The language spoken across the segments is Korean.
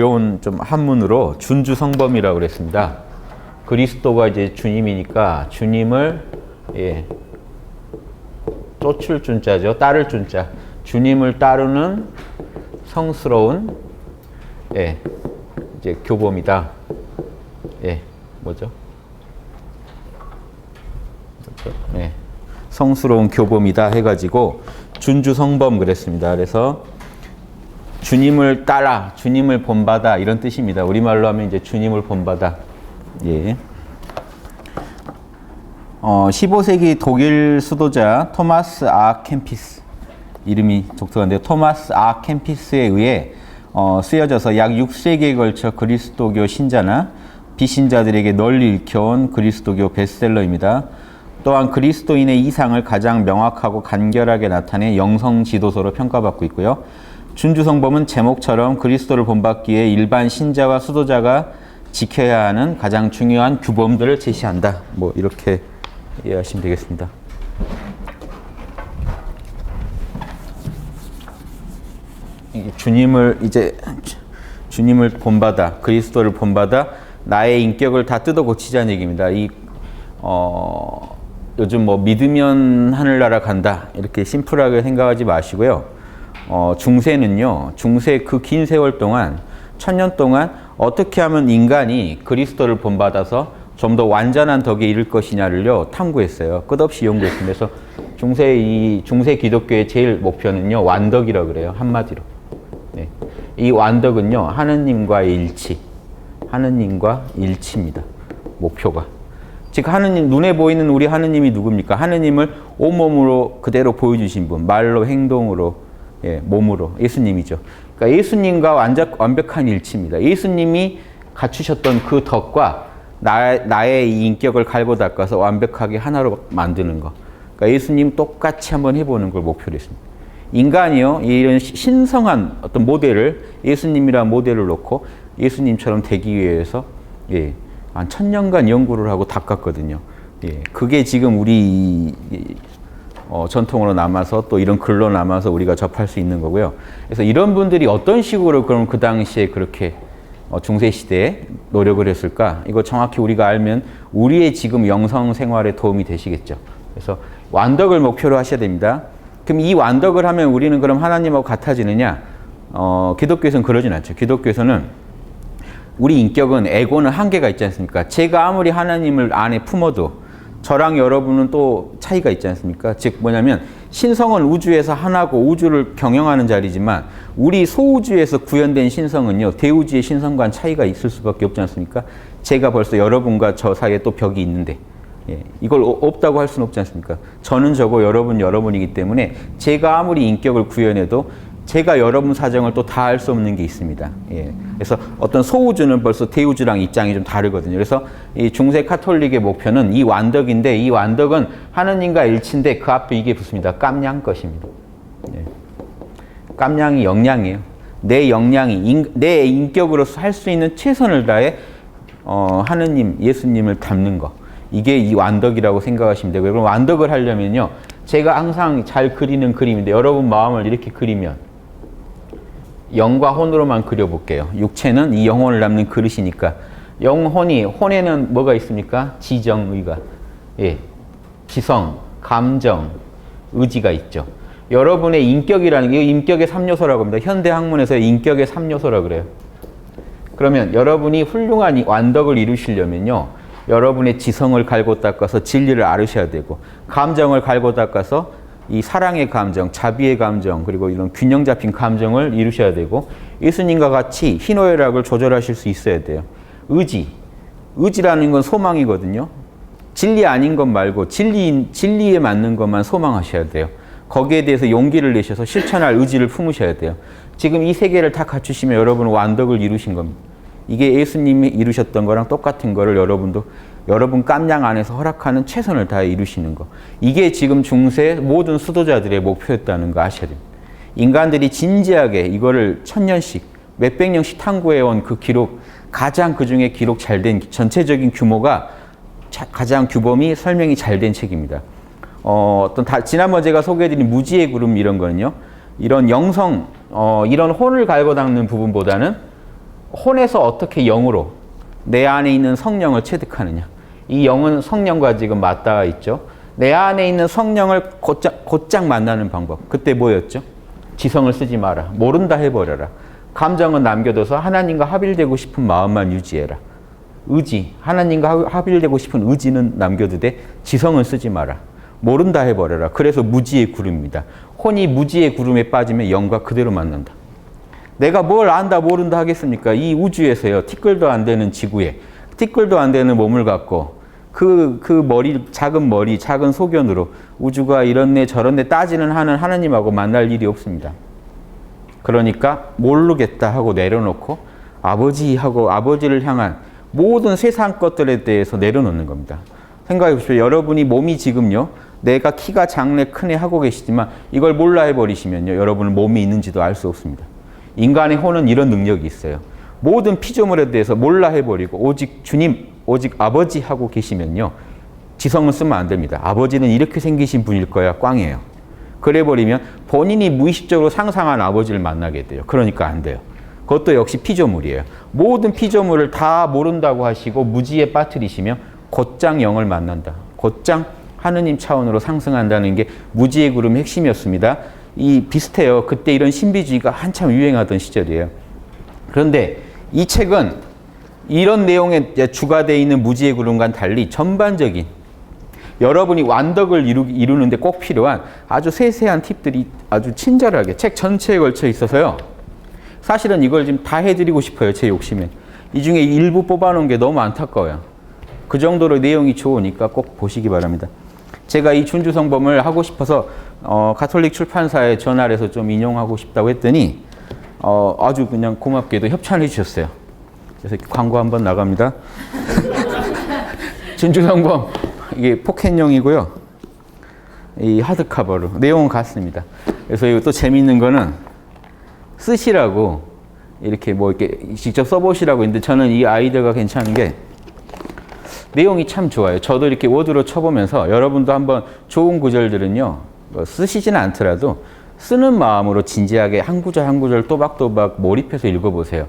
어려운 좀 한문으로 준주성범이라고 그랬습니다. 그리스도가 이제 주님이니까 주님을 쫓을 준자죠. 따를 준자. 주님을 따르는 성스러운 이제 교범이다. 뭐죠? 성스러운 교범이다 해가지고 준주성범 그랬습니다. 그래서 주님을 따라, 주님을 본받아 이런 뜻입니다. 우리말로 하면 이제 주님을 본받아. 15세기 독일 수도자 토마스 아 캠피스, 이름이 독특한데요. 토마스 아 캠피스에 의해 쓰여져서 약 6세기에 걸쳐 그리스도교 신자나 비신자들에게 널리 읽혀온 그리스도교 베스트셀러입니다. 또한 그리스도인의 이상을 가장 명확하고 간결하게 나타내 영성 지도서로 평가받고 있고요. 준주성범은 제목처럼 그리스도를 본받기에 일반 신자와 수도자가 지켜야 하는 가장 중요한 규범들을 제시한다. 뭐 이렇게 이해하시면 되겠습니다. 주님을 본받아, 그리스도를 본받아 나의 인격을 다 뜯어 고치자는 얘기입니다. 요즘 뭐 믿으면 하늘나라 간다 이렇게 심플하게 생각하지 마시고요. 중세는요, 중세 그 긴 세월 동안 1000년 동안 어떻게 하면 인간이 그리스도를 본받아서 좀 더 완전한 덕에 이를 것이냐를요 탐구했어요. 끝없이 연구했습니다. 그래서 중세 기독교의 제일 목표는요 완덕이라고 그래요. 한마디로. 이 완덕은요 하느님과의 일치, 하느님과 일치입니다. 목표가. 즉 하느님, 눈에 보이는 우리 하느님이 누굽니까? 하느님을 온몸으로 그대로 보여주신 분, 말로, 행동으로, 몸으로, 예수님이죠. 그러니까 예수님과 완벽한 일치입니다. 예수님이 갖추셨던 그 덕과 나의 이 인격을 갈고 닦아서 완벽하게 하나로 만드는 거. 그러니까 예수님 똑같이 한번 해보는 걸 목표로 했습니다. 인간이요, 이런 신성한 어떤 모델을, 예수님이라는 모델을 놓고 예수님처럼 되기 위해서 한 1000년간 연구를 하고 닦았거든요. 그게 지금 우리 전통으로 남아서 또 이런 글로 남아서 우리가 접할 수 있는 거고요. 그래서 이런 분들이 어떤 식으로 그럼 그 당시에 그렇게 중세 시대에 노력을 했을까? 이거 정확히 우리가 알면 우리의 지금 영성 생활에 도움이 되시겠죠. 그래서 완덕을 목표로 하셔야 됩니다. 그럼 이 완덕을 하면 우리는 그럼 하나님하고 같아지느냐? 기독교에서는 그러진 않죠. 기독교에서는 우리 인격은, 에고는 한계가 있지 않습니까? 제가 아무리 하나님을 안에 품어도 저랑 여러분은 또 차이가 있지 않습니까? 즉 뭐냐면 신성은 우주에서 하나고 우주를 경영하는 자리지만 우리 소우주에서 구현된 신성은요 대우주의 신성과는 차이가 있을 수밖에 없지 않습니까? 제가 벌써 여러분과 저 사이에 또 벽이 있는데 이걸 없다고 할 수는 없지 않습니까? 저는 저고 여러분이기 때문에 제가 아무리 인격을 구현해도 제가 여러분 사정을 또 다 알 수 없는 게 있습니다. 그래서 어떤 소우주는 벌써 대우주랑 입장이 좀 다르거든요. 그래서 이 중세 카톨릭의 목표는 이 완덕인데, 이 완덕은 하느님과 일치인데 그 앞에 이게 붙습니다. 깜냥 것입니다. 깜냥이 역량이에요. 내 역량이, 내 인격으로 할 수 있는 최선을 다해 하느님, 예수님을 닮는 거. 이게 이 완덕이라고 생각하시면 되고요. 그럼 완덕을 하려면요, 제가 항상 잘 그리는 그림인데 여러분 마음을 이렇게 그리면 영과 혼으로만 그려볼게요. 육체는 이 영혼을 담는 그릇이니까 혼에는 뭐가 있습니까? 지정, 의가, 지성, 감정, 의지가 있죠. 여러분의 인격이라는 게 인격의 3요소라고 합니다. 현대 학문에서 인격의 3요소라고 그래요. 그러면 여러분이 훌륭한 완덕을 이루시려면요, 여러분의 지성을 갈고 닦아서 진리를 알으셔야 되고, 감정을 갈고 닦아서 이 사랑의 감정, 자비의 감정, 그리고 이런 균형 잡힌 감정을 이루셔야 되고, 예수님과 같이 희노애락을 조절하실 수 있어야 돼요. 의지라는 건 소망이거든요. 진리 아닌 것 말고 진리에 맞는 것만 소망하셔야 돼요. 거기에 대해서 용기를 내셔서 실천할 의지를 품으셔야 돼요. 지금 이 세 개를 다 갖추시면 여러분은 완덕을 이루신 겁니다. 이게 예수님이 이루셨던 거랑 똑같은 거를 여러분도 여러분 깜냥 안에서 허락하는 최선을 다해 이루시는 거. 이게 지금 중세 모든 수도자들의 목표였다는 거 아셔야 됩니다. 인간들이 진지하게 이거를 1000년씩, 몇백 년씩 탐구해온 그 기록, 가장 그 중에 기록 잘 된 전체적인 규모가 가장 규범이 설명이 잘 된 책입니다. 지난번 제가 소개해드린 무지의 구름 이런 거는요, 이런 영성, 이런 혼을 갈고 닦는 부분보다는 혼에서 어떻게 영으로 내 안에 있는 성령을 체득하느냐. 이 영은 성령과 지금 맞닿아 있죠. 내 안에 있는 성령을 곧장 만나는 방법. 그때 뭐였죠? 지성을 쓰지 마라. 모른다 해버려라. 감정은 남겨둬서 하나님과 합일되고 싶은 마음만 유지해라. 의지, 하나님과 합일되고 싶은 의지는 남겨두되 지성은 쓰지 마라. 모른다 해버려라. 그래서 무지의 구름입니다. 혼이 무지의 구름에 빠지면 영과 그대로 만난다. 내가 뭘 안다 모른다 하겠습니까? 이 우주에서요. 티끌도 안 되는 지구에 티끌도 안 되는 몸을 갖고 그 머리, 작은 소견으로 우주가 이런네 저런네 따지는 하는 하나님하고 만날 일이 없습니다. 그러니까 모르겠다 하고 내려놓고 아버지하고 아버지를 향한 모든 세상 것들에 대해서 내려놓는 겁니다. 생각해 보십시오. 여러분이 몸이 지금요. 내가 키가 작네 크네 하고 계시지만 이걸 몰라 해버리시면요. 여러분은 몸이 있는지도 알 수 없습니다. 인간의 혼은 이런 능력이 있어요. 모든 피조물에 대해서 몰라 해버리고 오직 주님, 오직 아버지 하고 계시면요. 지성을 쓰면 안 됩니다. 아버지는 이렇게 생기신 분일 거야 꽝이에요. 그래버리면 본인이 무의식적으로 상상한 아버지를 만나게 돼요. 그러니까 안 돼요. 그것도 역시 피조물이에요. 모든 피조물을 다 모른다고 하시고 무지에 빠뜨리시면 곧장 영을 만난다. 곧장 하느님 차원으로 상승한다는 게 무지의 구름의 핵심이었습니다. 이 비슷해요. 그때 이런 신비주의가 한참 유행하던 시절이에요. 그런데 이 책은 이런 내용에 주가 되어 있는 무지의 구름과는 달리 전반적인 여러분이 완덕을 이루는데 꼭 필요한 아주 세세한 팁들이 아주 친절하게 책 전체에 걸쳐 있어서요. 사실은 이걸 지금 다 해드리고 싶어요. 제 욕심에. 이 중에 일부 뽑아놓은 게 너무 안타까워요. 그 정도로 내용이 좋으니까 꼭 보시기 바랍니다. 제가 이 준주성범을 하고 싶어서 가톨릭 출판사에 전화를 해서 좀 인용하고 싶다고 했더니 아주 그냥 고맙게도 협찬해 주셨어요. 그래서 광고 한번 나갑니다. 준주성범 이게 포켓용이고요. 이 하드커버로 내용은 같습니다. 그래서 이거 또 재밌는 거는 쓰시라고 이렇게 뭐 이렇게 직접 써보시라고 했는데 저는 이 아이디어가 괜찮은 게 내용이 참 좋아요. 저도 이렇게 워드로 쳐보면서 여러분도 한번 좋은 구절들은요 쓰시지는 않더라도 쓰는 마음으로 진지하게 한 구절 한 구절 또박또박 몰입해서 읽어보세요.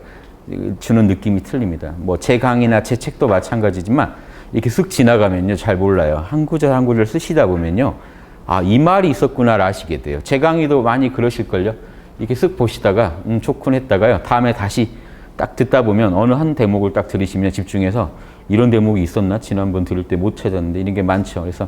주는 느낌이 틀립니다. 뭐 제 강의나 제 책도 마찬가지지만 이렇게 쓱 지나가면요 잘 몰라요. 한 구절 한 구절 쓰시다 보면요 아, 이 말이 있었구나를 아시게 돼요. 제 강의도 많이 그러실걸요. 이렇게 쓱 보시다가 좋군 했다가요 다음에 다시 딱 듣다 보면 어느 한 대목을 딱 들으시면 집중해서 이런 대목이 있었나? 지난번 들을 때 못 찾았는데 이런 게 많죠. 그래서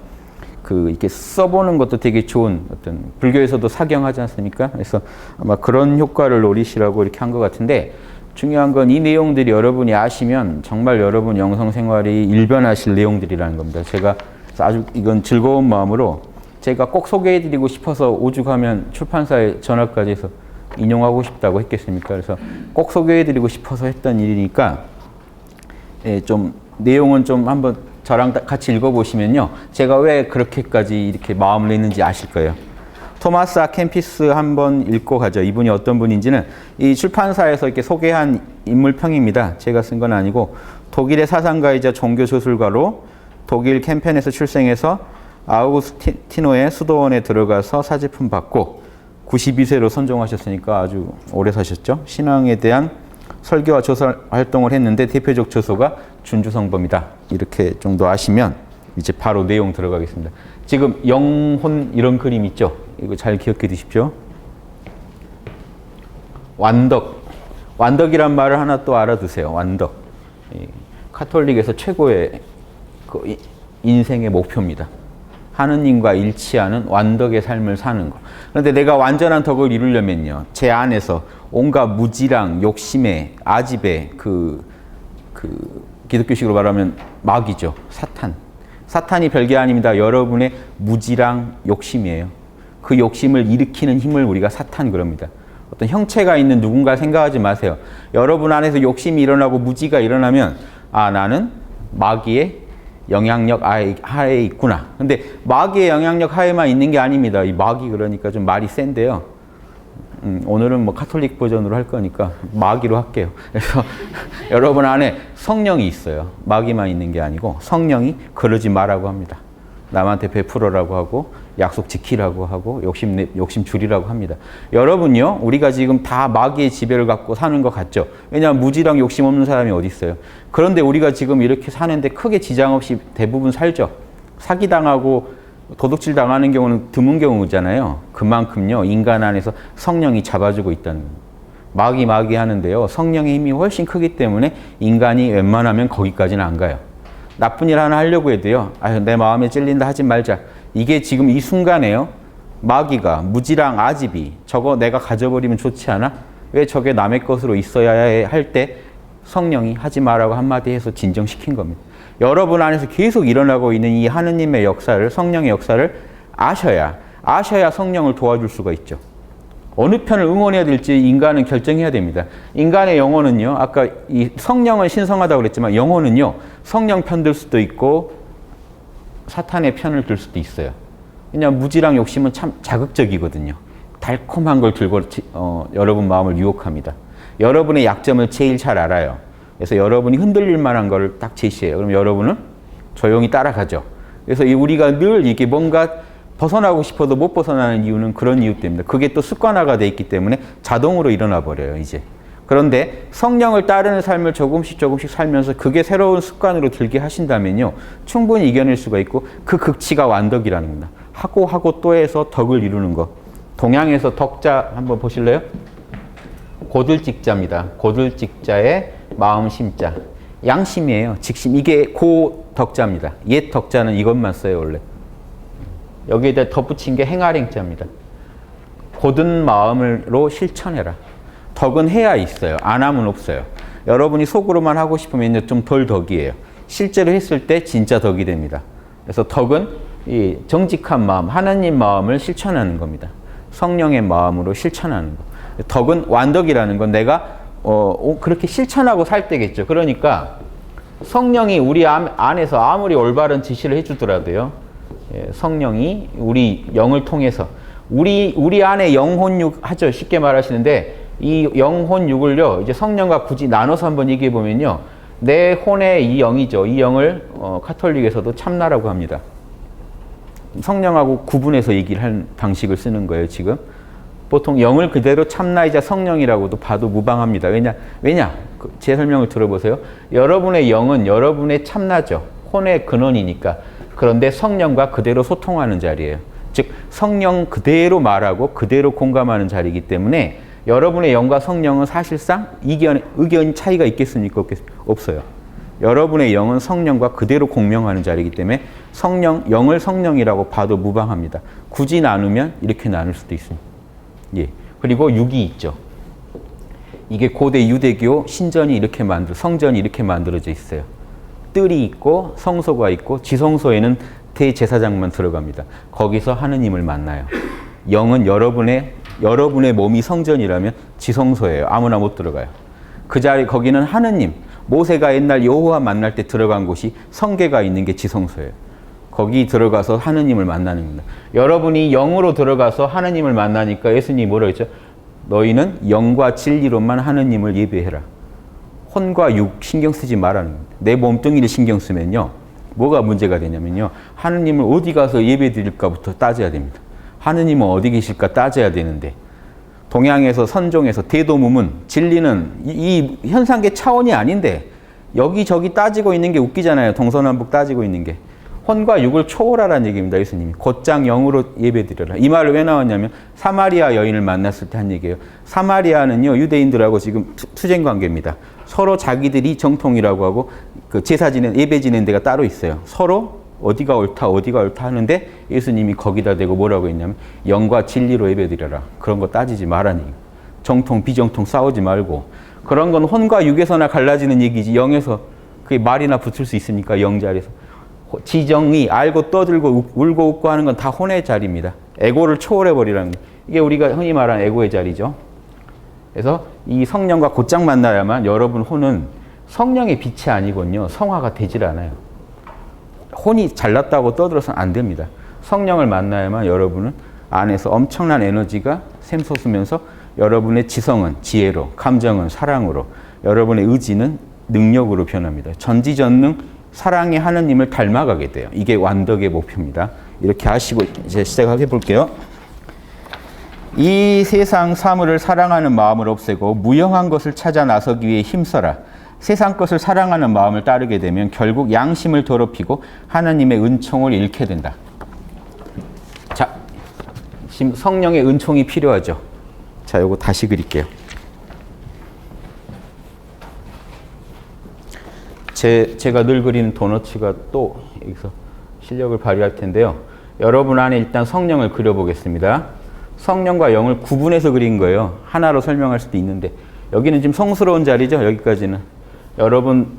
이렇게 써보는 것도 되게 좋은 어떤 불교에서도 사경하지 않습니까? 그래서 아마 그런 효과를 노리시라고 이렇게 한 것 같은데 중요한 건 이 내용들이 여러분이 아시면 정말 여러분 영성 생활이 일변하실 내용들이라는 겁니다. 제가 아주 이건 즐거운 마음으로 제가 꼭 소개해드리고 싶어서 오죽하면 출판사에 전화까지 해서 인용하고 싶다고 했겠습니까? 그래서 꼭 소개해드리고 싶어서 했던 일이니까 예, 좀 내용은 좀 한번 저랑 같이 읽어보시면요. 제가 왜 그렇게까지 이렇게 마음을 냈는지 아실 거예요. 토마스 아 캠피스 한번 읽고 가죠. 이분이 어떤 분인지는 이 출판사에서 이렇게 소개한 인물평입니다. 제가 쓴 건 아니고 독일의 사상가이자 종교조술가로 독일 캠펜에서 출생해서 아우구스티노의 수도원에 들어가서 사제품 받고 92세로 선종하셨으니까 아주 오래 사셨죠. 신앙에 대한 설교와 조사 활동을 했는데 대표적 저서가 준주성범이다. 이렇게 정도 아시면 이제 바로 내용 들어가겠습니다. 지금 영혼 이런 그림 있죠? 이거 잘 기억해 두십시오. 완덕. 완덕이란 말을 하나 또 알아두세요. 완덕. 카톨릭에서 최고의 그 인생의 목표입니다. 하느님과 일치하는 완덕의 삶을 사는 거. 그런데 내가 완전한 덕을 이루려면요. 제 안에서 온갖 무지랑 욕심에 아집에 기독교식으로 말하면 마귀죠. 사탄. 사탄이 별게 아닙니다. 여러분의 무지랑 욕심이에요. 그 욕심을 일으키는 힘을 우리가 사탄 그럽니다. 어떤 형체가 있는 누군가 생각하지 마세요. 여러분 안에서 욕심이 일어나고 무지가 일어나면 아 나는 마귀의 영향력 하에 있구나. 근데 마귀의 영향력 하에만 있는 게 아닙니다. 이 마귀 그러니까 좀 말이 센데요. 오늘은 뭐 카톨릭 버전으로 할 거니까 마귀로 할게요. 그래서 여러분 안에 성령이 있어요. 마귀만 있는 게 아니고 성령이 그러지 말라고 합니다. 남한테 베풀어라고 하고 약속 지키라고 하고 욕심 줄이라고 합니다. 여러분요, 우리가 지금 다 마귀의 지배를 갖고 사는 것 같죠? 왜냐하면 무지랑 욕심 없는 사람이 어디 있어요? 그런데 우리가 지금 이렇게 사는데 크게 지장 없이 대부분 살죠. 사기당하고 도둑질 당하는 경우는 드문 경우잖아요. 그만큼요, 인간 안에서 성령이 잡아주고 있다는 거예요. 마귀 하는데요, 성령의 힘이 훨씬 크기 때문에 인간이 웬만하면 거기까지는 안 가요. 나쁜 일 하나 하려고 해도요, 내 마음에 찔린다 하지 말자. 이게 지금 이 순간에요, 마귀가 무지랑 아집이 저거 내가 가져버리면 좋지 않아? 왜 저게 남의 것으로 있어야 해? 할 때 성령이 하지 마라고 한마디 해서 진정시킨 겁니다. 여러분 안에서 계속 일어나고 있는 이 하느님의 역사를, 성령의 역사를 아셔야 성령을 도와줄 수가 있죠. 어느 편을 응원해야 될지 인간은 결정해야 됩니다. 인간의 영혼은요, 아까 이 성령은 신성하다고 그랬지만 영혼은요, 성령 편 들 수도 있고 사탄의 편을 들 수도 있어요. 왜냐하면 무지랑 욕심은 참 자극적이거든요. 달콤한 걸 들고 여러분 마음을 유혹합니다. 여러분의 약점을 제일 잘 알아요. 그래서 여러분이 흔들릴 만한 걸 딱 제시해요. 그럼 여러분은 조용히 따라가죠. 그래서 우리가 늘 이게 뭔가 벗어나고 싶어도 못 벗어나는 이유는 그런 이유 때문입니다. 그게 또 습관화가 돼 있기 때문에 자동으로 일어나 버려요, 이제. 그런데 성령을 따르는 삶을 조금씩 살면서 그게 새로운 습관으로 들게 하신다면요, 충분히 이겨낼 수가 있고, 그 극치가 완덕이라는 겁니다. 하고 또 해서 덕을 이루는 것. 동양에서 덕자 한번 보실래요? 고들직자입니다. 고들직자의 마음 심자. 양심이에요. 직심. 이게 고덕자입니다. 옛 덕자는 이것만 써요, 원래. 여기에다 덧붙인 게 행할행자입니다. 고든 마음으로 실천해라. 덕은 해야 있어요. 안 하면 없어요. 여러분이 속으로만 하고 싶으면 좀 덜 덕이에요. 실제로 했을 때 진짜 덕이 됩니다. 그래서 덕은 이 정직한 마음, 하나님 마음을 실천하는 겁니다. 성령의 마음으로 실천하는 거. 덕은 완덕이라는 건 내가 그렇게 실천하고 살 때겠죠. 그러니까 성령이 우리 안에서 아무리 올바른 지시를 해주더라도요, 성령이 우리 영을 통해서 우리 안에 영혼육 하죠. 쉽게 말하시는데 이 영혼육을요, 이제 성령과 굳이 나눠서 한번 얘기해 보면요, 내 혼의 이 영이죠. 이 영을 카톨릭에서도 참나라고 합니다. 성령하고 구분해서 얘기를 한 방식을 쓰는 거예요, 지금. 보통 영을 그대로 참나이자 성령이라고도 봐도 무방합니다. 왜냐? 제 설명을 들어보세요. 여러분의 영은 여러분의 참나죠. 혼의 근원이니까. 그런데 성령과 그대로 소통하는 자리예요. 즉 성령 그대로 말하고 그대로 공감하는 자리이기 때문에 여러분의 영과 성령은 사실상 의견 차이가 있겠습니까? 없어요. 여러분의 영은 성령과 그대로 공명하는 자리이기 때문에 영을 성령이라고 봐도 무방합니다. 굳이 나누면 이렇게 나눌 수도 있습니다. 예. 그리고 육이 있죠. 이게 고대 유대교 신전이 성전이 이렇게 만들어져 있어요. 뜰이 있고 성소가 있고 지성소에는 대제사장만 들어갑니다. 거기서 하느님을 만나요. 영은 여러분의 몸이 성전이라면 지성소예요. 아무나 못 들어가요. 그 자리 거기는 하느님, 모세가 옛날 여호와 만날 때 들어간 곳이 성계가 있는 게 지성소예요. 거기 들어가서 하느님을 만나는 겁니다. 여러분이 영으로 들어가서 하느님을 만나니까 예수님이 뭐라고 했죠? 너희는 영과 진리로만 하느님을 예배해라. 혼과 육 신경 쓰지 말라는 겁니다. 내 몸뚱이를 신경 쓰면요, 뭐가 문제가 되냐면요, 하느님을 어디 가서 예배 드릴까부터 따져야 됩니다. 하느님은 어디 계실까 따져야 되는데, 동양에서 선종에서 대도무문, 진리는 이 현상계 차원이 아닌데 여기저기 따지고 있는 게 웃기잖아요. 동서남북 따지고 있는 게. 혼과 육을 초월하라는 얘기입니다. 예수님이. 곧장 영으로 예배드려라. 이 말을 왜 나왔냐면 사마리아 여인을 만났을 때 한 얘기예요. 사마리아는요, 유대인들하고 지금 투쟁 관계입니다. 서로 자기들이 정통이라고 하고 그 예배 지내는 데가 따로 있어요. 서로 어디가 옳다 하는데 예수님이 거기다 대고 뭐라고 했냐면 영과 진리로 예배드려라. 그런 거 따지지 말라는 얘기예요. 정통 비정통 싸우지 말고. 그런 건 혼과 육에서나 갈라지는 얘기지 영에서 그게 말이나 붙을 수 있습니까? 영 자리에서. 지정이 알고 떠들고 울고 웃고 하는 건 다 혼의 자리입니다. 에고를 초월해버리라는 거. 이게 우리가 흔히 말하는 에고의 자리죠. 그래서 이 성령과 곧장 만나야만 여러분 혼은 성령의 빛이 아니군요, 성화가 되질 않아요. 혼이 잘났다고 떠들어서는 안 됩니다. 성령을 만나야만 여러분은 안에서 엄청난 에너지가 샘솟으면서 여러분의 지성은 지혜로, 감정은 사랑으로, 여러분의 의지는 능력으로 변합니다. 전지전능 사랑의 하느님을 닮아가게 돼요. 이게 완덕의 목표입니다. 이렇게 하시고 이제 시작해 볼게요. 이 세상 사물을 사랑하는 마음을 없애고 무영한 것을 찾아 나서기 위해 힘써라. 세상 것을 사랑하는 마음을 따르게 되면 결국 양심을 더럽히고 하나님의 은총을 잃게 된다. 자, 지금 성령의 은총이 필요하죠. 자, 요거 다시 그릴게요. 제가 늘 그리는 도너츠가 또 여기서 실력을 발휘할 텐데요. 여러분 안에 일단 성령을 그려보겠습니다. 성령과 영을 구분해서 그린 거예요. 하나로 설명할 수도 있는데 여기는 지금 성스러운 자리죠. 여기까지는. 여러분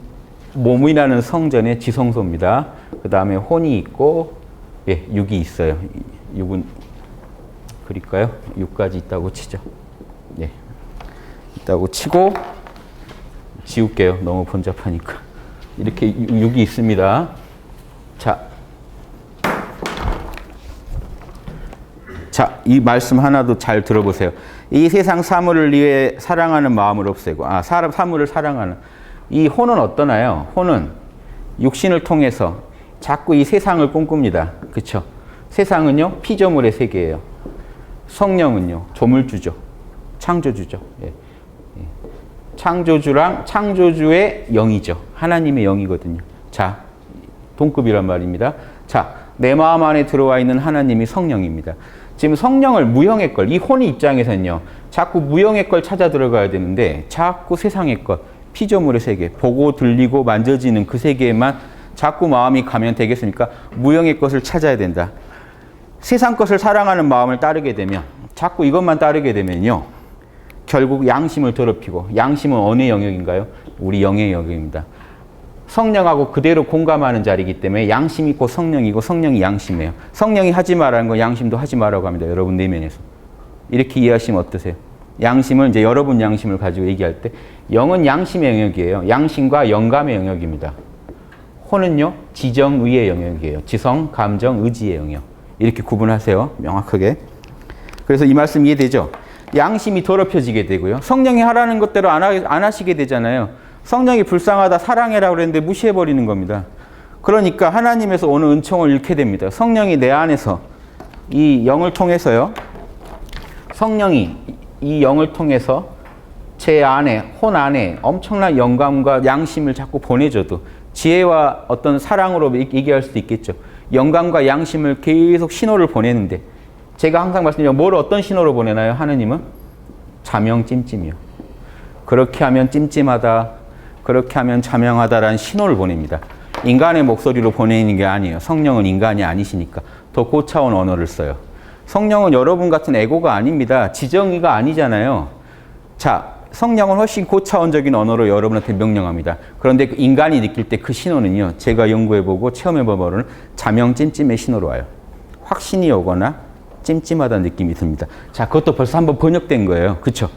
몸이라는 성전의 지성소입니다. 그 다음에 혼이 있고 예, 육이 있어요. 육은 그릴까요? 육까지 있다고 치죠. 예, 있다고 치고 지울게요. 너무 번잡하니까. 이렇게 육이 있습니다. 자, 이 말씀 하나도 잘 들어보세요. 이 세상 사물을 위해 사랑하는 마음을 없애고, 사물을 사랑하는. 이 혼은 어떠나요? 혼은 육신을 통해서 자꾸 이 세상을 꿈꿉니다. 그렇죠? 세상은요, 피조물의 세계예요. 성령은요, 조물주죠. 창조주죠. 예. 창조주랑 창조주의 영이죠. 하나님의 영이거든요. 자, 동급이란 말입니다. 자, 내 마음 안에 들어와 있는 하나님이 성령입니다. 지금 성령을 무형의 걸, 이 혼의 입장에서는요, 자꾸 무형의 걸 찾아 들어가야 되는데 자꾸 세상의 것, 피조물의 세계, 보고 들리고 만져지는 그 세계에만 자꾸 마음이 가면 되겠습니까? 무형의 것을 찾아야 된다. 세상 것을 사랑하는 마음을 따르게 되면, 자꾸 이것만 따르게 되면요, 결국 양심을 더럽히고, 양심은 어느 영역인가요? 우리 영의 영역입니다. 성령하고 그대로 공감하는 자리이기 때문에 양심이 곧 성령이고 성령이 양심이에요. 성령이 하지 말라는 거 양심도 하지 말라고 합니다. 여러분 내면에서. 이렇게 이해하시면 어떠세요? 양심을 이제 여러분 양심을 가지고 얘기할 때 영은 양심의 영역이에요. 양심과 영감의 영역입니다. 혼은요, 지정의의 영역이에요. 지성, 감정, 의지의 영역. 이렇게 구분하세요. 명확하게. 그래서 이 말씀 이해되죠? 양심이 더럽혀지게 되고요. 성령이 하라는 것대로 안 하시게 되잖아요. 성령이 불쌍하다, 사랑해라고 그랬는데 무시해버리는 겁니다. 그러니까 하나님에서 오는 은총을 잃게 됩니다. 성령이 내 안에서 이 영을 통해서요. 성령이 이 영을 통해서 제 안에, 혼 안에 엄청난 영감과 양심을 자꾸 보내줘도 지혜와 어떤 사랑으로 얘기할 수도 있겠죠. 영감과 양심을 계속 신호를 보내는데 제가 항상 말씀드리죠. 뭘 어떤 신호로 보내나요? 하느님은? 자명 찜찜이요. 그렇게 하면 찜찜하다. 그렇게 하면 자명하다라는 신호를 보냅니다. 인간의 목소리로 보내는 게 아니에요. 성령은 인간이 아니시니까 더 고차원 언어를 써요. 성령은 여러분 같은 에고가 아닙니다. 지정의가 아니잖아요. 자, 성령은 훨씬 고차원적인 언어로 여러분한테 명령합니다. 그런데 인간이 느낄 때 그 신호는요. 제가 연구해보고 체험해보면 자명 찜찜의 신호로 와요. 확신이 오거나 찜찜하다는 느낌이 듭니다. 자, 그것도 벌써 한번 번역된 거예요. 그렇죠?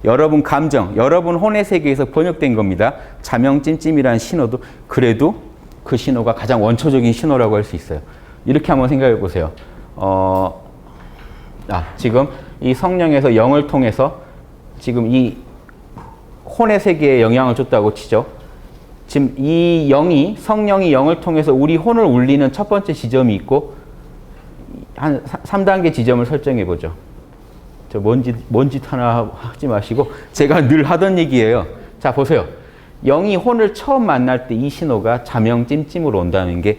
여러분 감정, 여러분 혼의 세계에서 번역된 겁니다. 자명 찜찜이라는 신호도 그래도 그 신호가 가장 원초적인 신호라고 할 수 있어요. 이렇게 한번 생각해 보세요. 지금 이 성령에서 영을 통해서 지금 이 혼의 세계에 영향을 줬다고 치죠. 지금 이 영이, 성령이 영을 통해서 우리 혼을 울리는 첫 번째 지점이 있고 한 3단계 지점을 설정해 보죠. 저 뭔짓 하나 하지 마시고 제가 늘 하던 얘기예요. 자, 보세요. 영이 혼을 처음 만날 때 이 신호가 자명 찜찜으로 온다는 게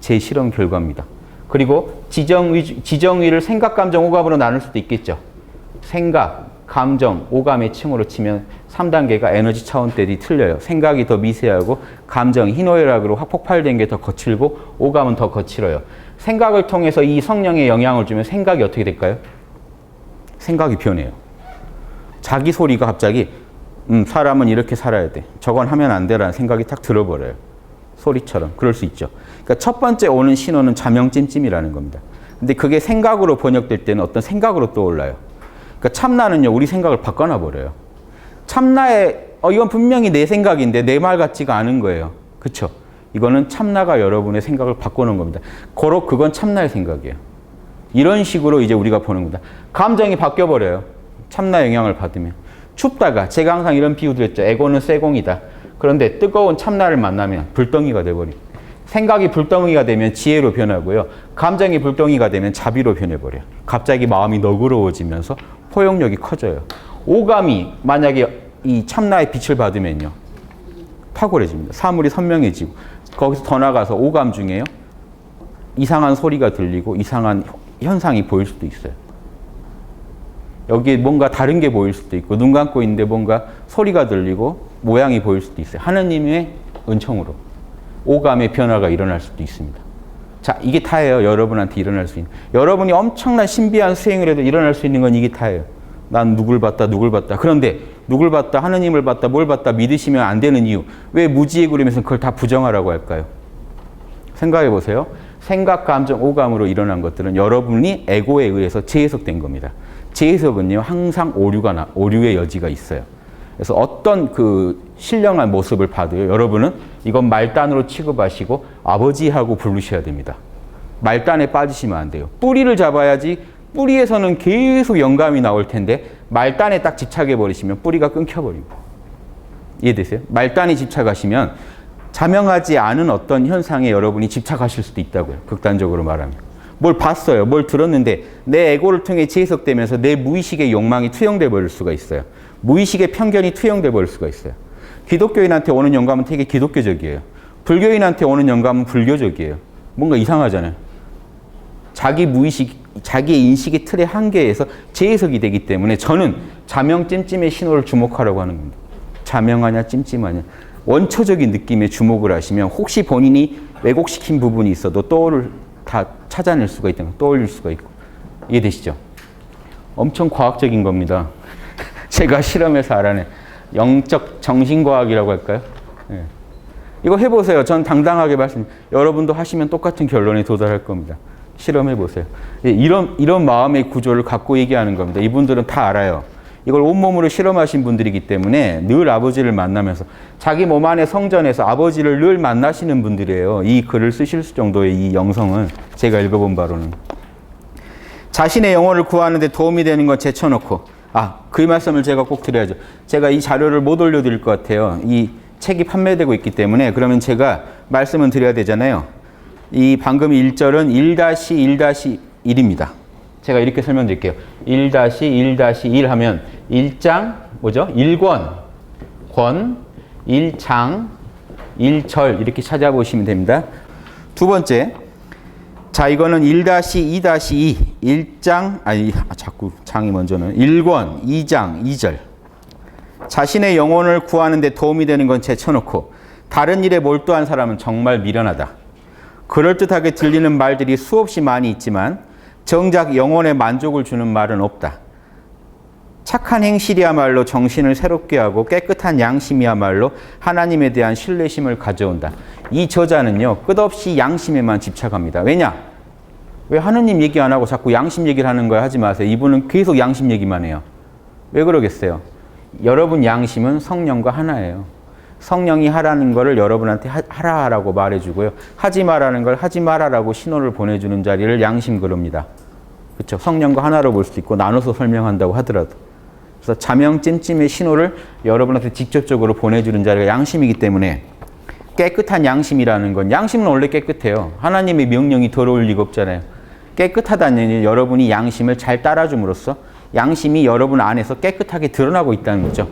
제 실험 결과입니다. 그리고 지정의를 생각, 감정, 오감으로 나눌 수도 있겠죠. 생각, 감정, 오감의 층으로 치면 3단계가 에너지 차원들이 틀려요. 생각이 더 미세하고 감정이 희노애락으로 확 폭발된 게 더 거칠고 오감은 더 거칠어요. 생각을 통해서 이 성령의 영향을 주면 생각이 어떻게 될까요? 생각이 변해요. 자기 소리가 갑자기 사람은 이렇게 살아야 돼. 저건 하면 안 돼라는 생각이 탁 들어버려요. 소리처럼. 그럴 수 있죠. 그러니까 첫 번째 오는 신호는 자명 찜찜이라는 겁니다. 근데 그게 생각으로 번역될 때는 어떤 생각으로 떠올라요. 그러니까 참나는요. 우리 생각을 바꿔놔버려요. 참나에 이건 분명히 내 생각인데 내 말 같지가 않은 거예요. 그렇죠? 이거는 참나가 여러분의 생각을 바꿔놓은 겁니다. 고로 그건 참나의 생각이에요. 이런 식으로 이제 우리가 보는 겁니다. 감정이 바뀌어버려요. 참나 영향을 받으면. 춥다가 제가 항상 이런 비유 드렸죠. 에고는 쇠공이다. 그런데 뜨거운 참나를 만나면 불덩이가 돼버립니다. 생각이 불덩이가 되면 지혜로 변하고요. 감정이 불덩이가 되면 자비로 변해버려요. 갑자기 마음이 너그러워지면서 포용력이 커져요. 오감이 만약에 이 참나의 빛을 받으면요. 탁월해집니다. 사물이 선명해지고 거기서 더 나가서 오감 중에요. 이상한 소리가 들리고 이상한 현상이 보일 수도 있어요. 여기에 뭔가 다른 게 보일 수도 있고 눈 감고 있는데 뭔가 소리가 들리고 모양이 보일 수도 있어요. 하느님의 은총으로 오감의 변화가 일어날 수도 있습니다. 자, 이게 다예요. 여러분한테 일어날 수 있는. 여러분이 엄청난 신비한 수행을 해도 일어날 수 있는 건 이게 다예요. 난 누굴 봤다 누굴 봤다. 그런데 누굴 봤다 하느님을 봤다 뭘 봤다 믿으시면 안 되는 이유. 왜 무지의 구름에서 그걸 다 부정하라고 할까요? 생각해 보세요. 생각, 감정, 오감으로 일어난 것들은 여러분이 에고에 의해서 재해석된 겁니다. 재해석은요 항상 오류의 여지가 있어요. 그래서 어떤 그 신령한 모습을 봐도요 여러분은 이건 말단으로 취급하시고 아버지하고 부르셔야 됩니다. 말단에 빠지시면 안 돼요. 뿌리를 잡아야지. 뿌리에서는 계속 영감이 나올 텐데 말단에 딱 집착해 버리시면 뿌리가 끊겨버리고. 이해되세요? 말단에 집착하시면 자명하지 않은 어떤 현상에 여러분이 집착하실 수도 있다고요. 극단적으로 말하면. 뭘 봤어요. 뭘 들었는데 내 에고를 통해 재해석되면서 내 무의식의 욕망이 투영돼 버릴 수가 있어요. 무의식의 편견이 투영돼 버릴 수가 있어요. 기독교인한테 오는 영감은 되게 기독교적이에요. 불교인한테 오는 영감은 불교적이에요. 뭔가 이상하잖아요. 자기 무의식, 자기의 인식의 틀의 한계에서 재해석이 되기 때문에 저는 자명 찜찜의 신호를 주목하라고 하는 겁니다. 자명하냐 찜찜하냐. 원초적인 느낌에 주목을 하시면 혹시 본인이 왜곡시킨 부분이 있어도 다 찾아낼 수가 있다는 거, 떠올릴 수가 있고. 이해되시죠? 엄청 과학적인 겁니다. 제가 실험해서 알아낸 영적 정신과학이라고 할까요? 네. 이거 해보세요. 전 당당하게 여러분도 하시면 똑같은 결론에 도달할 겁니다. 실험해보세요. 이런 마음의 구조를 갖고 얘기하는 겁니다. 이분들은 다 알아요. 이걸 온몸으로 실험하신 분들이기 때문에 늘 아버지를 만나면서 자기 몸 안의 성전에서 아버지를 늘 만나시는 분들이에요. 이 글을 쓰실 정도의 이 영성은 제가 읽어본 바로는. 자신의 영혼을 구하는 데 도움이 되는 건 제쳐놓고 그 말씀을 제가 꼭 드려야죠. 제가 이 자료를 못 올려드릴 것 같아요. 이 책이 판매되고 있기 때문에 그러면 제가 말씀은 드려야 되잖아요. 이 방금 1절은 1-1-1입니다. 제가 이렇게 설명드릴게요. 1-1-1 하면 1장 뭐죠? 1권, 권, 1장, 1절 이렇게 찾아보시면 됩니다. 두 번째, 자 이거는 1-2-2 1장 자꾸 장이 먼저는 1권, 2장, 2절. 자신의 영혼을 구하는 데 도움이 되는 건 제쳐놓고 다른 일에 몰두한 사람은 정말 미련하다. 그럴듯하게 들리는 말들이 수없이 많이 있지만 정작 영혼에 만족을 주는 말은 없다. 착한 행실이야말로 정신을 새롭게 하고 깨끗한 양심이야말로 하나님에 대한 신뢰심을 가져온다. 이 저자는요 끝없이 양심에만 집착합니다. 왜냐? 왜 하느님 얘기 안 하고 자꾸 양심 얘기를 하는 거야 하지 마세요. 이분은 계속 양심 얘기만 해요. 왜 그러겠어요? 여러분 양심은 성령과 하나예요. 성령이 하라는 거를 여러분한테 하라라고 말해주고요. 하지 마라는 걸 하지 마라라고 신호를 보내주는 자리를 양심 그럽니다. 그렇죠? 성령과 하나로 볼 수도 있고 나눠서 설명한다고 하더라도. 그래서 자명 찜찜의 신호를 여러분한테 직접적으로 보내주는 자리가 양심이기 때문에 깨끗한 양심이라는 건 양심은 원래 깨끗해요. 하나님의 명령이 더러울 리가 없잖아요. 깨끗하다는 얘기는 여러분이 양심을 잘 따라줌으로써 양심이 여러분 안에서 깨끗하게 드러나고 있다는 거죠.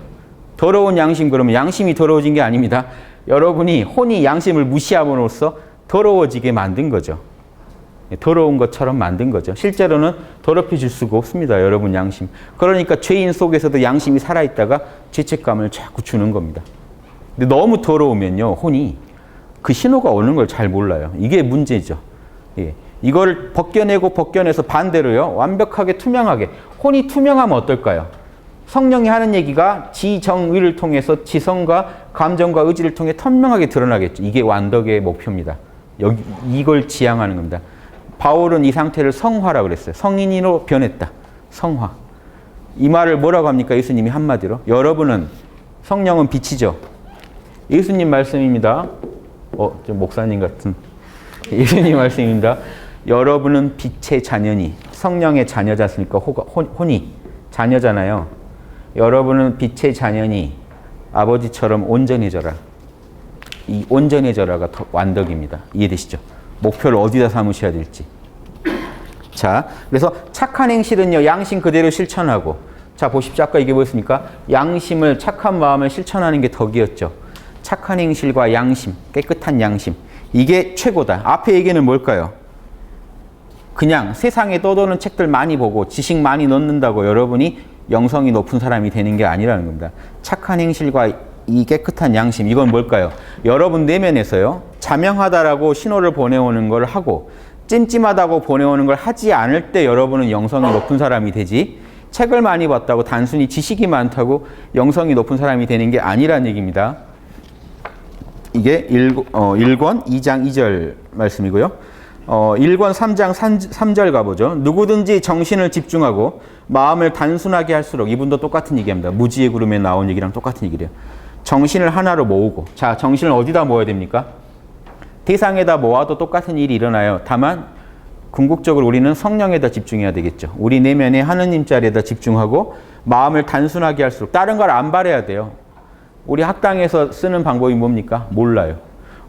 더러운 양심 그러면 양심이 더러워진 게 아닙니다. 여러분이 혼이 양심을 무시함으로써 더러워지게 만든 거죠. 더러운 것처럼 만든 거죠. 실제로는 더럽혀질 수가 없습니다. 여러분 양심. 그러니까 죄인 속에서도 양심이 살아있다가 죄책감을 자꾸 주는 겁니다. 근데 너무 더러우면요. 혼이 그 신호가 오는 걸 잘 몰라요. 이게 문제죠. 예. 이걸 벗겨내서 반대로요. 완벽하게 투명하게. 혼이 투명하면 어떨까요? 성령이 하는 얘기가 지정의를 통해서 지성과 감정과 의지를 통해 선명하게 드러나겠죠. 이게 완덕의 목표입니다. 이걸 지향하는 겁니다. 바울은 이 상태를 성화라고 그랬어요. 성인으로 변했다. 성화. 이 말을 뭐라고 합니까? 예수님이 한마디로. 여러분은 성령은 빛이죠. 예수님 말씀입니다. 좀 목사님 같은. 예수님 말씀입니다. 여러분은 빛의 자녀니 성령의 자녀자니까 혼이 자녀잖아요. 여러분은 빛의 자녀니 아버지처럼 온전해져라. 이 온전해져라가 더 완덕입니다. 이해되시죠? 목표를 어디다 삼으셔야 될지. 자, 그래서 착한 행실은요, 양심 그대로 실천하고. 자, 보십시오. 아까 이게 뭐였습니까? 양심을, 착한 마음을 실천하는 게 덕이었죠. 착한 행실과 양심, 깨끗한 양심. 이게 최고다. 앞에 얘기는 뭘까요? 그냥 세상에 떠도는 책들 많이 보고 지식 많이 넣는다고 여러분이 영성이 높은 사람이 되는 게 아니라는 겁니다. 착한 행실과 이 깨끗한 양심, 이건 뭘까요? 여러분 내면에서요, 자명하다라고 신호를 보내오는 걸 하고 찜찜하다고 보내오는 걸 하지 않을 때 여러분은 영성이 높은 사람이 되지, 책을 많이 봤다고 단순히 지식이 많다고 영성이 높은 사람이 되는 게 아니라는 얘기입니다. 이게 1권 2장 2절 말씀이고요. 1권 3장 3절 가보죠. 누구든지 정신을 집중하고 마음을 단순하게 할수록, 이분도 똑같은 얘기합니다. 무지의 구름에 나온 얘기랑 똑같은 얘기래요. 정신을 하나로 모으고. 자, 정신을 어디다 모아야 됩니까? 대상에다 모아도 똑같은 일이 일어나요. 다만 궁극적으로 우리는 성령에다 집중해야 되겠죠. 우리 내면에 하느님 자리에다 집중하고 마음을 단순하게 할수록, 다른 걸 안 바라야 돼요. 우리 학당에서 쓰는 방법이 뭡니까? 몰라요.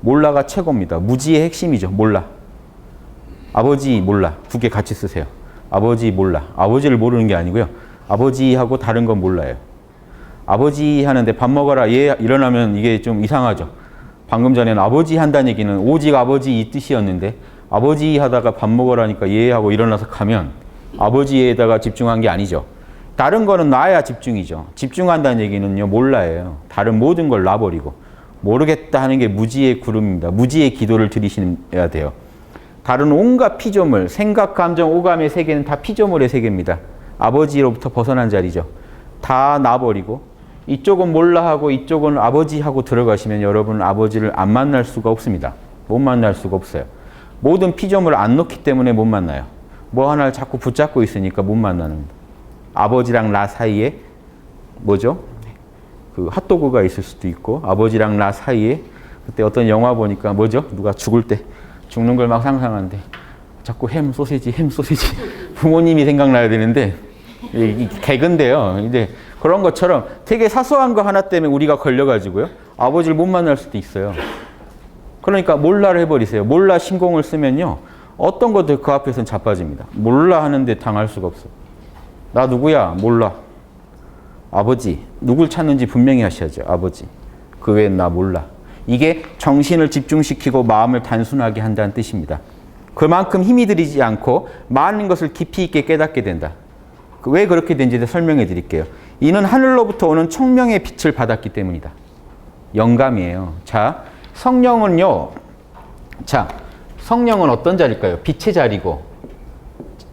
몰라가 최고입니다. 무지의 핵심이죠. 몰라. 아버지 몰라. 두 개 같이 쓰세요. 아버지 몰라. 아버지를 모르는 게 아니고요. 아버지하고 다른 건 몰라요. 아버지 하는데 밥 먹어라. 얘 일어나면 이게 좀 이상하죠. 방금 전에는 아버지 한다는 얘기는 오직 아버지 이 뜻이었는데, 아버지 하다가 밥 먹으라니까 예 하고 일어나서 가면 아버지에다가 집중한 게 아니죠. 다른 거는 놔야 집중이죠. 집중한다는 얘기는요, 몰라예요. 다른 모든 걸 놔버리고. 모르겠다 하는 게 무지의 구름입니다. 무지의 기도를 드리셔야 돼요. 다른 온갖 피조물, 생각, 감정, 오감의 세계는 다 피조물의 세계입니다. 아버지로부터 벗어난 자리죠. 다 놔버리고 이쪽은 몰라 하고 이쪽은 아버지 하고 들어가시면 여러분은 아버지를 안 만날 수가 없습니다. 못 만날 수가 없어요. 모든 피조물을 안 놓기 때문에 못 만나요. 뭐 하나를 자꾸 붙잡고 있으니까 못 만나는 겁니다. 아버지랑 나 사이에 뭐죠? 그 핫도그가 있을 수도 있고, 아버지랑 나 사이에 그때 어떤 영화 보니까 뭐죠? 누가 죽을 때 죽는 걸 막 상상하는데 자꾸 햄 소세지 부모님이 생각나야 되는데 이 개그인데요. 이제 그런 것처럼 되게 사소한 거 하나 때문에 우리가 걸려가지고요, 아버지를 못 만날 수도 있어요. 그러니까 몰라를 해버리세요. 몰라 신공을 쓰면요, 어떤 것들 그 앞에서는 자빠집니다. 몰라 하는데 당할 수가 없어. 나 누구야? 몰라. 아버지. 누굴 찾는지 분명히 하셔야죠. 아버지. 그 외엔 나 몰라. 이게 정신을 집중시키고 마음을 단순하게 한다는 뜻입니다. 그만큼 힘이 들이지 않고 많은 것을 깊이 있게 깨닫게 된다. 왜 그렇게 된지 설명해 드릴게요. 이는 하늘로부터 오는 총명의 빛을 받았기 때문이다. 영감이에요. 자, 성령은요. 자, 성령은 어떤 자리일까요? 빛의 자리고,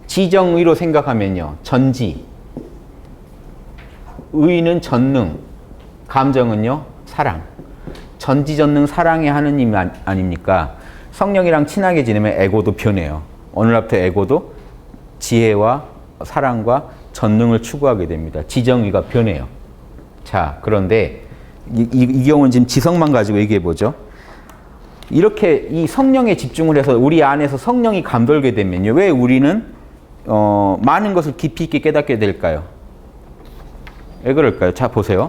지정의로 생각하면요, 전지, 의는 전능, 감정은요, 사랑. 전지전능 사랑의 하느님 아닙니까? 성령이랑 친하게 지내면 에고도 변해요. 어느 날부터 에고도 지혜와 사랑과 전능을 추구하게 됩니다. 지정의가 변해요. 자, 그런데 이 경우는 지금 지성만 가지고 얘기해 보죠. 이렇게 이 성령에 집중을 해서 우리 안에서 성령이 감돌게 되면요, 왜 우리는 많은 것을 깊이 있게 깨닫게 될까요? 왜 그럴까요? 자, 보세요.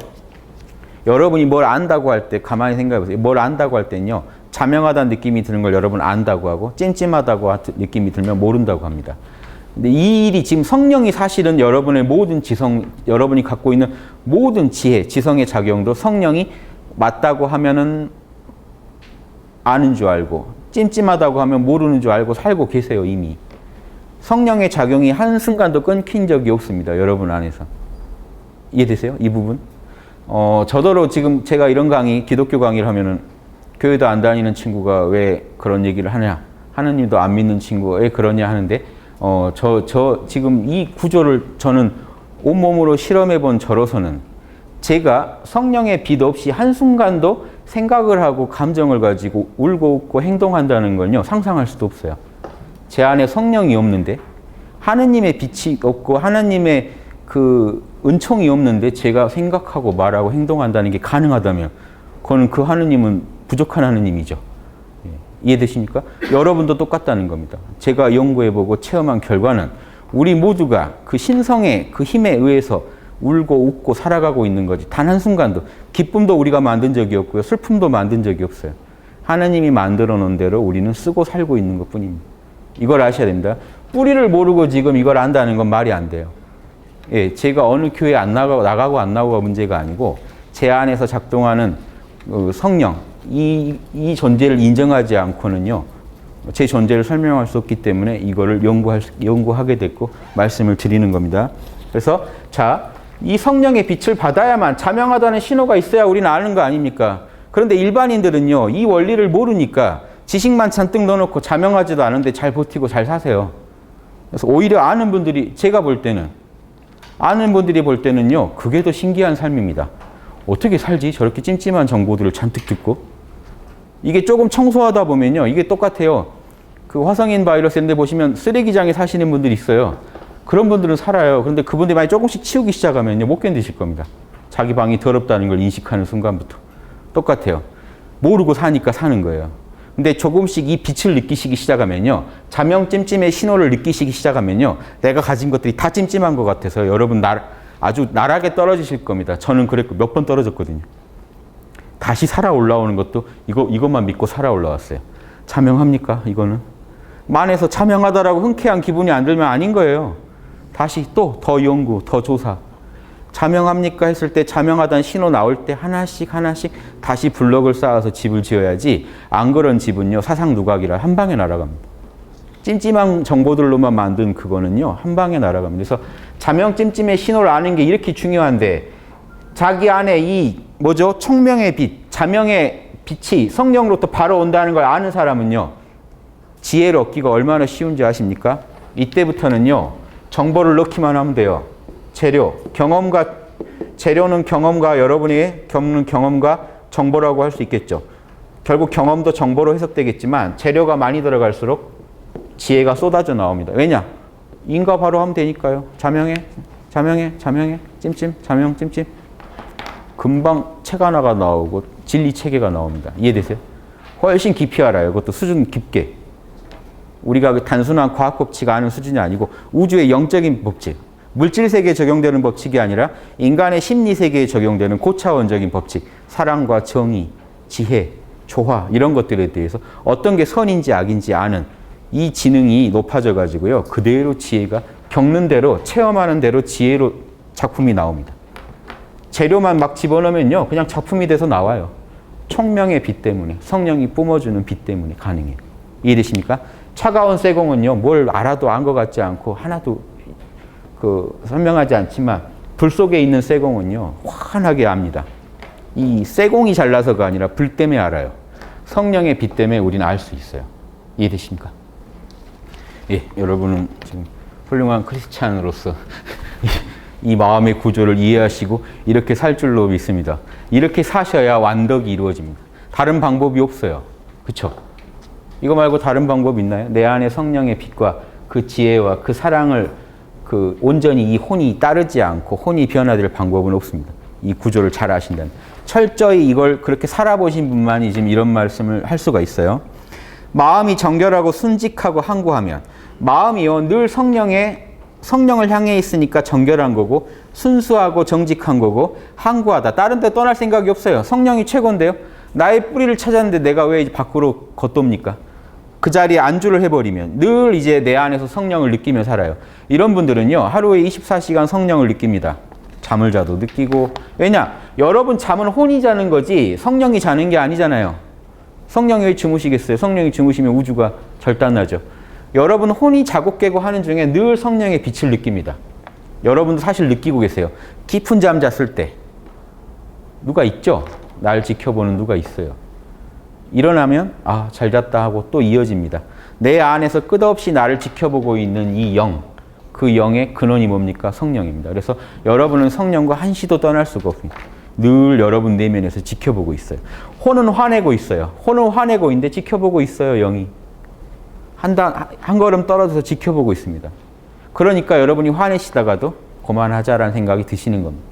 여러분이 뭘 안다고 할 때 가만히 생각해 보세요. 뭘 안다고 할 때는요, 자명하다는 느낌이 드는 걸 여러분 안다고 하고, 찜찜하다고 느낌이 들면 모른다고 합니다. 근데 이 일이 지금 성령이 사실은 여러분의 모든 지성, 여러분이 갖고 있는 모든 지혜, 지성의 작용도 성령이 맞다고 하면은 아는 줄 알고, 찜찜하다고 하면 모르는 줄 알고 살고 계세요, 이미. 성령의 작용이 한순간도 끊긴 적이 없습니다, 여러분 안에서. 이해되세요? 이 부분? 저더러 지금 제가 이런 강의, 기독교 강의를 하면은 교회도 안 다니는 친구가 왜 그런 얘기를 하냐, 하느님도 안 믿는 친구가 왜 그러냐 하는데, 지금 이 구조를 저는 온몸으로 실험해 본 저로서는 제가 성령의 빛 없이 한순간도 생각을 하고 감정을 가지고 울고 웃고 행동한다는 건요, 상상할 수도 없어요. 제 안에 성령이 없는데, 하느님의 빛이 없고 하느님의 그 은총이 없는데 제가 생각하고 말하고 행동한다는 게 가능하다면 그거는 그 하느님은 부족한 하느님이죠. 이해되십니까? 여러분도 똑같다는 겁니다. 제가 연구해보고 체험한 결과는 우리 모두가 그 신성의 그 힘에 의해서 울고 웃고 살아가고 있는 거지, 단 한순간도 기쁨도 우리가 만든 적이 없고요, 슬픔도 만든 적이 없어요. 하나님이 만들어 놓은 대로 우리는 쓰고 살고 있는 것 뿐입니다. 이걸 아셔야 됩니다. 뿌리를 모르고 지금 이걸 안다는 건 말이 안 돼요. 예, 제가 어느 교회 안 나가고 안 나가고가 문제가 아니고 제 안에서 작동하는 성령, 이 존재를 인정하지 않고는요, 제 존재를 설명할 수 없기 때문에 이거를 연구하게 됐고 말씀을 드리는 겁니다. 그래서 자, 이 성령의 빛을 받아야만 자명하다는 신호가 있어야 우리는 아는 거 아닙니까? 그런데 일반인들은요, 이 원리를 모르니까 지식만 잔뜩 넣어놓고 자명하지도 않은데 잘 버티고 잘 사세요. 그래서 오히려 아는 분들이, 제가 볼 때는, 아는 분들이 볼 때는요, 그게 더 신기한 삶입니다. 어떻게 살지? 저렇게 찜찜한 정보들을 잔뜩 듣고. 이게 조금 청소하다 보면요, 이게 똑같아요. 그 화성인 바이러스인데 보시면 쓰레기장에 사시는 분들이 있어요. 그런 분들은 살아요. 그런데 그분들이 만약 조금씩 치우기 시작하면요, 못 견디실 겁니다. 자기 방이 더럽다는 걸 인식하는 순간부터. 똑같아요. 모르고 사니까 사는 거예요. 근데 조금씩 이 빛을 느끼시기 시작하면요, 자명 찜찜의 신호를 느끼시기 시작하면요, 내가 가진 것들이 다 찜찜한 것 같아서 여러분 아주 나락에 떨어지실 겁니다. 저는 그랬고 몇 번 떨어졌거든요. 다시 살아 올라오는 것도 이것만 믿고 살아 올라왔어요. 자명합니까? 이거는 만에서 자명하다라고 흔쾌한 기분이 안 들면 아닌 거예요. 다시 또 더 연구, 더 조사. 자명합니까? 했을 때 자명하다는 신호 나올 때 하나씩 다시 블럭을 쌓아서 집을 지어야지, 안 그런 집은요, 사상 누각이라 한 방에 날아갑니다. 찜찜한 정보들로만 만든 그거는요, 한 방에 날아갑니다. 그래서 자명 찜찜의 신호를 아는 게 이렇게 중요한데, 자기 안에 이 총명의 빛, 자명의 빛이 성령으로부터 바로 온다는 걸 아는 사람은요, 지혜를 얻기가 얼마나 쉬운지 아십니까? 이때부터는요, 정보를 넣기만 하면 돼요. 재료는 경험과 여러분이 겪는 경험과 정보라고 할 수 있겠죠. 결국 경험도 정보로 해석되겠지만 재료가 많이 들어갈수록 지혜가 쏟아져 나옵니다. 왜냐? 인가 바로 하면 되니까요. 자명해, 찜찜, 자명, 찜찜. 금방 책 하나가 나오고 진리 체계가 나옵니다. 이해되세요? 훨씬 깊이 알아요. 그것도 수준 깊게. 우리가 그 단순한 과학 법칙 아는 수준이 아니고 우주의 영적인 법칙, 물질 세계에 적용되는 법칙이 아니라 인간의 심리 세계에 적용되는 고차원적인 법칙, 사랑과 정의, 지혜, 조화, 이런 것들에 대해서 어떤 게 선인지 악인지 아는 이 지능이 높아져 가지고요, 그대로 지혜가 겪는 대로, 체험하는 대로 지혜로 작품이 나옵니다. 재료만 막 집어넣으면요, 그냥 작품이 돼서 나와요. 총명의 빛 때문에, 성령이 뿜어주는 빛 때문에 가능해요. 이해되십니까? 차가운 쇠공은요, 뭘 알아도 안 것 같지 않고 하나도 설명하지 않지만, 불 속에 있는 쇠공은요, 환하게 압니다. 이 쇠공이 잘나서가 아니라 불 때문에 알아요. 성령의 빛 때문에 우리는 알 수 있어요. 이해되십니까? 예, 여러분은 지금 훌륭한 크리스찬으로서 이 마음의 구조를 이해하시고 이렇게 살 줄로 믿습니다. 이렇게 사셔야 완덕이 이루어집니다. 다른 방법이 없어요. 그렇죠? 이거 말고 다른 방법 있나요? 내 안에 성령의 빛과 그 지혜와 그 사랑을 온전히 이 혼이 따르지 않고 혼이 변화될 방법은 없습니다. 이 구조를 잘 아신다면. 철저히 이걸 그렇게 살아보신 분만이 지금 이런 말씀을 할 수가 있어요. 마음이 정결하고 순직하고 항구하면, 마음이요, 늘 성령을 향해 있으니까 정결한 거고, 순수하고 정직한 거고, 항구하다. 다른 데 떠날 생각이 없어요. 성령이 최고인데요. 나의 뿌리를 찾았는데 내가 왜 밖으로 걷돕니까? 그 자리에 안주를 해버리면 늘 이제 내 안에서 성령을 느끼며 살아요. 이런 분들은요, 하루에 24시간 성령을 느낍니다. 잠을 자도 느끼고. 왜냐? 여러분 잠은 혼이 자는 거지 성령이 자는 게 아니잖아요. 성령이 왜 주무시겠어요? 성령이 주무시면 우주가 절단나죠. 여러분 혼이 자고 깨고 하는 중에 늘 성령의 빛을 느낍니다. 여러분도 사실 느끼고 계세요. 깊은 잠 잤을 때 누가 있죠? 날 지켜보는 누가 있어요. 일어나면 잘 잤다 하고 또 이어집니다. 내 안에서 끝없이 나를 지켜보고 있는 이 영, 그 영의 근원이 뭡니까? 성령입니다. 그래서 여러분은 성령과 한시도 떠날 수가 없습니다. 늘 여러분 내면에서 지켜보고 있어요. 혼은 화내고 있어요. 혼은 화내고 있는데 지켜보고 있어요. 영이. 한 걸음 떨어져서 지켜보고 있습니다. 그러니까 여러분이 화내시다가도 그만하자라는 생각이 드시는 겁니다.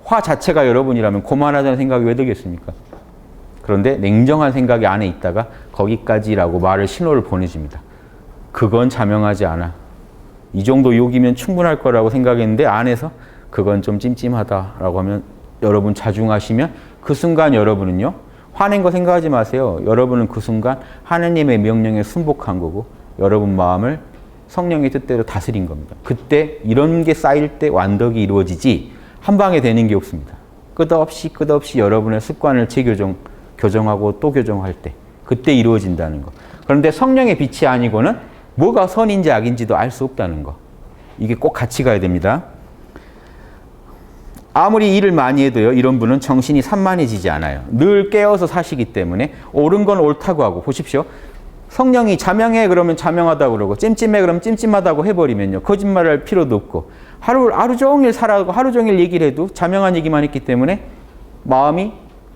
화 자체가 여러분이라면 그만하자는 생각이 왜 들겠습니까? 그런데 냉정한 생각이 안에 있다가 거기까지라고 신호를 보내줍니다. 그건 자명하지 않아. 이 정도 욕이면 충분할 거라고 생각했는데 안에서 그건 좀 찜찜하다라고 하면, 여러분 자중하시면 그 순간 여러분은요, 화낸 거 생각하지 마세요. 여러분은 그 순간 하느님의 명령에 순복한 거고 여러분 마음을 성령의 뜻대로 다스린 겁니다. 그때 이런 게 쌓일 때 완덕이 이루어지지 한 방에 되는 게 없습니다. 끝없이 여러분의 습관을 교정하고 또 교정할 때 그때 이루어진다는 거. 그런데 성령의 빛이 아니고는 뭐가 선인지 악인지도 알 수 없다는 거. 이게 꼭 같이 가야 됩니다. 아무리 일을 많이 해도요, 이런 분은 정신이 산만해지지 않아요. 늘 깨어서 사시기 때문에 옳은 건 옳다고 하고, 보십시오. 성령이 자명해 그러면 자명하다고 그러고 찜찜해 그러면 찜찜하다고 해버리면요, 거짓말을 할 필요도 없고 하루 종일 살아가고 하루 종일 얘기를 해도 자명한 얘기만 했기 때문에 마음이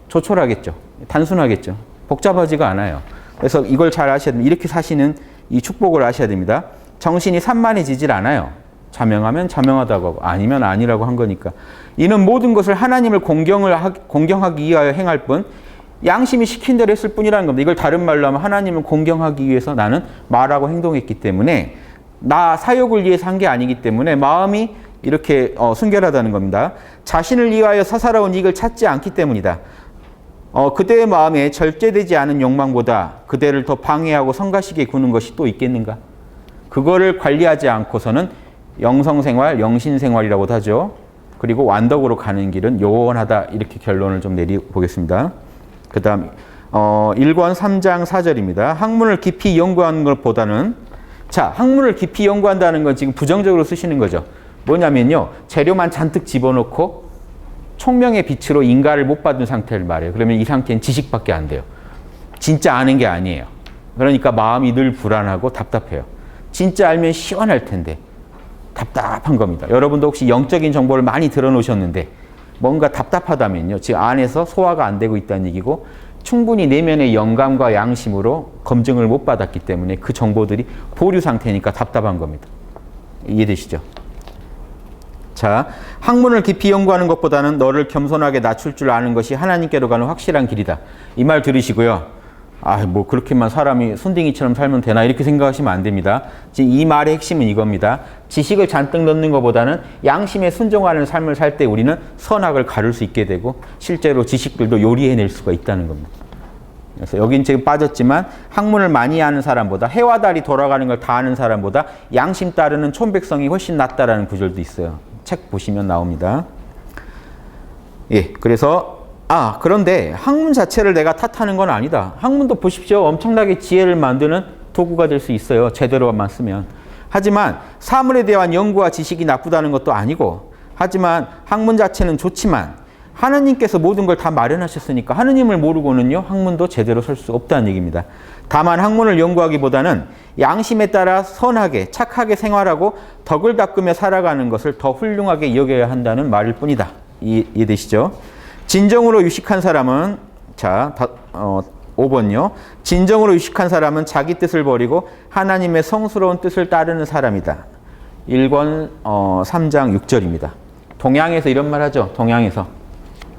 조촐하겠죠. 단순하겠죠. 복잡하지가 않아요. 그래서 이걸 잘 아셔야 됩니다. 이렇게 사시는 이 축복을 아셔야 됩니다. 정신이 산만해지질 않아요. 자명하면 자명하다고 하고 아니면 아니라고 한 거니까. 이는 모든 것을 하나님을 공경하기 위하여 행할 뿐 양심이 시킨 대로 했을 뿐이라는 겁니다. 이걸 다른 말로 하면 하나님을 공경하기 위해서 나는 말하고 행동했기 때문에 나 사욕을 위해서 한 게 아니기 때문에 마음이 이렇게 순결하다는 겁니다. 자신을 위하여 사사로운 이익을 찾지 않기 때문이다. 그대의 마음에 절제되지 않은 욕망보다 그대를 더 방해하고 성가시게 구는 것이 또 있겠는가? 그거를 관리하지 않고서는 영성생활, 영신생활이라고도 하죠. 그리고 완덕으로 가는 길은 요원하다. 이렇게 결론을 좀 내려보겠습니다. 그 다음 1권 3장 4절입니다. 학문을 깊이 연구하는 것보다는, 자, 학문을 깊이 연구한다는 건 지금 부정적으로 쓰시는 거죠. 뭐냐면요, 재료만 잔뜩 집어넣고 총명의 빛으로 인가를 못 받은 상태를 말해요. 그러면 이 상태는 지식밖에 안 돼요. 진짜 아는 게 아니에요. 그러니까 마음이 늘 불안하고 답답해요. 진짜 알면 시원할 텐데 답답한 겁니다. 여러분도 혹시 영적인 정보를 많이 들어놓으셨는데 뭔가 답답하다면요, 지금 안에서 소화가 안 되고 있다는 얘기고 충분히 내면의 영감과 양심으로 검증을 못 받았기 때문에 그 정보들이 보류 상태니까 답답한 겁니다. 이해되시죠? 자, 학문을 깊이 연구하는 것보다는 너를 겸손하게 낮출 줄 아는 것이 하나님께로 가는 확실한 길이다. 이 말 들으시고요. 뭐 그렇게만 사람이 순딩이처럼 살면 되나 이렇게 생각하시면 안 됩니다. 지금 이 말의 핵심은 이겁니다. 지식을 잔뜩 넣는 것보다는 양심에 순종하는 삶을 살 때 우리는 선악을 가를 수 있게 되고 실제로 지식들도 요리해낼 수가 있다는 겁니다. 그래서 여긴 지금 빠졌지만 학문을 많이 아는 사람보다 해와 달이 돌아가는 걸 다 아는 사람보다 양심 따르는 촌백성이 훨씬 낫다라는 구절도 있어요. 책 보시면 나옵니다. 예, 그래서 그런데 학문 자체를 내가 탓하는 건 아니다. 학문도 보십시오. 엄청나게 지혜를 만드는 도구가 될 수 있어요. 제대로만 쓰면. 하지만 사물에 대한 연구와 지식이 나쁘다는 것도 아니고, 하지만 학문 자체는 좋지만 하느님께서 모든 걸 다 마련하셨으니까 하느님을 모르고는요, 학문도 제대로 설 수 없다는 얘기입니다. 다만 학문을 연구하기보다는 양심에 따라 선하게 착하게 생활하고 덕을 닦으며 살아가는 것을 더 훌륭하게 여겨야 한다는 말일 뿐이다. 이해되시죠? 진정으로 유식한 사람은, 자, 5번요. 진정으로 유식한 사람은 자기 뜻을 버리고 하나님의 성스러운 뜻을 따르는 사람이다. 1권 3장 6절입니다. 동양에서 이런 말 하죠.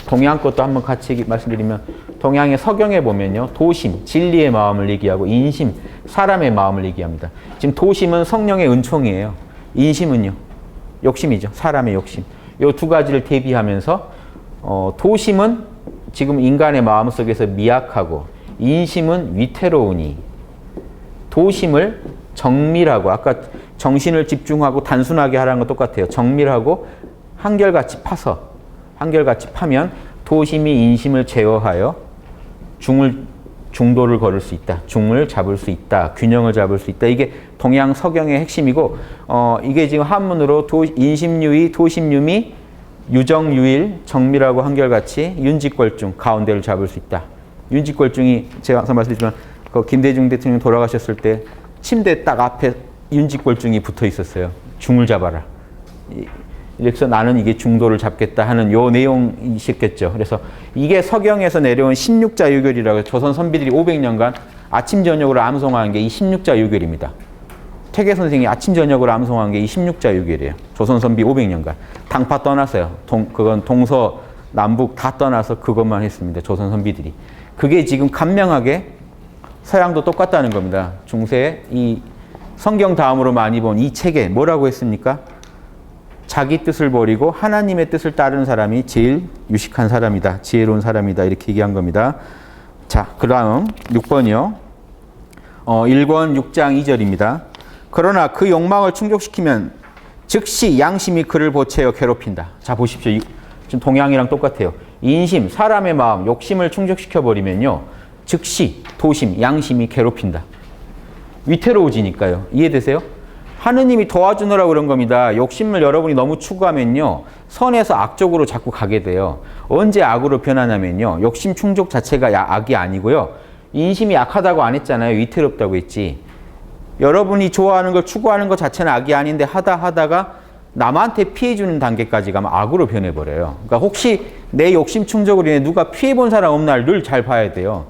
동양 것도 한번 같이 말씀드리면, 동양의 서경에 보면요, 도심, 진리의 마음을 얘기하고 인심, 사람의 마음을 얘기합니다. 지금 도심은 성령의 은총이에요. 인심은요, 욕심이죠. 사람의 욕심. 이 두 가지를 대비하면서 도심은 지금 인간의 마음속에서 미약하고 인심은 위태로우니, 도심을 정밀하고, 아까 정신을 집중하고 단순하게 하라는 건 똑같아요. 정밀하고 한결같이 파면 도심이 인심을 제어하여 중도를 걸을 수 있다. 중을 잡을 수 있다. 균형을 잡을 수 있다. 이게 동양 서경의 핵심이고, 이게 지금 한문으로 인심유의, 도심유미, 유정유일, 정밀하고 한결같이 윤직걸중, 가운데를 잡을 수 있다. 윤직걸중이 제가 아까 말씀드렸지만 김대중 대통령 돌아가셨을 때 침대 딱 앞에 윤직걸중이 붙어 있었어요. 중을 잡아라. 그래서 나는 이게 중도를 잡겠다 하는 요 내용이셨겠죠. 그래서 이게 서경에서 내려온 16자유결이라고 조선 선비들이 500년간 아침 저녁으로 암송한 게 이 16자유결입니다. 태계 선생이 아침 저녁으로 암송한 게 이 16자유결이에요. 조선 선비 500년간. 당파 떠났어요. 그건 동서 남북 다 떠나서 그것만 했습니다. 조선 선비들이. 그게 지금 간명하게 서양도 똑같다는 겁니다. 중세 이 성경 다음으로 많이 본 이 책에 뭐라고 했습니까? 자기 뜻을 버리고 하나님의 뜻을 따르는 사람이 제일 유식한 사람이다. 지혜로운 사람이다. 이렇게 얘기한 겁니다. 자, 그 다음 6번이요. 1권 6장 2절입니다. 그러나 그 욕망을 충족시키면 즉시 양심이 그를 보채어 괴롭힌다. 자, 보십시오. 지금 동양이랑 똑같아요. 인심, 사람의 마음, 욕심을 충족시켜버리면요. 즉시 도심, 양심이 괴롭힌다. 위태로워지니까요. 이해되세요? 하느님이 도와주느라고 그런 겁니다. 욕심을 여러분이 너무 추구하면요. 선에서 악적으로 자꾸 가게 돼요. 언제 악으로 변하냐면요. 욕심 충족 자체가 악이 아니고요. 인심이 약하다고 안 했잖아요. 위태롭다고 했지. 여러분이 좋아하는 걸 추구하는 것 자체는 악이 아닌데 하다가 남한테 피해주는 단계까지 가면 악으로 변해버려요. 그러니까 혹시 내 욕심 충족으로 인해 누가 피해본 사람 없나 늘 잘 봐야 돼요.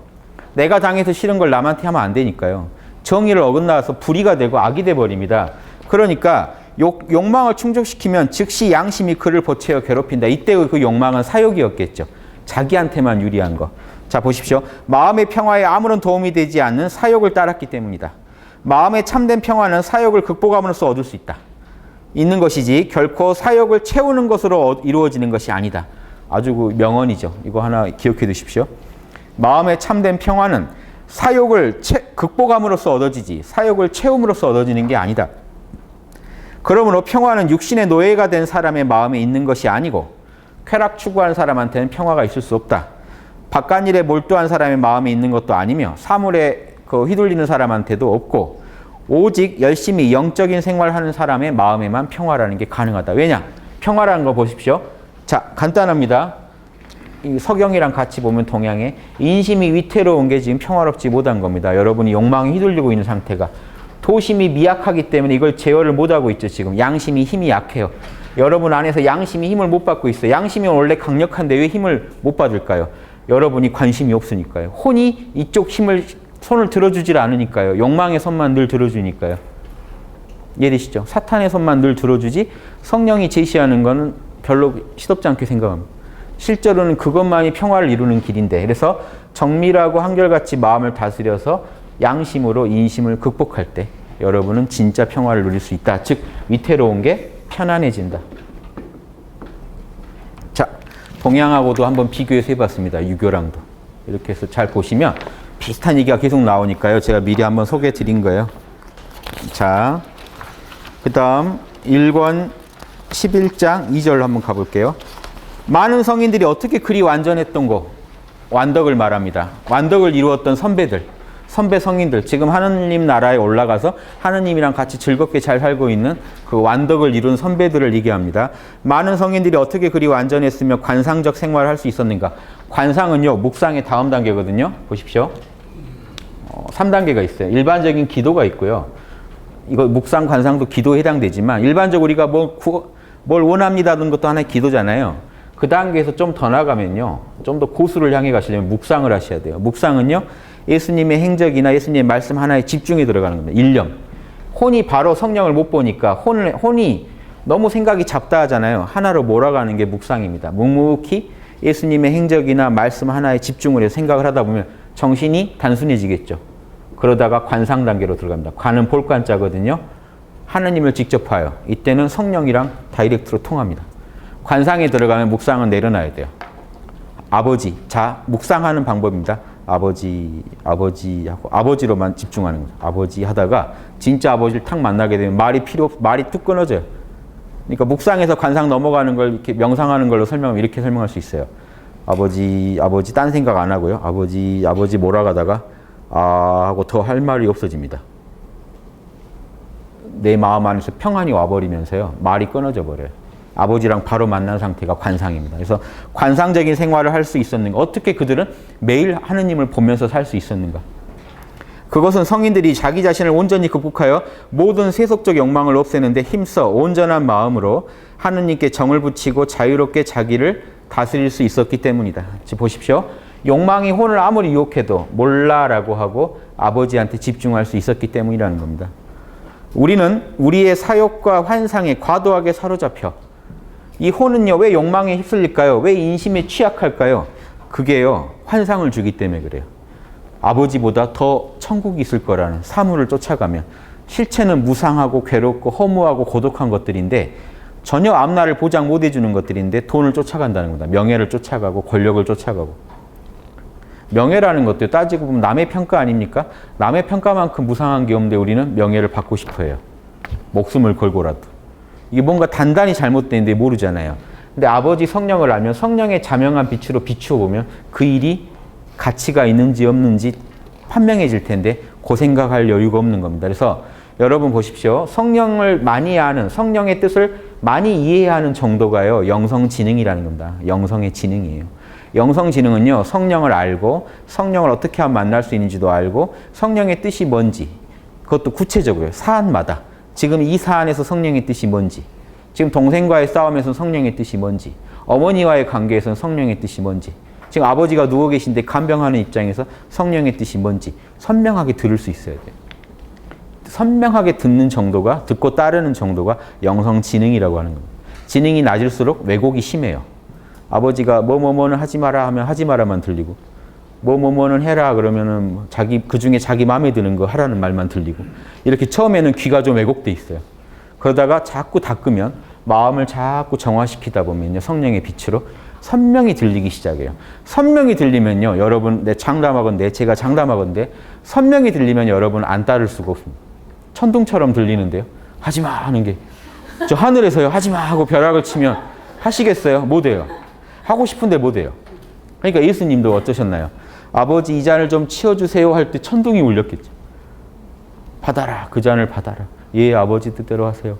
내가 당해서 싫은 걸 남한테 하면 안 되니까요. 정의를 어긋나서 불의가 되고 악이 돼버립니다. 그러니까 욕망을 충족시키면 즉시 양심이 그를 보채어 괴롭힌다. 이때 그 욕망은 사욕이었겠죠. 자기한테만 유리한 거. 자, 보십시오. 마음의 평화에 아무런 도움이 되지 않는 사욕을 따랐기 때문이다. 마음의 참된 평화는 사욕을 극복함으로써 얻을 수 있는 것이지 결코 사욕을 채우는 것으로 이루어지는 것이 아니다. 아주 그 명언이죠. 이거 하나 기억해 두십시오. 마음의 참된 평화는 사욕을 극복함으로써 얻어지지 사욕을 채움으로써 얻어지는 게 아니다. 그러므로 평화는 육신의 노예가 된 사람의 마음에 있는 것이 아니고 쾌락 추구하는 사람한테는 평화가 있을 수 없다. 바깥일에 몰두한 사람의 마음에 있는 것도 아니며 사물에 휘둘리는 사람한테도 없고 오직 열심히 영적인 생활하는 사람의 마음에만 평화라는 게 가능하다. 왜냐? 평화라는 거 보십시오. 자, 간단합니다. 이 서경이랑 같이 보면 동양에 인심이 위태로운 게 지금 평화롭지 못한 겁니다. 여러분이 욕망이 휘둘리고 있는 상태가 도심이 미약하기 때문에 이걸 제어를 못하고 있죠. 지금 양심이 힘이 약해요. 여러분 안에서 양심이 힘을 못 받고 있어요. 양심이 원래 강력한데 왜 힘을 못 받을까요? 여러분이 관심이 없으니까요. 혼이 이쪽 힘을 손을 들어주질 않으니까요. 욕망의 손만 늘 들어주니까요. 이해되시죠? 사탄의 손만 늘 들어주지 성령이 제시하는 거는 별로 시덥지 않게 생각합니다. 실제로는 그것만이 평화를 이루는 길인데 그래서 정밀하고 한결같이 마음을 다스려서 양심으로 인심을 극복할 때 여러분은 진짜 평화를 누릴 수 있다. 즉 위태로운 게 편안해진다. 자, 동양하고도 한번 비교해서 해봤습니다. 유교랑도. 이렇게 해서 잘 보시면 비슷한 얘기가 계속 나오니까요. 제가 미리 한번 소개해 드린 거예요. 자, 그 다음 1권 11장 2절 한번 가볼게요. 많은 성인들이 어떻게 그리 완전했던 거 완덕을 말합니다. 완덕을 이루었던 선배 성인들 지금 하느님 나라에 올라가서 하느님이랑 같이 즐겁게 잘 살고 있는 그 완덕을 이룬 선배들을 얘기합니다. 많은 성인들이 어떻게 그리 완전했으며 관상적 생활을 할 수 있었는가. 관상은요 묵상의 다음 단계거든요. 보십시오. 3단계가 있어요. 일반적인 기도가 있고요. 이거 묵상 관상도 기도에 해당되지만 일반적으로 우리가 뭘 원합니다는 것도 하나의 기도잖아요. 그 단계에서 좀 더 나가면요. 좀 더 고수를 향해 가시려면 묵상을 하셔야 돼요. 묵상은요. 예수님의 행적이나 예수님의 말씀 하나에 집중해 들어가는 겁니다. 일념. 혼이 바로 성령을 못 보니까 혼이 너무 생각이 잡다 하잖아요. 하나로 몰아가는 게 묵상입니다. 묵묵히 예수님의 행적이나 말씀 하나에 집중을 해서 생각을 하다 보면 정신이 단순해지겠죠. 그러다가 관상 단계로 들어갑니다. 관은 볼관자거든요. 하느님을 직접 봐요. 이때는 성령이랑 다이렉트로 통합니다. 관상에 들어가면 묵상은 내려놔야 돼요. 아버지, 자, 묵상하는 방법입니다. 아버지하고 아버지로만 집중하는 거죠. 아버지 하다가 진짜 아버지를 탁 만나게 되면 말이 뚝 끊어져요. 그러니까 묵상에서 관상 넘어가는 걸 이렇게 명상하는 걸로 설명하면 이렇게 설명할 수 있어요. 아버지 딴 생각 안 하고요. 아버지 몰아가다가 하고 더 할 말이 없어집니다. 내 마음 안에서 평안이 와버리면서요. 말이 끊어져 버려요. 아버지랑 바로 만난 상태가 관상입니다. 그래서 관상적인 생활을 할 수 있었는가? 어떻게 그들은 매일 하느님을 보면서 살 수 있었는가? 그것은 성인들이 자기 자신을 온전히 극복하여 모든 세속적 욕망을 없애는데 힘써 온전한 마음으로 하느님께 정을 붙이고 자유롭게 자기를 다스릴 수 있었기 때문이다. 지금 보십시오. 욕망이 혼을 아무리 유혹해도 몰라라고 하고 아버지한테 집중할 수 있었기 때문이라는 겁니다. 우리는 우리의 사욕과 환상에 과도하게 사로잡혀 이 혼은요, 왜 욕망에 휩쓸릴까요? 왜 인심에 취약할까요? 그게요, 환상을 주기 때문에 그래요. 아버지보다 더 천국이 있을 거라는 사물을 쫓아가면 실체는 무상하고 괴롭고 허무하고 고독한 것들인데 전혀 앞날을 보장 못 해주는 것들인데 돈을 쫓아간다는 겁니다. 명예를 쫓아가고 권력을 쫓아가고. 명예라는 것도 따지고 보면 남의 평가 아닙니까? 남의 평가만큼 무상한 게 없는데 우리는 명예를 받고 싶어 해요. 목숨을 걸고라도. 이게 뭔가 단단히 잘못되는데 모르잖아요. 근데 아버지 성령을 알면 성령의 자명한 빛으로 비추어 보면 그 일이 가치가 있는지 없는지 판명해질 텐데 그 생각할 여유가 없는 겁니다. 그래서 여러분 보십시오. 성령을 많이 아는, 성령의 뜻을 많이 이해하는 정도가요, 영성지능이라는 겁니다. 영성의 지능이에요. 영성지능은요, 성령을 알고 성령을 어떻게 하면 만날 수 있는지도 알고 성령의 뜻이 뭔지, 그것도 구체적으로요. 사안마다. 지금 이 사안에서 성령의 뜻이 뭔지, 지금 동생과의 싸움에서 성령의 뜻이 뭔지, 어머니와의 관계에서는 성령의 뜻이 뭔지, 지금 아버지가 누워 계신데 간병하는 입장에서 성령의 뜻이 뭔지 선명하게 들을 수 있어야 돼요. 선명하게 듣는 정도가, 듣고 따르는 정도가 영성지능이라고 하는 겁니다. 지능이 낮을수록 왜곡이 심해요. 아버지가 뭐는 하지 마라 하면 하지 마라만 들리고, 뭐는 해라 그러면은 그 중에 자기 마음에 드는 거 하라는 말만 들리고, 이렇게 처음에는 귀가 좀 왜곡돼 있어요. 그러다가 자꾸 닦으면 마음을 자꾸 정화시키다 보면요, 성령의 빛으로 선명히 들리기 시작해요. 선명히 들리면요, 여러분, 제가 장담하건대 선명히 들리면 여러분 안 따를 수가 없습니다. 천둥처럼 들리는데요. 하지마 하는 게. 저 하늘에서요, 하지마 하고 벼락을 치면 하시겠어요? 못해요. 하고 싶은데 못해요. 그러니까 예수님도 어떠셨나요? 아버지 이 잔을 좀 치워주세요 할 때 천둥이 울렸겠죠. 받아라, 그 잔을 받아라. 예, 아버지 뜻대로 하세요.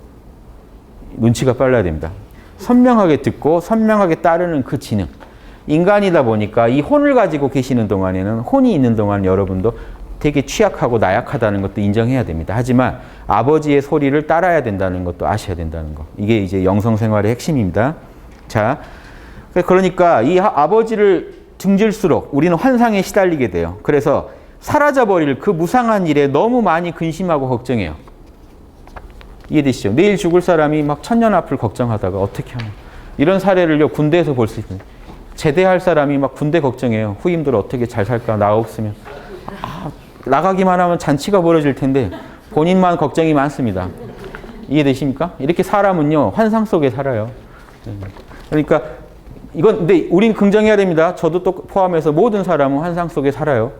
눈치가 빨라야 됩니다. 선명하게 듣고 선명하게 따르는 그 지능. 인간이다 보니까 이 혼을 가지고 계시는 동안에는, 혼이 있는 동안 여러분도 되게 취약하고 나약하다는 것도 인정해야 됩니다. 하지만 아버지의 소리를 따라야 된다는 것도 아셔야 된다는 거. 이게 이제 영성생활의 핵심입니다. 자, 그러니까 이 아버지를 등질수록 우리는 환상에 시달리게 돼요. 그래서 사라져버릴 그 무상한 일에 너무 많이 근심하고 걱정해요. 이해되시죠? 내일 죽을 사람이 막 천년 앞을 걱정하다가 어떻게 하면, 이런 사례를요 군대에서 볼 수 있어요. 제대할 사람이 막 군대 걱정해요. 후임들 어떻게 잘 살까, 나 없으면. 나가기만 하면 잔치가 벌어질 텐데 본인만 걱정이 많습니다. 이해되십니까? 이렇게 사람은요 환상 속에 살아요. 그러니까 이건, 근데 우린 긍정해야 됩니다. 저도 또 포함해서 모든 사람은 환상 속에 살아요.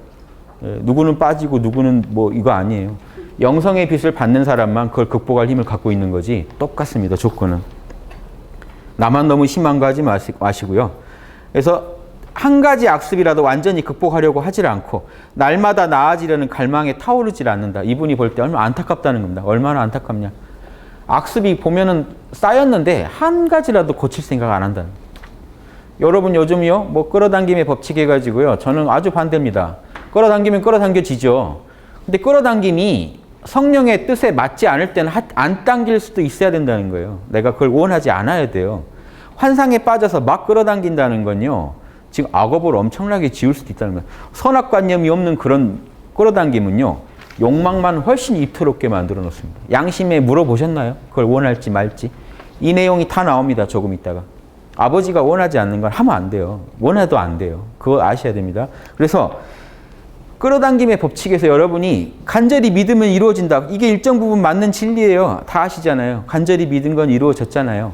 누구는 빠지고 누구는 뭐 이거 아니에요. 영성의 빛을 받는 사람만 그걸 극복할 힘을 갖고 있는 거지 똑같습니다. 조건은. 나만 너무 심한 거 하지 마시고요. 그래서 한 가지 악습이라도 완전히 극복하려고 하질 않고 날마다 나아지려는 갈망에 타오르질 않는다. 이분이 볼 때 얼마나 안타깝다는 겁니다. 얼마나 안타깝냐. 악습이 보면은 쌓였는데 한 가지라도 고칠 생각 안 한다는 거예요. 여러분 요즘요 뭐 끌어당김의 법칙 해가지고요, 저는 아주 반대입니다. 끌어당기면 끌어당겨지죠. 근데 끌어당김이 성령의 뜻에 맞지 않을 때는 안 당길 수도 있어야 된다는 거예요. 내가 그걸 원하지 않아야 돼요. 환상에 빠져서 막 끌어당긴다는 건요, 지금 악업을 엄청나게 지을 수도 있다는 거예요. 선악관념이 없는 그런 끌어당김은요, 욕망만 훨씬 입토롭게 만들어 놓습니다. 양심에 물어보셨나요? 그걸 원할지 말지. 이 내용이 다 나옵니다. 조금 있다가. 아버지가 원하지 않는 걸 하면 안 돼요. 원해도 안 돼요. 그거 아셔야 됩니다. 그래서 끌어당김의 법칙에서 여러분이 간절히 믿으면 이루어진다. 이게 일정 부분 맞는 진리예요. 다 아시잖아요. 간절히 믿은 건 이루어졌잖아요.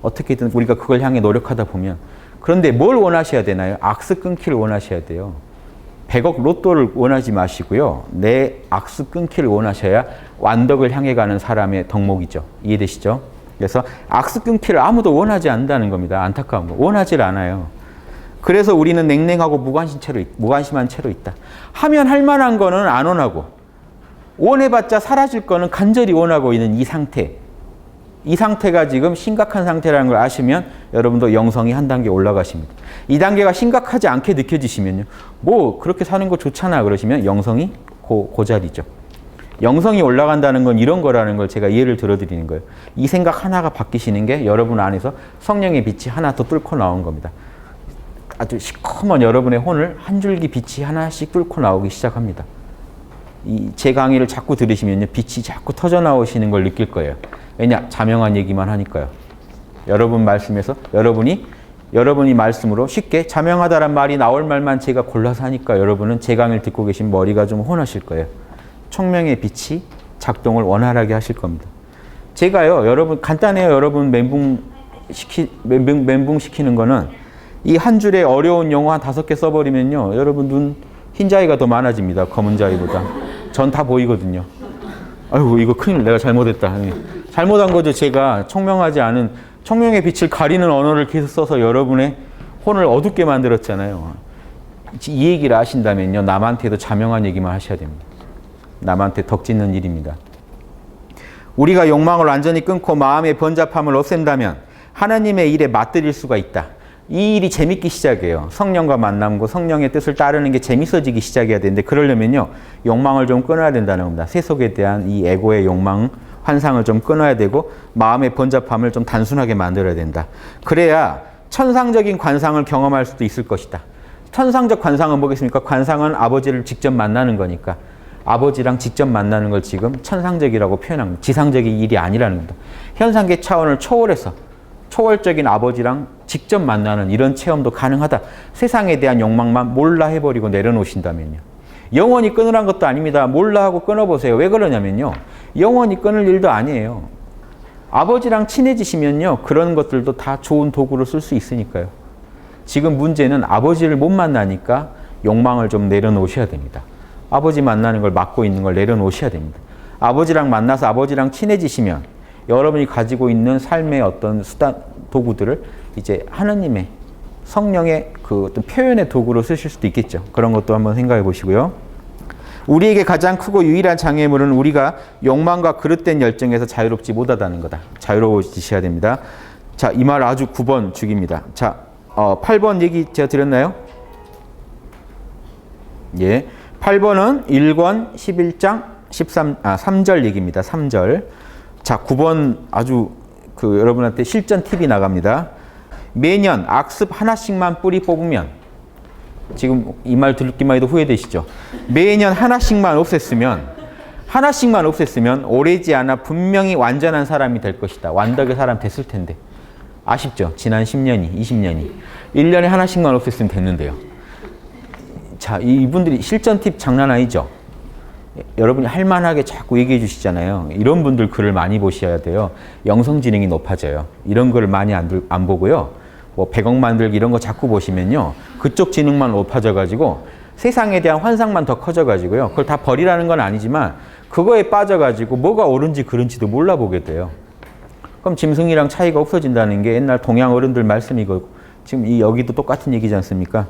어떻게든 우리가 그걸 향해 노력하다 보면. 그런데 뭘 원하셔야 되나요? 악습 끊기를 원하셔야 돼요. 100억 로또를 원하지 마시고요. 내 악습 끊기를 원하셔야 완덕을 향해 가는 사람의 덕목이죠. 이해되시죠? 그래서 악습 끊기를 아무도 원하지 않는다는 겁니다. 안타까운 거. 원하질 않아요. 그래서 우리는 냉랭하고 무관심한 채로 있다. 하면 할 만한 거는 안 원하고, 원해봤자 사라질 거는 간절히 원하고 있는 이 상태. 이 상태가 지금 심각한 상태라는 걸 아시면 여러분도 영성이 한 단계 올라가십니다. 이 단계가 심각하지 않게 느껴지시면요, 뭐 그렇게 사는 거 좋잖아 그러시면 영성이 그 자리죠. 영성이 올라간다는 건 이런 거라는 걸 제가 예를 들어드리는 거예요. 이 생각 하나가 바뀌시는 게 여러분 안에서 성령의 빛이 하나 더 뚫고 나온 겁니다. 아주 시커먼 여러분의 혼을 한 줄기 빛이 하나씩 뚫고 나오기 시작합니다. 제 강의를 자꾸 들으시면요, 빛이 자꾸 터져 나오시는 걸 느낄 거예요. 왜냐? 자명한 얘기만 하니까요. 여러분 말씀에서 여러분이 말씀으로 쉽게 자명하다란 말이 나올 말만 제가 골라서 하니까 여러분은 제 강의를 듣고 계신 머리가 좀 혼하실 거예요. 총명의 빛이 작동을 원활하게 하실 겁니다. 제가요, 여러분 간단해요. 여러분 멘붕시키는 거는 이 한 줄에 어려운 용어 한 5개 써버리면요. 여러분 눈 흰자위가 더 많아집니다. 검은 자위보다. 전 다 보이거든요. 아이고 이거 큰일 내가 잘못했다. 잘못한 거죠. 제가 청명하지 않은 청명의 빛을 가리는 언어를 계속 써서 여러분의 혼을 어둡게 만들었잖아요. 이 얘기를 아신다면요. 남한테도 자명한 얘기만 하셔야 됩니다. 남한테 덕짓는 일입니다. 우리가 욕망을 완전히 끊고 마음의 번잡함을 없앤다면 하나님의 일에 맞들일 수가 있다. 이 일이 재밌기 시작해요. 성령과 만남고 성령의 뜻을 따르는 게 재밌어지기 시작해야 되는데 그러려면요. 욕망을 좀 끊어야 된다는 겁니다. 세속에 대한 이 에고의 욕망, 환상을 좀 끊어야 되고 마음의 번잡함을 좀 단순하게 만들어야 된다. 그래야 천상적인 관상을 경험할 수도 있을 것이다. 천상적 관상은 뭐겠습니까? 관상은 아버지를 직접 만나는 거니까 아버지랑 직접 만나는 걸 지금 천상적이라고 표현합니다. 지상적인 일이 아니라는 겁니다. 현상계 차원을 초월해서 초월적인 아버지랑 직접 만나는 이런 체험도 가능하다. 세상에 대한 욕망만 몰라 해버리고 내려놓으신다면요. 영원히 끊으란 것도 아닙니다. 몰라 하고 끊어보세요. 왜 그러냐면요. 영원히 끊을 일도 아니에요. 아버지랑 친해지시면요. 그런 것들도 다 좋은 도구로 쓸 수 있으니까요. 지금 문제는 아버지를 못 만나니까 욕망을 좀 내려놓으셔야 됩니다. 아버지 만나는 걸 막고 있는 걸 내려놓으셔야 됩니다. 아버지랑 만나서 아버지랑 친해지시면 여러분이 가지고 있는 삶의 어떤 수단, 도구들을 이제 하느님의 성령의 그 어떤 표현의 도구로 쓰실 수도 있겠죠. 그런 것도 한번 생각해 보시고요. 우리에게 가장 크고 유일한 장애물은 우리가 욕망과 그릇된 열정에서 자유롭지 못하다는 거다. 자유로워지셔야 됩니다. 자, 이 말 아주 9번 죽입니다. 자, 8번 얘기 제가 드렸나요? 예. 8번은 1권 11장 3절 얘기입니다. 3절. 자, 9번 아주 여러분한테 실전 팁이 나갑니다. 매년 악습 하나씩만 뿌리 뽑으면 지금 이 말 듣기만 해도 후회되시죠? 매년 하나씩만 없앴으면 오래지 않아 분명히 완전한 사람이 될 것이다. 완덕의 사람 됐을 텐데. 아쉽죠? 지난 10년이, 20년이. 1년에 하나씩만 없앴으면 됐는데요. 자, 이분들이 실전 팁 장난 아니죠? 여러분이 할만하게 자꾸 얘기해 주시잖아요. 이런 분들 글을 많이 보셔야 돼요. 영성지능이 높아져요. 이런 글을 많이 안 보고요. 뭐 100억 만들기 이런 거 자꾸 보시면요. 그쪽 지능만 높아져가지고 세상에 대한 환상만 더 커져가지고요. 그걸 다 버리라는 건 아니지만 그거에 빠져가지고 뭐가 옳은지 그른지도 몰라보게 돼요. 그럼 짐승이랑 차이가 없어진다는 게 옛날 동양 어른들 말씀이고 지금 여기도 똑같은 얘기지 않습니까?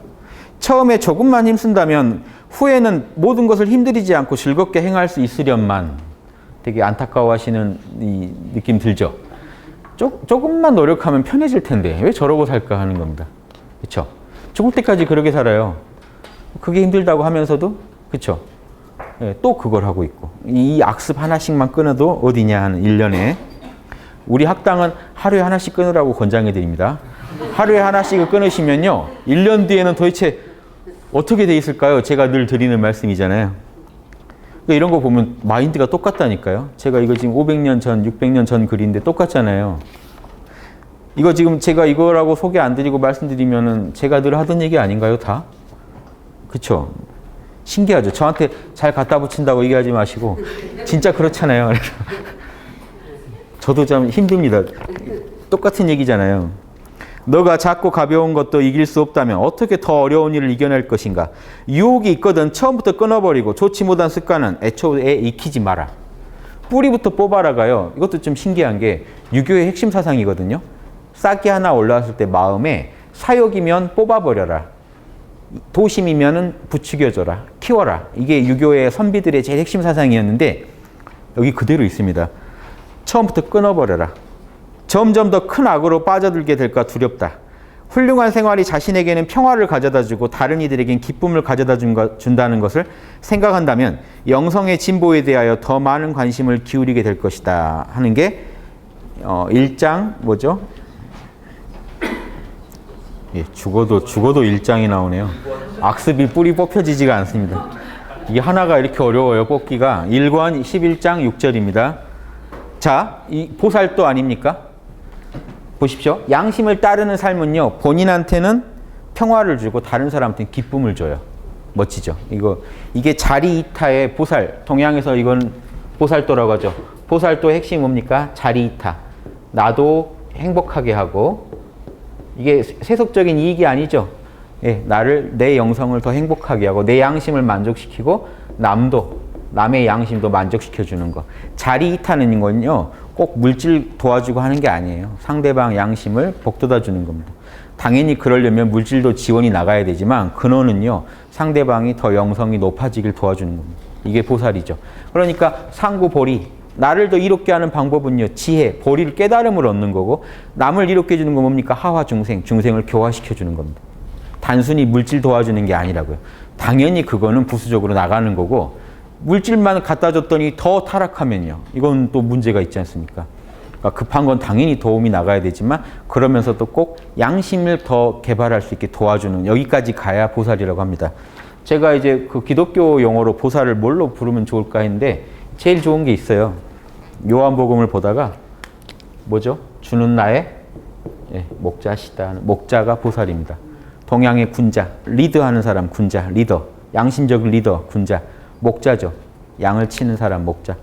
처음에 조금만 힘쓴다면 후에는 모든 것을 힘들이지 않고 즐겁게 행할 수 있으련만 되게 안타까워하시는 이 느낌 들죠? 조금만 노력하면 편해질 텐데 왜 저러고 살까 하는 겁니다. 그렇죠? 죽을 때까지 그렇게 살아요. 그게 힘들다고 하면서도 그렇죠? 예, 또 그걸 하고 있고 이 악습 하나씩만 끊어도 어디냐 하는 1년에 우리 학당은 하루에 하나씩 끊으라고 권장해 드립니다. 하루에 하나씩을 끊으시면요 1년 뒤에는 도대체 어떻게 돼 있을까요? 제가 늘 드리는 말씀이잖아요. 그러니까 이런 거 보면 마인드가 똑같다니까요. 제가 이거 지금 500년 전, 600년 전 글인데 똑같잖아요. 이거 지금 제가 이거라고 소개 안 드리고 말씀드리면은 제가 늘 하던 얘기 아닌가요, 다? 그쵸? 신기하죠? 저한테 잘 갖다 붙인다고 얘기하지 마시고 진짜 그렇잖아요. 저도 참 힘듭니다. 똑같은 얘기잖아요. 너가 작고 가벼운 것도 이길 수 없다면 어떻게 더 어려운 일을 이겨낼 것인가? 유혹이 있거든 처음부터 끊어버리고 좋지 못한 습관은 애초에 익히지 마라. 뿌리부터 뽑아라가요. 이것도 좀 신기한 게 유교의 핵심 사상이거든요. 싹이 하나 올라왔을 때 마음에 사욕이면 뽑아버려라. 도심이면은 부추겨줘라. 키워라. 이게 유교의 선비들의 제일 핵심 사상이었는데 여기 그대로 있습니다. 처음부터 끊어버려라. 점점 더 큰 악으로 빠져들게 될까 두렵다. 훌륭한 생활이 자신에게는 평화를 가져다주고 다른 이들에겐 기쁨을 가져다 준다는 것을 생각한다면 영성의 진보에 대하여 더 많은 관심을 기울이게 될 것이다 하는 게 1장 뭐죠? 예, 죽어도 1장이 나오네요. 악습이 뿌리 뽑혀지지가 않습니다. 이게 하나가 이렇게 어려워요. 뽑기가. 1권 11장 6절입니다. 자, 이 보살도 아닙니까? 보십시오. 양심을 따르는 삶은요. 본인한테는 평화를 주고 다른 사람한테는 기쁨을 줘요. 멋지죠? 이게 자리이타의 보살. 동양에서 이건 보살도라고 하죠. 보살도의 핵심이 뭡니까? 자리이타. 나도 행복하게 하고 이게 세속적인 이익이 아니죠. 예, 내 영성을 더 행복하게 하고 내 양심을 만족시키고 남의 양심도 만족시켜주는 거. 자리 이타는 건요, 꼭 물질 도와주고 하는 게 아니에요. 상대방 양심을 복돋아 주는 겁니다. 당연히 그러려면 물질도 지원이 나가야 되지만 근원은요, 상대방이 더 영성이 높아지길 도와주는 겁니다. 이게 보살이죠. 그러니까 상구보리, 나를 더 이롭게 하는 방법은요, 지혜, 보리를 깨달음을 얻는 거고, 남을 이롭게 해주는 건 뭡니까? 하화중생, 중생을 교화시켜주는 겁니다. 단순히 물질 도와주는 게 아니라고요. 당연히 그거는 부수적으로 나가는 거고, 물질만 갖다 줬더니 더 타락하면요, 이건 또 문제가 있지 않습니까? 그러니까 급한 건 당연히 도움이 나가야 되지만 그러면서도 꼭 양심을 더 개발할 수 있게 도와주는, 여기까지 가야 보살이라고 합니다. 제가 이제 그 기독교 용어로 보살을 뭘로 부르면 좋을까 했는데 제일 좋은 게 있어요. 요한복음을 보다가 뭐죠? 주는 나의 목자시다. 목자가 보살입니다. 동양의 군자, 리드하는 사람 군자, 리더, 양심적 리더 군자, 목자죠. 양을 치는 사람 목자.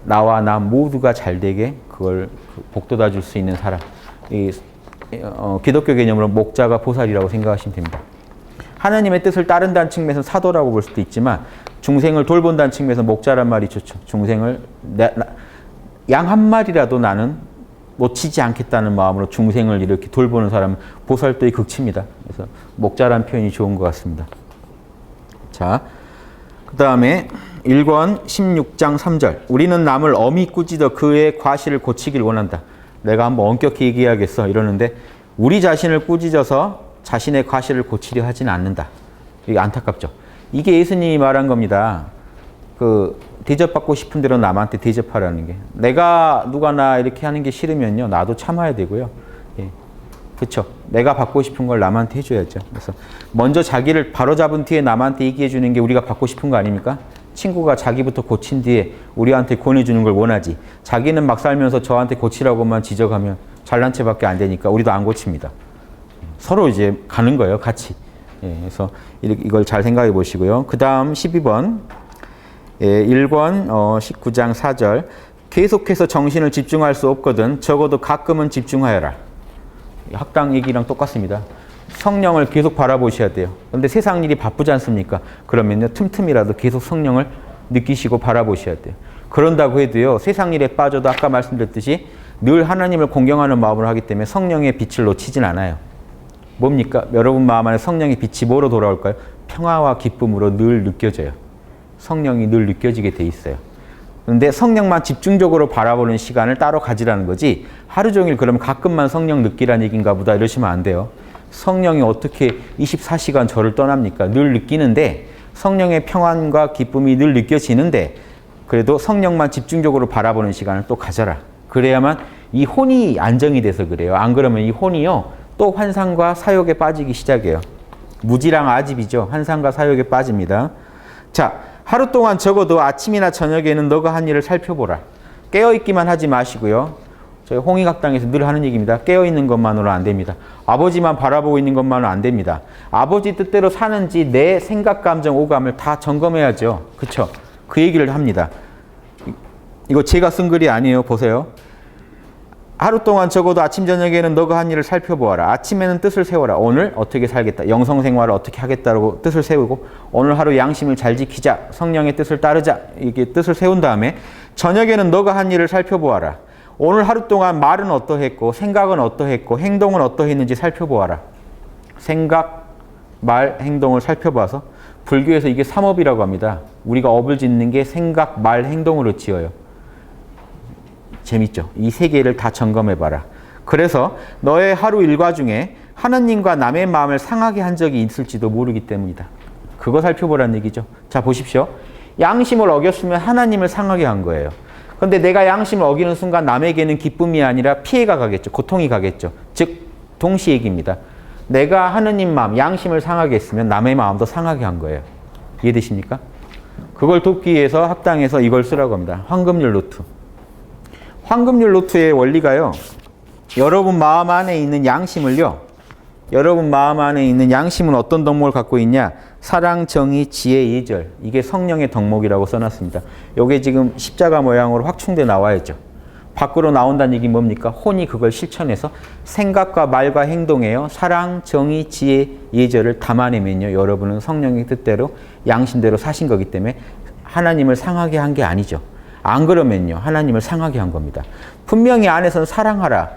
나와 나 모두가 잘 되게 그걸 복돋아 줄 수 있는 사람. 기독교 개념으로 목자가 보살이라고 생각하시면 됩니다. 하나님의 뜻을 따른다는 측면에서 사도라고 볼 수도 있지만 중생을 돌본다는 측면에서 목자란 말이 좋죠. 중생을 양 한 마리라도 나는 놓치지 않겠다는 마음으로 중생을 이렇게 돌보는 사람은 보살도의 극치입니다. 그래서 목자란 표현이 좋은 것 같습니다. 자, 그 다음에 1권 16장 3절. 우리는 남을 엄히 꾸짖어 그의 과실을 고치길 원한다. 내가 한번 엄격히 얘기해야겠어 이러는데 우리 자신을 꾸짖어서 자신의 과실을 고치려 하지는 않는다. 이게 안타깝죠. 이게 예수님이 말한 겁니다. 대접받고 싶은 대로 남한테 대접하라는 게. 내가 누가 나 이렇게 하는 게 싫으면요, 나도 참아야 되고요. 그렇죠. 내가 받고 싶은 걸 남한테 해줘야죠. 그래서 먼저 자기를 바로잡은 뒤에 남한테 얘기해 주는 게 우리가 받고 싶은 거 아닙니까? 친구가 자기부터 고친 뒤에 우리한테 권해주는 걸 원하지. 자기는 막 살면서 저한테 고치라고만 지적하면 잘난 채밖에 안 되니까 우리도 안 고칩니다. 서로 이제 가는 거예요, 같이. 그래서 이걸 잘 생각해 보시고요. 그 다음 12번. 1권 19장 4절. 계속해서 정신을 집중할 수 없거든 적어도 가끔은 집중하여라. 학당 얘기랑 똑같습니다. 성령을 계속 바라보셔야 돼요. 그런데 세상 일이 바쁘지 않습니까? 그러면요, 틈틈이라도 계속 성령을 느끼시고 바라보셔야 돼요. 그런다고 해도요, 세상 일에 빠져도 아까 말씀드렸듯이 늘 하나님을 공경하는 마음으로 하기 때문에 성령의 빛을 놓치진 않아요. 뭡니까? 여러분 마음 안에 성령의 빛이 뭐로 돌아올까요? 평화와 기쁨으로 늘 느껴져요. 성령이 늘 느껴지게 돼 있어요. 그런데 성령만 집중적으로 바라보는 시간을 따로 가지라는 거지, 하루 종일 그러면 가끔만 성령 느끼라는 얘기인가 보다 이러시면 안 돼요. 성령이 어떻게 24시간 저를 떠납니까? 늘 느끼는데, 성령의 평안과 기쁨이 늘 느껴지는데, 그래도 성령만 집중적으로 바라보는 시간을 또 가져라. 그래야만 이 혼이 안정이 돼서 그래요. 안 그러면 이 혼이요, 또 환상과 사욕에 빠지기 시작해요. 무지랑 아집이죠. 환상과 사욕에 빠집니다. 자, 하루 동안 적어도 아침이나 저녁에는 너가 한 일을 살펴보라. 깨어있기만 하지 마시고요. 저희 홍익학당에서 늘 하는 얘기입니다. 깨어있는 것만으로는 안 됩니다. 아버지만 바라보고 있는 것만으로는 안 됩니다. 아버지 뜻대로 사는지 내 생각, 감정, 오감을 다 점검해야죠. 그렇죠? 그 얘기를 합니다. 이거 제가 쓴 글이 아니에요. 보세요. 하루 동안 적어도 아침 저녁에는 너가 한 일을 살펴보아라. 아침에는 뜻을 세워라. 오늘 어떻게 살겠다. 영성생활을 어떻게 하겠다고 뜻을 세우고, 오늘 하루 양심을 잘 지키자. 성령의 뜻을 따르자. 이게 뜻을 세운 다음에 저녁에는 너가 한 일을 살펴보아라. 오늘 하루 동안 말은 어떠했고, 생각은 어떠했고, 행동은 어떠했는지 살펴보아라. 생각, 말, 행동을 살펴봐서, 불교에서 이게 삼업이라고 합니다. 우리가 업을 짓는 게 생각, 말, 행동으로 지어요. 재밌죠? 이 세 개를 다 점검해봐라. 그래서 너의 하루 일과 중에 하나님과 남의 마음을 상하게 한 적이 있을지도 모르기 때문이다. 그거 살펴보라는 얘기죠. 자, 보십시오. 양심을 어겼으면 하나님을 상하게 한 거예요. 그런데 내가 양심을 어기는 순간 남에게는 기쁨이 아니라 피해가 가겠죠. 고통이 가겠죠. 즉, 동시 얘기입니다. 내가 하느님 마음, 양심을 상하게 했으면 남의 마음도 상하게 한 거예요. 이해되십니까? 그걸 돕기 위해서 합당해서 이걸 쓰라고 합니다. 황금률 노트. 황금률 노트의 원리가요, 여러분 마음 안에 있는 양심을요, 여러분 마음 안에 있는 양심은 어떤 덕목을 갖고 있냐? 사랑, 정의, 지혜, 예절. 이게 성령의 덕목이라고 써놨습니다. 이게 지금 십자가 모양으로 확충돼 나와야죠. 밖으로 나온다는 얘기 뭡니까? 혼이 그걸 실천해서 생각과 말과 행동에요. 사랑, 정의, 지혜, 예절을 담아내면요. 여러분은 성령의 뜻대로 양심대로 사신 거기 때문에 하나님을 상하게 한 게 아니죠. 안 그러면요. 하나님을 상하게 한 겁니다. 분명히 안에서는 사랑하라.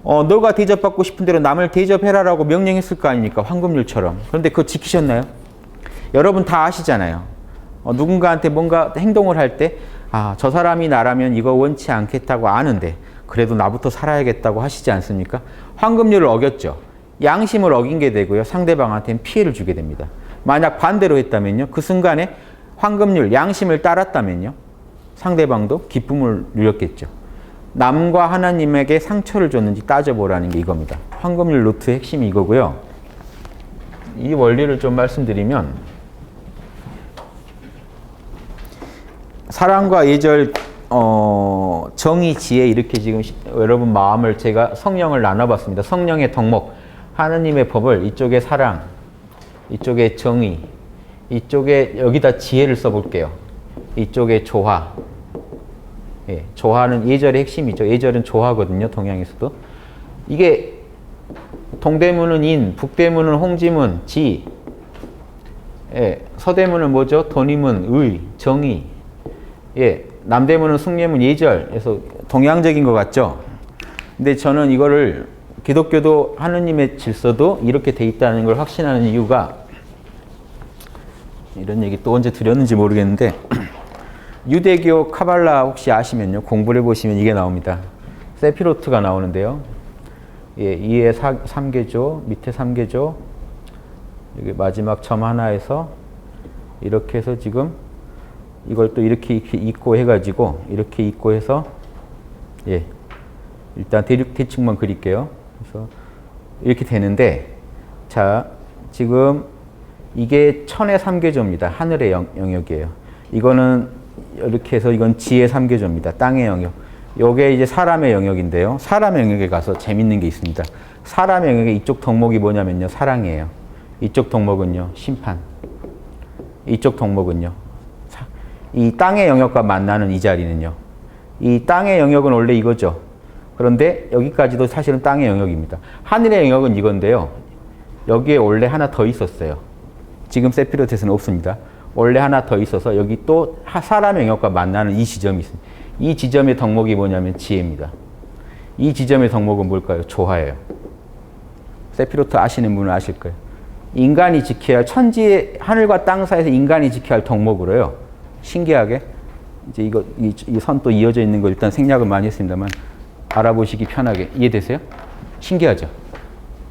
너가 대접받고 싶은 대로 남을 대접해라라고 명령했을 거 아닙니까? 황금률처럼. 그런데 그거 지키셨나요? 여러분 다 아시잖아요. 누군가한테 뭔가 행동을 할 때 저 사람이 나라면 이거 원치 않겠다고 아는데 그래도 나부터 살아야겠다고 하시지 않습니까? 황금률을 어겼죠. 양심을 어긴 게 되고요. 상대방한테는 피해를 주게 됩니다. 만약 반대로 했다면요. 그 순간에 황금률, 양심을 따랐다면요. 상대방도 기쁨을 누렸겠죠. 남과 하나님에게 상처를 줬는지 따져보라는 게 이겁니다. 황금률 루트의 핵심이 이거고요. 이 원리를 좀 말씀드리면 사랑과 예절, 정의, 지혜 이렇게 지금 여러분 마음을 제가 성령을 나눠봤습니다. 성령의 덕목, 하느님의 법을 이쪽에 사랑, 이쪽에 정의, 이쪽에 여기다 지혜를 써볼게요. 이쪽에 조화. 예, 조화는 예절의 핵심이죠. 예절은 조화거든요. 동양에서도. 이게 동대문은 인, 북대문은 홍지문, 지. 예, 서대문은 뭐죠? 돈이문, 의, 정의. 예, 남대문은 숭례문, 예절. 그래서 동양적인 것 같죠? 근데 저는 이거를 기독교도 하느님의 질서도 이렇게 돼 있다는 걸 확신하는 이유가 이런 얘기 또 언제 드렸는지 모르겠는데 유대교 카발라 혹시 아시면요. 공부를 해보시면 이게 나옵니다. 세피로트가 나오는데요. 예, 2의 3개조, 밑에 3개조, 여기 마지막 점 하나에서 이렇게 해서 지금 이걸 또 이렇게 잇고 해가지고 이렇게 잇고 해서 예, 일단 대충만 그릴게요. 그래서 이렇게 되는데 자, 지금 이게 천의 3개조입니다. 하늘의 영역이에요. 이거는 이렇게 해서 이건 지의 3개조입니다. 땅의 영역. 요게 이제 사람의 영역인데요. 사람의 영역에 가서 재밌는 게 있습니다. 사람의 영역의 이쪽 덕목이 뭐냐면요. 사랑이에요. 이쪽 덕목은요. 심판. 이쪽 덕목은요. 이 땅의 영역과 만나는 이 자리는요. 이 땅의 영역은 원래 이거죠. 그런데 여기까지도 사실은 땅의 영역입니다. 하늘의 영역은 이건데요. 여기에 원래 하나 더 있었어요. 지금 세피로트에서는 없습니다. 원래 하나 더 있어서 여기 또 사람의 영역과 만나는 이 지점이 있습니다. 이 지점의 덕목이 뭐냐면 지혜입니다. 이 지점의 덕목은 뭘까요? 조화예요. 세피로트 아시는 분은 아실 거예요. 인간이 지켜야 할 천지의 하늘과 땅 사이에서 인간이 지켜야 할 덕목으로요. 신기하게 이제 이거 이 선 또 이어져 있는 거 일단 생략을 많이 했습니다만 알아보시기 편하게 이해되세요? 신기하죠?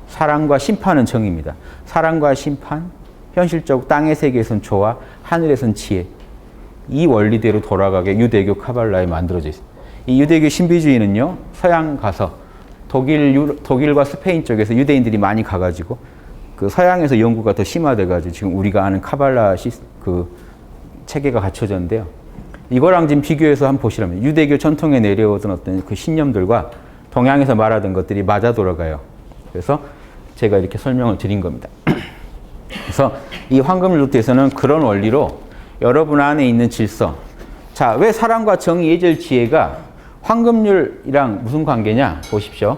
사랑과 심판은 정의입니다. 사랑과 심판, 현실적 땅의 세계에서는 조화, 하늘에서는 지혜. 이 원리대로 돌아가게 유대교 카발라에 만들어져 있습니다. 이 유대교 신비주의는요. 서양 가서 독일과 스페인 쪽에서 유대인들이 많이 가가지고 그 서양에서 연구가 더 심화돼가지고 지금 우리가 아는 카발라 체계가 갖춰졌는데요. 이거랑 지금 비교해서 한번 보시라면 유대교 전통에 내려오던 어떤 그 신념들과 동양에서 말하던 것들이 맞아 돌아가요. 그래서 제가 이렇게 설명을 드린 겁니다. 그래서 이 황금 루트에서는 그런 원리로 여러분 안에 있는 질서. 자, 왜 사랑과 정의, 예절, 지혜가 황금률이랑 무슨 관계냐? 보십시오.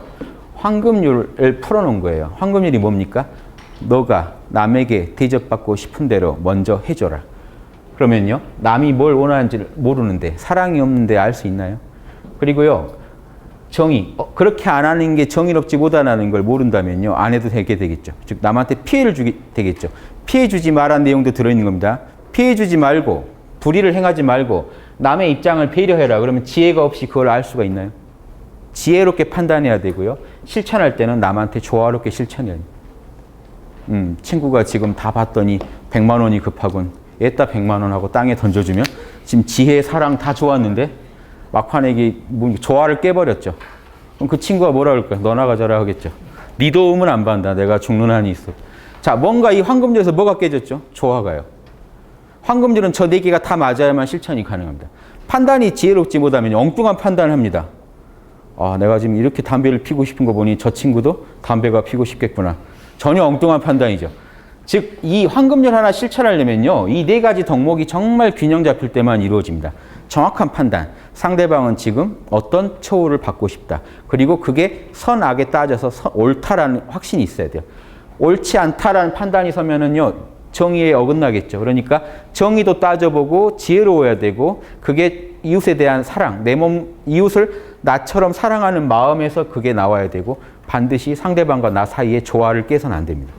황금률을 풀어놓은 거예요. 황금률이 뭡니까? 너가 남에게 대접받고 싶은 대로 먼저 해줘라. 그러면요. 남이 뭘 원하는지를 모르는데 사랑이 없는데 알 수 있나요? 그리고요. 정의. 그렇게 안 하는 게 정의롭지 못하는 걸 모른다면요. 안 해도 되게 되겠죠. 즉 남한테 피해를 주게 되겠죠. 피해 주지 말라는 내용도 들어있는 겁니다. 피해 주지 말고 불의를 행하지 말고 남의 입장을 배려해라. 그러면 지혜가 없이 그걸 알 수가 있나요? 지혜롭게 판단해야 되고요. 실천할 때는 남한테 조화롭게 실천해야 돼요. 친구가 지금 다 봤더니 100만 원이 급하군. 얘따 100만 원 하고 땅에 던져주면 지금 지혜, 사랑 다 좋았는데 막판에 이게 조화를 깨버렸죠. 그럼 그 친구가 뭐라 그럴까요? 너나 가져라 하겠죠. 네 도움은 안 받는다. 내가 죽는 한이 있어. 자, 뭔가 이 황금줄에서 뭐가 깨졌죠? 조화가요. 황금줄은 저 네 개가 다 맞아야만 실천이 가능합니다. 판단이 지혜롭지 못하면 엉뚱한 판단을 합니다. 아, 내가 지금 이렇게 담배를 피고 싶은 거 보니 저 친구도 담배가 피고 싶겠구나. 전혀 엉뚱한 판단이죠. 즉, 이 황금률 하나 실천하려면요, 이 네 가지 덕목이 정말 균형 잡힐 때만 이루어집니다. 정확한 판단. 상대방은 지금 어떤 처우를 받고 싶다. 그리고 그게 선악에 따져서 옳다라는 확신이 있어야 돼요. 옳지 않다라는 판단이 서면은요, 정의에 어긋나겠죠. 그러니까 정의도 따져보고 지혜로워야 되고, 그게 이웃에 대한 사랑, 이웃을 나처럼 사랑하는 마음에서 그게 나와야 되고, 반드시 상대방과 나 사이에 조화를 깨서는 안 됩니다.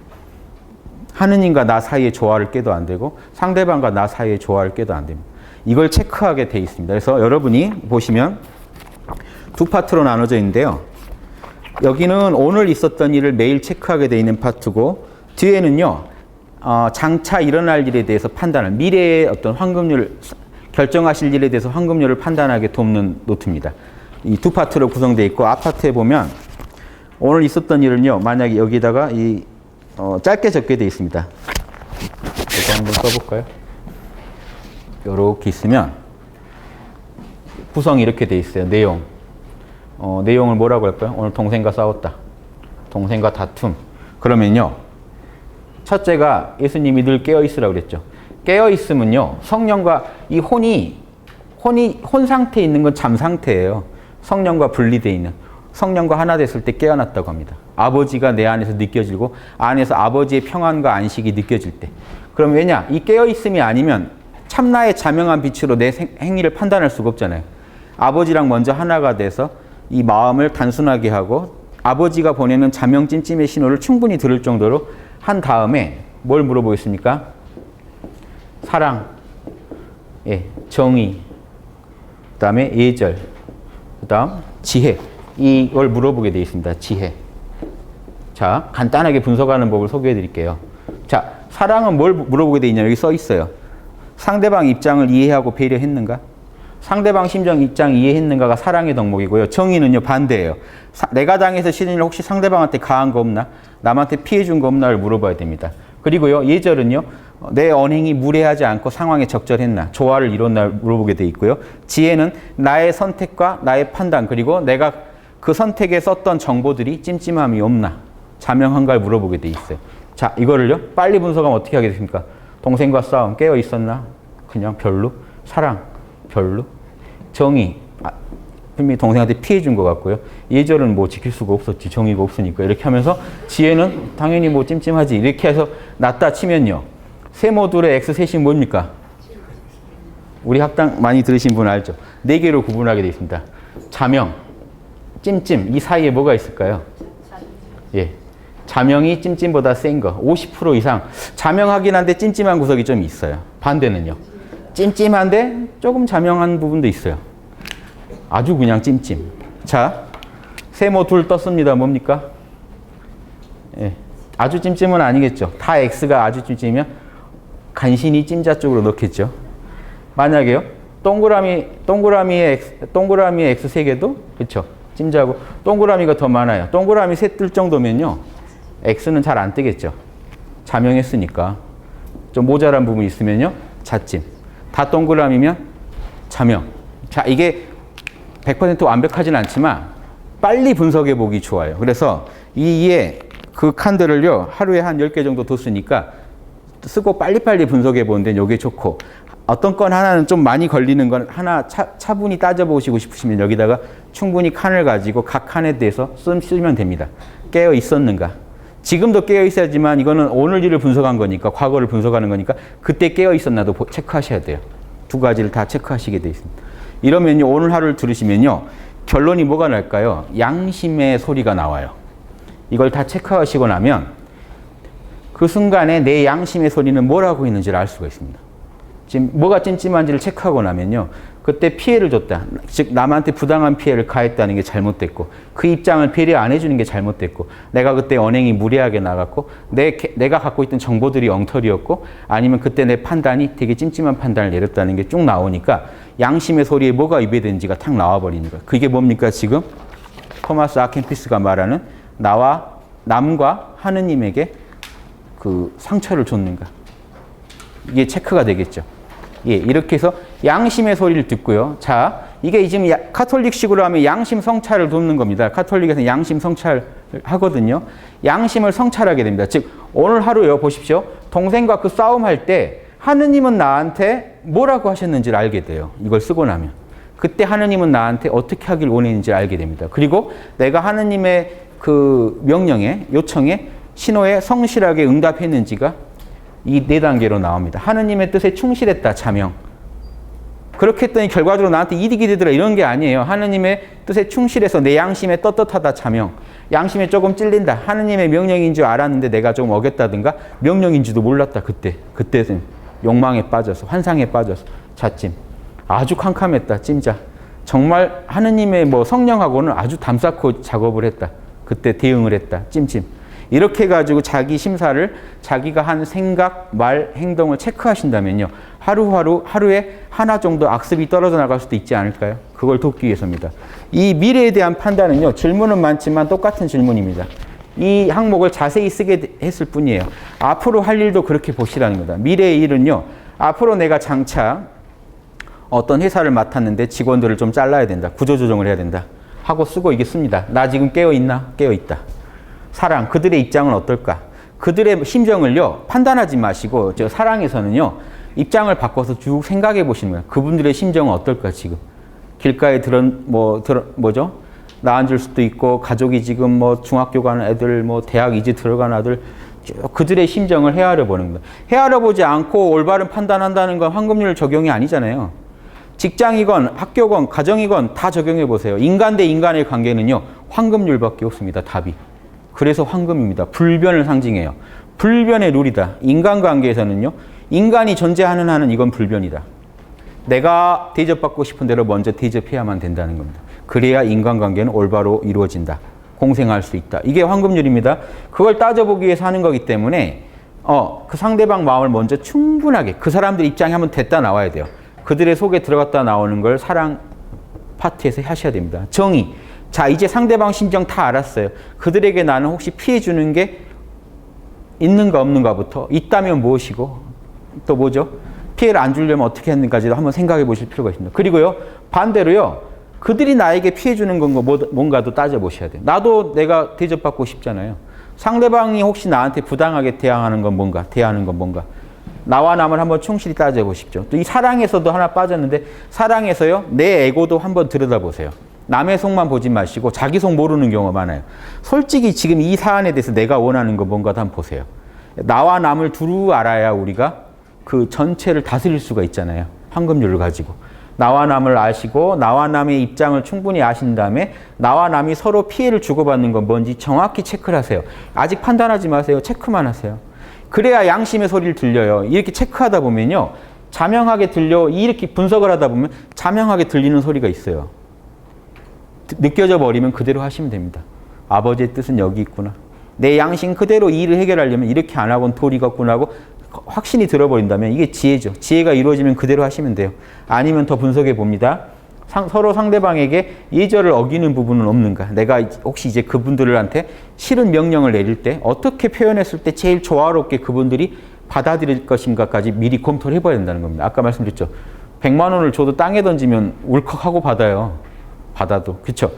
하느님과 나 사이에 조화를 깨도 안 되고, 상대방과 나 사이에 조화를 깨도 안 됩니다. 이걸 체크하게 돼 있습니다. 그래서 여러분이 보시면 두 파트로 나눠져 있는데요. 여기는 오늘 있었던 일을 매일 체크하게 돼 있는 파트고, 뒤에는요, 장차 일어날 일에 대해서 판단을, 미래의 어떤 황금률, 결정하실 일에 대해서 황금률을 판단하게 돕는 노트입니다. 이 두 파트로 구성되어 있고, 앞파트에 보면 오늘 있었던 일은요, 만약에 여기다가 짧게 적게 되어 있습니다. 이거 한번 써볼까요? 이렇게 있으면 구성이 이렇게 돼 있어요. 내용. 내용을 뭐라고 할까요? 오늘 동생과 싸웠다. 동생과 다툼. 그러면요, 첫째가 예수님이 늘 깨어있으라고 그랬죠. 깨어있으면요, 성령과 이 혼 상태에 있는 건 잠 상태예요. 성령과 분리되어 있는. 성령과 하나 됐을 때 깨어났다고 합니다. 아버지가 내 안에서 느껴지고, 안에서 아버지의 평안과 안식이 느껴질 때. 그럼 왜냐? 이 깨어있음이 아니면 참나의 자명한 빛으로 내 행위를 판단할 수가 없잖아요. 아버지랑 먼저 하나가 돼서 이 마음을 단순하게 하고, 아버지가 보내는 자명 찜찜의 신호를 충분히 들을 정도로 한 다음에 뭘 물어보겠습니까? 사랑, 예, 정의, 그 다음에 예절, 그 다음 지혜. 이걸 물어보게 되어 있습니다. 지혜. 자, 간단하게 분석하는 법을 소개해 드릴게요. 자, 사랑은 뭘 물어보게 되어 있냐? 여기 써 있어요. 상대방 입장을 이해하고 배려했는가? 상대방 심정 입장 이해했는가가 사랑의 덕목이고요. 정의는요, 반대예요. 내가 당해서 싫은 일 혹시 상대방한테 가한 거 없나? 남한테 피해 준 거 없나를 물어봐야 됩니다. 그리고요, 예절은요, 내 언행이 무례하지 않고 상황에 적절했나? 조화를 이뤘나 물어보게 돼 있고요. 지혜는 나의 선택과 나의 판단, 그리고 내가 그 선택에 썼던 정보들이 찜찜함이 없나? 자명한가를 물어보게 돼 있어요. 자, 이거를요, 빨리 분석하면 어떻게 하게 됩니까? 동생과 싸움, 깨어 있었나? 그냥 별로. 사랑, 별로. 정의, 분명히 동생한테 피해 준 것 같고요. 예절은 뭐 지킬 수가 없었지, 정의가 없으니까. 이렇게 하면서 지혜는 당연히 뭐 찜찜하지. 이렇게 해서 놨다 치면요, 세모둘의 X셋이 뭡니까? 우리 학당 많이 들으신 분 알죠? 4개로 구분하게 되어 있습니다. 자명, 찜찜, 이 사이에 뭐가 있을까요? 예. 자명이 찜찜보다 센 거, 50% 이상. 자명하긴 한데 찜찜한 구석이 좀 있어요. 반대는요, 찜찜한데 조금 자명한 부분도 있어요. 아주 그냥 찜찜. 자, 세모 둘 떴습니다. 뭡니까? 예. 아주 찜찜은 아니겠죠. 다 X가 아주 찜찜이면 간신히 찜자 쪽으로 넣겠죠. 만약에요, 동그라미의 X 3개도, 그쵸? 찜자고, 동그라미가 더 많아요. 동그라미 셋 뜰 정도면요, X는 잘 안 뜨겠죠. 자명했으니까. 좀 모자란 부분이 있으면요, 자찜. 다 동그라미면 자명. 자, 이게 100% 완벽하진 않지만 빨리 분석해 보기 좋아요. 그래서 이에 그 칸들을요, 하루에 한 10개 정도 뒀으니까 쓰고 빨리빨리 분석해 보는 데는 이게 좋고, 어떤 건 하나는 좀 많이 걸리는 건 하나 차분히 따져보시고 싶으시면 여기다가 충분히 칸을 가지고 각 칸에 대해서 쓰면 됩니다. 깨어 있었는가? 지금도 깨어 있어야지만 이거는 오늘 일을 분석한 거니까, 과거를 분석하는 거니까 그때 깨어 있었나도 체크하셔야 돼요. 두 가지를 다 체크하시게 돼 있습니다. 이러면요, 오늘 하루를 들으시면요, 결론이 뭐가 날까요? 양심의 소리가 나와요. 이걸 다 체크하시고 나면 그 순간에 내 양심의 소리는 뭐라고 있는지를 알 수가 있습니다. 지금 뭐가 찜찜한지를 체크하고 나면요, 그때 피해를 줬다. 즉 남한테 부당한 피해를 가했다는 게 잘못됐고, 그 입장을 배려 안 해주는 게 잘못됐고, 내가 그때 언행이 무례하게 나갔고, 내가 갖고 있던 정보들이 엉터리였고, 아니면 그때 내 판단이 되게 찜찜한 판단을 내렸다는 게 쭉 나오니까 양심의 소리에 뭐가 위배되는지가 탁 나와버리는 거예요. 그게 뭡니까? 지금 토마스 아켄피스가 말하는 남과 하느님에게 그 상처를 줬는가. 이게 체크가 되겠죠. 예, 이렇게 해서 양심의 소리를 듣고요. 자, 이게 지금 카톨릭식으로 하면 양심 성찰을 돕는 겁니다. 카톨릭에서는 양심 성찰을 하거든요. 양심을 성찰하게 됩니다. 즉, 오늘 하루요, 보십시오. 동생과 그 싸움할 때 하느님은 나한테 뭐라고 하셨는지를 알게 돼요. 이걸 쓰고 나면. 그때 하느님은 나한테 어떻게 하길 원했는지 알게 됩니다. 그리고 내가 하느님의 그 명령에, 요청에, 신호에 성실하게 응답했는지가 이 4단계로 나옵니다. 하느님의 뜻에 충실했다, 자명. 그렇게 했더니 결과적으로 나한테 이득이 되더라, 이런 게 아니에요. 하느님의 뜻에 충실해서 내 양심에 떳떳하다, 자명. 양심에 조금 찔린다. 하느님의 명령인 줄 알았는데 내가 좀 어겼다든가 명령인지도 몰랐다, 그때는 욕망에 빠져서, 환상에 빠져서, 자찜. 아주 캄캄했다, 찜자. 정말 하느님의 뭐 성령하고는 아주 담쌓고 작업을 했다. 그때 대응을 했다, 찜찜. 이렇게 해가지고 자기 심사를 자기가 한 생각, 말, 행동을 체크하신다면요. 하루에 하나 정도 악습이 떨어져 나갈 수도 있지 않을까요? 그걸 돕기 위해서입니다. 이 미래에 대한 판단은요. 질문은 많지만 똑같은 질문입니다. 이 항목을 자세히 쓰게 했을 뿐이에요. 앞으로 할 일도 그렇게 보시라는 거다. 미래의 일은요. 앞으로 내가 장차 어떤 회사를 맡았는데 직원들을 좀 잘라야 된다. 구조조정을 해야 된다. 하고 쓰고 이게 씁니다. 나 지금 깨어있나? 깨어있다. 사랑, 그들의 입장은 어떨까? 그들의 심정을요, 판단하지 마시고, 저 사랑에서는요, 입장을 바꿔서 쭉 생각해 보시는 거예요. 그분들의 심정은 어떨까, 지금? 길가에 뭐죠? 나 앉을 수도 있고, 가족이 지금 뭐 중학교 가는 애들, 뭐 대학 이제 들어간 아들, 쭉 그들의 심정을 헤아려 보는 겁니다. 헤아려 보지 않고 올바른 판단한다는 건 황금률 적용이 아니잖아요. 직장이건 학교건 가정이건 다 적용해 보세요. 인간 대 인간의 관계는요, 황금률밖에 없습니다, 답이. 그래서 황금입니다. 불변을 상징해요. 불변의 룰이다. 인간관계에서는요. 인간이 존재하는 한은 이건 불변이다. 내가 대접받고 싶은 대로 먼저 대접해야만 된다는 겁니다. 그래야 인간관계는 올바로 이루어진다. 공생할 수 있다. 이게 황금률입니다. 그걸 따져보기 위해서 하는 거기 때문에 그 상대방 마음을 먼저 충분하게 그 사람들 입장이 한번 됐다 나와야 돼요. 그들의 속에 들어갔다 나오는 걸 사랑 파트에서 하셔야 됩니다. 정의. 자, 이제 상대방 심정 다 알았어요. 그들에게 나는 혹시 피해 주는 게 있는가 없는가부터 있다면 무엇이고 또 뭐죠? 피해를 안 주려면 어떻게 했는가지도 한번 생각해 보실 필요가 있습니다. 그리고요, 반대로요, 그들이 나에게 피해 주는 건가 뭔가도 따져보셔야 돼요. 나도 내가 대접받고 싶잖아요. 상대방이 혹시 나한테 부당하게 대하는 건 뭔가, 나와 남을 한번 충실히 따져보십시오. 또 이 사랑에서도 하나 빠졌는데, 사랑에서요, 내 에고도 한번 들여다보세요. 남의 속만 보지 마시고 자기 속 모르는 경우가 많아요. 솔직히 지금 이 사안에 대해서 내가 원하는 거 뭔가도 한번 보세요. 나와 남을 두루 알아야 우리가 그 전체를 다스릴 수가 있잖아요. 황금률을 가지고. 나와 남을 아시고 나와 남의 입장을 충분히 아신 다음에 나와 남이 서로 피해를 주고받는 건 뭔지 정확히 체크를 하세요. 아직 판단하지 마세요. 체크만 하세요. 그래야 양심의 소리를 들려요. 이렇게 체크하다 보면요. 자명하게 들려, 이렇게 분석을 하다 보면 자명하게 들리는 소리가 있어요. 느껴져 버리면 그대로 하시면 됩니다. 아버지의 뜻은 여기 있구나. 내 양심 그대로 이 일을 해결하려면 이렇게 안 하고는 도리가 없구나 하고 확신이 들어버린다면 이게 지혜죠. 지혜가 이루어지면 그대로 하시면 돼요. 아니면 더 분석해 봅니다. 서로 상대방에게 예절을 어기는 부분은 없는가? 내가 혹시 이제 그분들한테 싫은 명령을 내릴 때 어떻게 표현했을 때 제일 조화롭게 그분들이 받아들일 것인가까지 미리 검토를 해봐야 된다는 겁니다. 아까 말씀드렸죠. 100만 원을 줘도 땅에 던지면 울컥하고 받아요. 받아도. 그렇죠?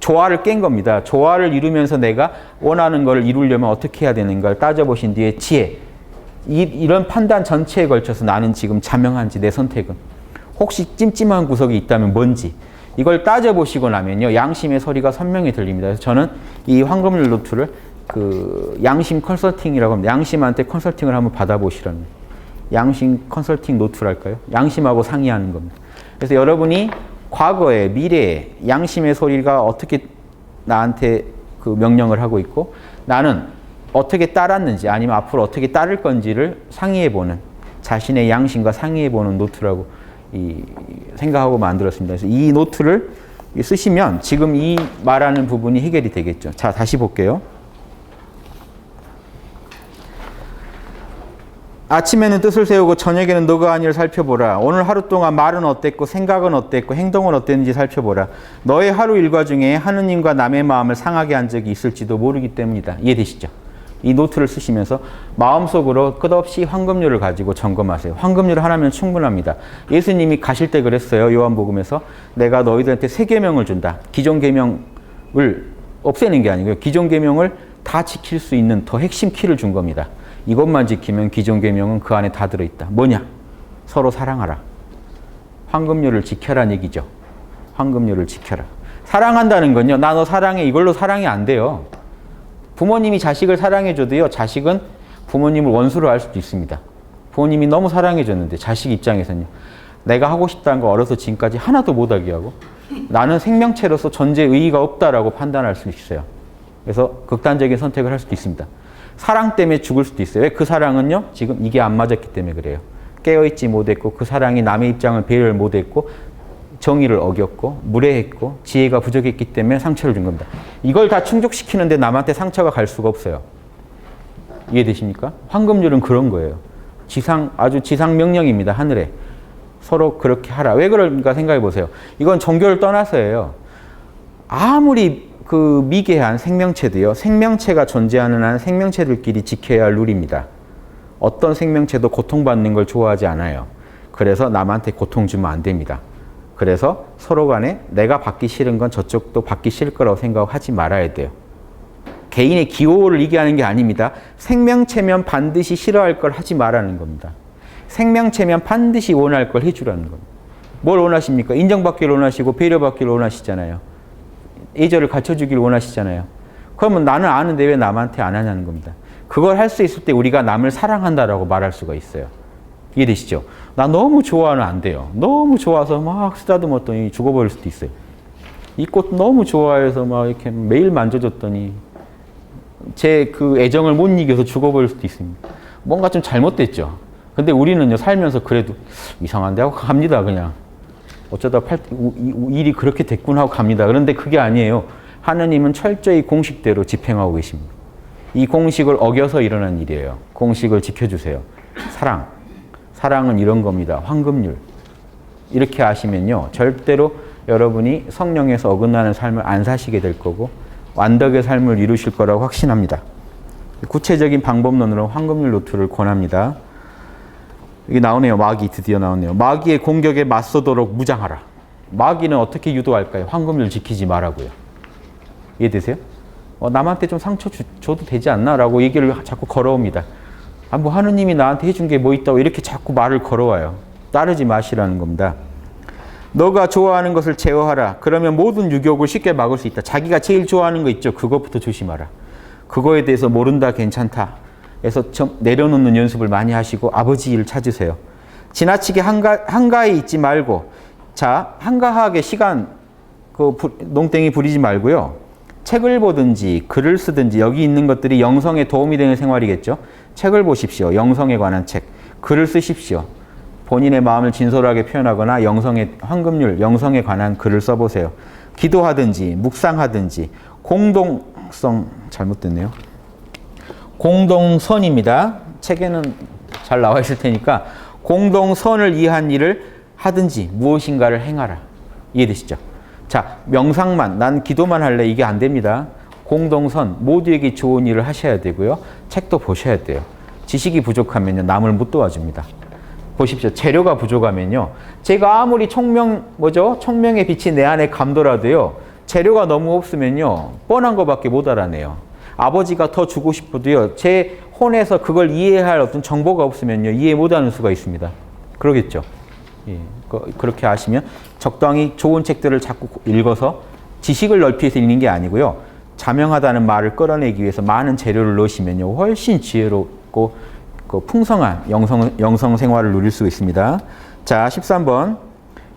조화를 깬 겁니다. 조화를 이루면서 내가 원하는 걸 이루려면 어떻게 해야 되는가를 따져보신 뒤에 지혜. 이런 판단 전체에 걸쳐서 나는 지금 자명한지 내 선택은. 혹시 찜찜한 구석이 있다면 뭔지. 이걸 따져보시고 나면요. 양심의 소리가 선명히 들립니다. 그래서 저는 이 황금률 노트를 그 양심 컨설팅이라고 합니다. 양심한테 컨설팅을 한번 받아보시라는. 양심 컨설팅 노트랄까요? 양심하고 상의하는 겁니다. 그래서 여러분이 과거에, 미래에 양심의 소리가 어떻게 나한테 그 명령을 하고 있고 나는 어떻게 따랐는지 아니면 앞으로 어떻게 따를 건지를 상의해보는 자신의 양심과 상의해보는 노트라고 생각하고 만들었습니다. 그래서 이 노트를 쓰시면 지금 이 말하는 부분이 해결이 되겠죠. 자, 다시 볼게요. 아침에는 뜻을 세우고 저녁에는 너가 아니를 살펴보라. 오늘 하루 동안 말은 어땠고 생각은 어땠고 행동은 어땠는지 살펴보라. 너의 하루 일과 중에 하느님과 남의 마음을 상하게 한 적이 있을지도 모르기 때문이다. 이해되시죠? 이 노트를 쓰시면서 마음속으로 끝없이 황금률을 가지고 점검하세요. 황금률 하나면 충분합니다. 예수님이 가실 때 그랬어요. 요한복음에서 내가 너희들한테 새 계명을 준다. 기존 계명을 없애는 게 아니고요. 기존 계명을 다 지킬 수 있는 더 핵심 키를 준 겁니다. 이것만 지키면 기존계명은 그 안에 다 들어있다. 뭐냐? 서로 사랑하라. 황금률을 지켜라는 얘기죠. 황금률을 지켜라. 사랑한다는 건요. 나 너 사랑해. 이걸로 사랑이 안 돼요. 부모님이 자식을 사랑해줘도요. 자식은 부모님을 원수로 할 수도 있습니다. 부모님이 너무 사랑해줬는데 자식 입장에서는요. 내가 하고 싶다는 거 어려서 지금까지 하나도 못하게 하고 나는 생명체로서 존재 의의가 없다라고 판단할 수 있어요. 그래서 극단적인 선택을 할 수도 있습니다. 사랑 때문에 죽을 수도 있어요. 왜? 그 사랑은요. 지금 이게 안 맞았기 때문에 그래요. 깨어있지 못했고 그 사랑이 남의 입장을 배려를 못했고 정의를 어겼고 무례했고 지혜가 부족했기 때문에 상처를 준 겁니다. 이걸 다 충족시키는데 남한테 상처가 갈 수가 없어요. 이해되십니까? 황금률은 그런 거예요. 아주 지상 명령입니다. 하늘에. 서로 그렇게 하라. 왜 그럴까 생각해 보세요. 이건 종교를 떠나서예요. 아무리 그 미개한 생명체도요. 생명체가 존재하는 한 생명체들끼리 지켜야 할 룰입니다. 어떤 생명체도 고통받는 걸 좋아하지 않아요. 그래서 남한테 고통 주면 안 됩니다. 그래서 서로 간에 내가 받기 싫은 건 저쪽도 받기 싫을 거라고 생각하지 말아야 돼요. 개인의 기호를 얘기하는 게 아닙니다. 생명체면 반드시 싫어할 걸 하지 말라는 겁니다. 생명체면 반드시 원할 걸 해주라는 겁니다. 뭘 원하십니까? 인정받기를 원하시고 배려받기를 원하시잖아요. 예절을 갖춰주기를 원하시잖아요. 그러면 나는 아는데 왜 남한테 안 하냐는 겁니다. 그걸 할 수 있을 때 우리가 남을 사랑한다라고 말할 수가 있어요. 이해되시죠? 나 너무 좋아하면 안 돼요. 너무 좋아서 막 쓰다듬었더니 죽어버릴 수도 있어요. 이 꽃 너무 좋아해서 막 이렇게 매일 만져줬더니 제 그 애정을 못 이겨서 죽어버릴 수도 있습니다. 뭔가 좀 잘못됐죠. 근데 우리는요, 살면서 그래도 이상한데 하고 갑니다, 그냥. 어쩌다 일이 그렇게 됐군 하고 갑니다. 그런데 그게 아니에요. 하느님은 철저히 공식대로 집행하고 계십니다. 이 공식을 어겨서 일어난 일이에요. 공식을 지켜주세요. 사랑은 이런 겁니다. 황금률. 이렇게 하시면요, 절대로 여러분이 성령에서 어긋나는 삶을 안 사시게 될 거고 완덕의 삶을 이루실 거라고 확신합니다. 구체적인 방법론으로 황금률 노트를 권합니다. 여기 나오네요. 마귀 드디어 나오네요. 마귀의 공격에 맞서도록 무장하라. 마귀는 어떻게 유도할까요? 황금률 지키지 말라고요. 이해되세요? 남한테 좀 상처 줘도 되지 않나? 라고 얘기를 자꾸 걸어옵니다. 뭐 하느님이 나한테 해준 게 뭐 있다고 이렇게 자꾸 말을 걸어와요. 따르지 마시라는 겁니다. 너가 좋아하는 것을 제어하라. 그러면 모든 유혹을 쉽게 막을 수 있다. 자기가 제일 좋아하는 거 있죠. 그것부터 조심하라. 그거에 대해서 모른다 괜찮다. 그래서 좀 내려놓는 연습을 많이 하시고 아버지 일 찾으세요. 지나치게 한가해 있지 말고, 자, 한가하게 시간 농땡이 부리지 말고요. 책을 보든지 글을 쓰든지 여기 있는 것들이 영성에 도움이 되는 생활이겠죠. 책을 보십시오. 영성에 관한 책. 글을 쓰십시오. 본인의 마음을 진솔하게 표현하거나 황금률, 영성에 관한 글을 써보세요. 기도하든지 묵상하든지 잘못됐네요. 공동선입니다. 책에는 잘 나와 있을 테니까 공동선을 위한 일을 하든지 무엇인가를 행하라. 이해되시죠? 자, 명상만, 난 기도만 할래. 이게 안 됩니다. 공동선, 모두에게 좋은 일을 하셔야 되고요. 책도 보셔야 돼요. 지식이 부족하면요, 남을 못 도와줍니다. 보십시오. 재료가 부족하면요, 제가 아무리 총명의 빛이 내 안에 감도라도요, 재료가 너무 없으면요, 뻔한 거밖에 못 알아내요. 아버지가 더 주고 싶어도요, 제 혼에서 그걸 이해할 어떤 정보가 없으면요, 이해 못하는 수가 있습니다. 그러겠죠? 예, 그렇게 하시면 적당히 좋은 책들을 자꾸 읽어서 지식을 넓히 위해서 읽는 게 아니고요, 자명하다는 말을 끌어내기 위해서 많은 재료를 넣으시면요, 훨씬 지혜롭고 풍성한 영성 생활을 누릴 수 있습니다. 자, 13번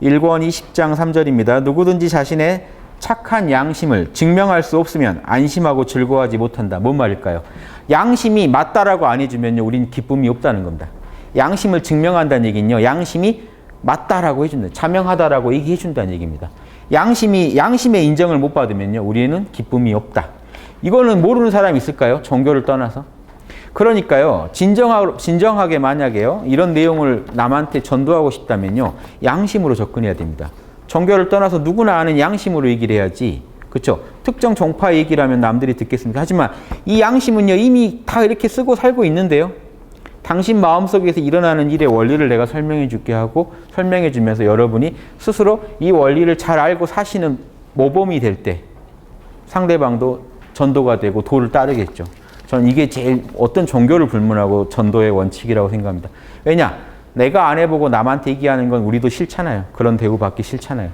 1권 20장 3절입니다. 누구든지 자신의 착한 양심을 증명할 수 없으면 안심하고 즐거워하지 못한다. 뭔 말일까요? 양심이 맞다라고 안 해주면요, 우린 기쁨이 없다는 겁니다. 양심을 증명한다는 얘기는요, 양심이 맞다라고 해준다, 자명하다라고 얘기해준다는 얘기입니다. 양심의 인정을 못 받으면요, 우리는 기쁨이 없다. 이거는 모르는 사람이 있을까요? 종교를 떠나서. 그러니까요, 진정하게 만약에요, 이런 내용을 남한테 전도하고 싶다면요, 양심으로 접근해야 됩니다. 종교를 떠나서 누구나 아는 양심으로 얘기를 해야지. 그렇죠? 특정 종파 얘기를 하면 남들이 듣겠습니까? 하지만 이 양심은요, 이미 다 이렇게 쓰고 살고 있는데요. 당신 마음속에서 일어나는 일의 원리를 내가 설명해 줄게 하고 설명해 주면서 여러분이 스스로 이 원리를 잘 알고 사시는 모범이 될 때 상대방도 전도가 되고 도를 따르겠죠. 저는 이게 제일 어떤 종교를 불문하고 전도의 원칙이라고 생각합니다. 왜냐? 내가 안 해보고 남한테 얘기하는 건 우리도 싫잖아요. 그런 대우받기 싫잖아요.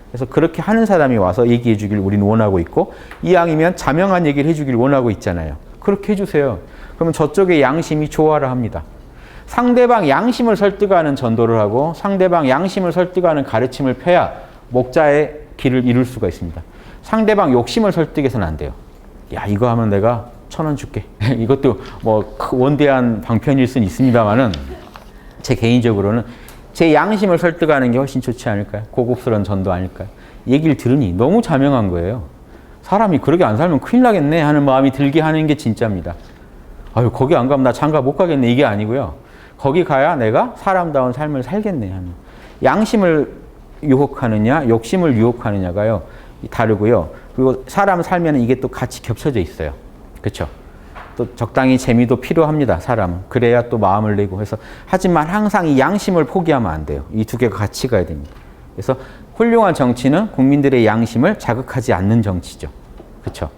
그래서 그렇게 하는 사람이 와서 얘기해 주길 우리는 원하고 있고, 이왕이면 자명한 얘기를 해주길 원하고 있잖아요. 그렇게 해주세요. 그러면 저쪽의 양심이 좋아라 합니다. 상대방 양심을 설득하는 전도를 하고 상대방 양심을 설득하는 가르침을 펴야 목자의 길을 이룰 수가 있습니다. 상대방 욕심을 설득해서는 안 돼요. 야, 이거 하면 내가 1,000원 줄게. 이것도 뭐 원대한 방편일 수는 있습니다만은 제 개인적으로는 제 양심을 설득하는 게 훨씬 좋지 않을까요? 고급스러운 전도 아닐까요? 얘기를 들으니 너무 자명한 거예요. 사람이 그렇게 안 살면 큰일 나겠네 하는 마음이 들게 하는 게 진짜입니다. 아유, 거기 안 가면 나 장가 못 가겠네 이게 아니고요. 거기 가야 내가 사람다운 삶을 살겠네 하는. 양심을 유혹하느냐 욕심을 유혹하느냐가요 다르고요. 그리고 사람 살면 이게 또 같이 겹쳐져 있어요. 그렇죠? 또 적당히 재미도 필요합니다. 사람은. 그래야 또 마음을 내고 해서. 하지만 항상 이 양심을 포기하면 안 돼요. 이 두 개가 같이 가야 됩니다. 그래서 훌륭한 정치는 국민들의 양심을 자극하지 않는 정치죠. 그렇죠?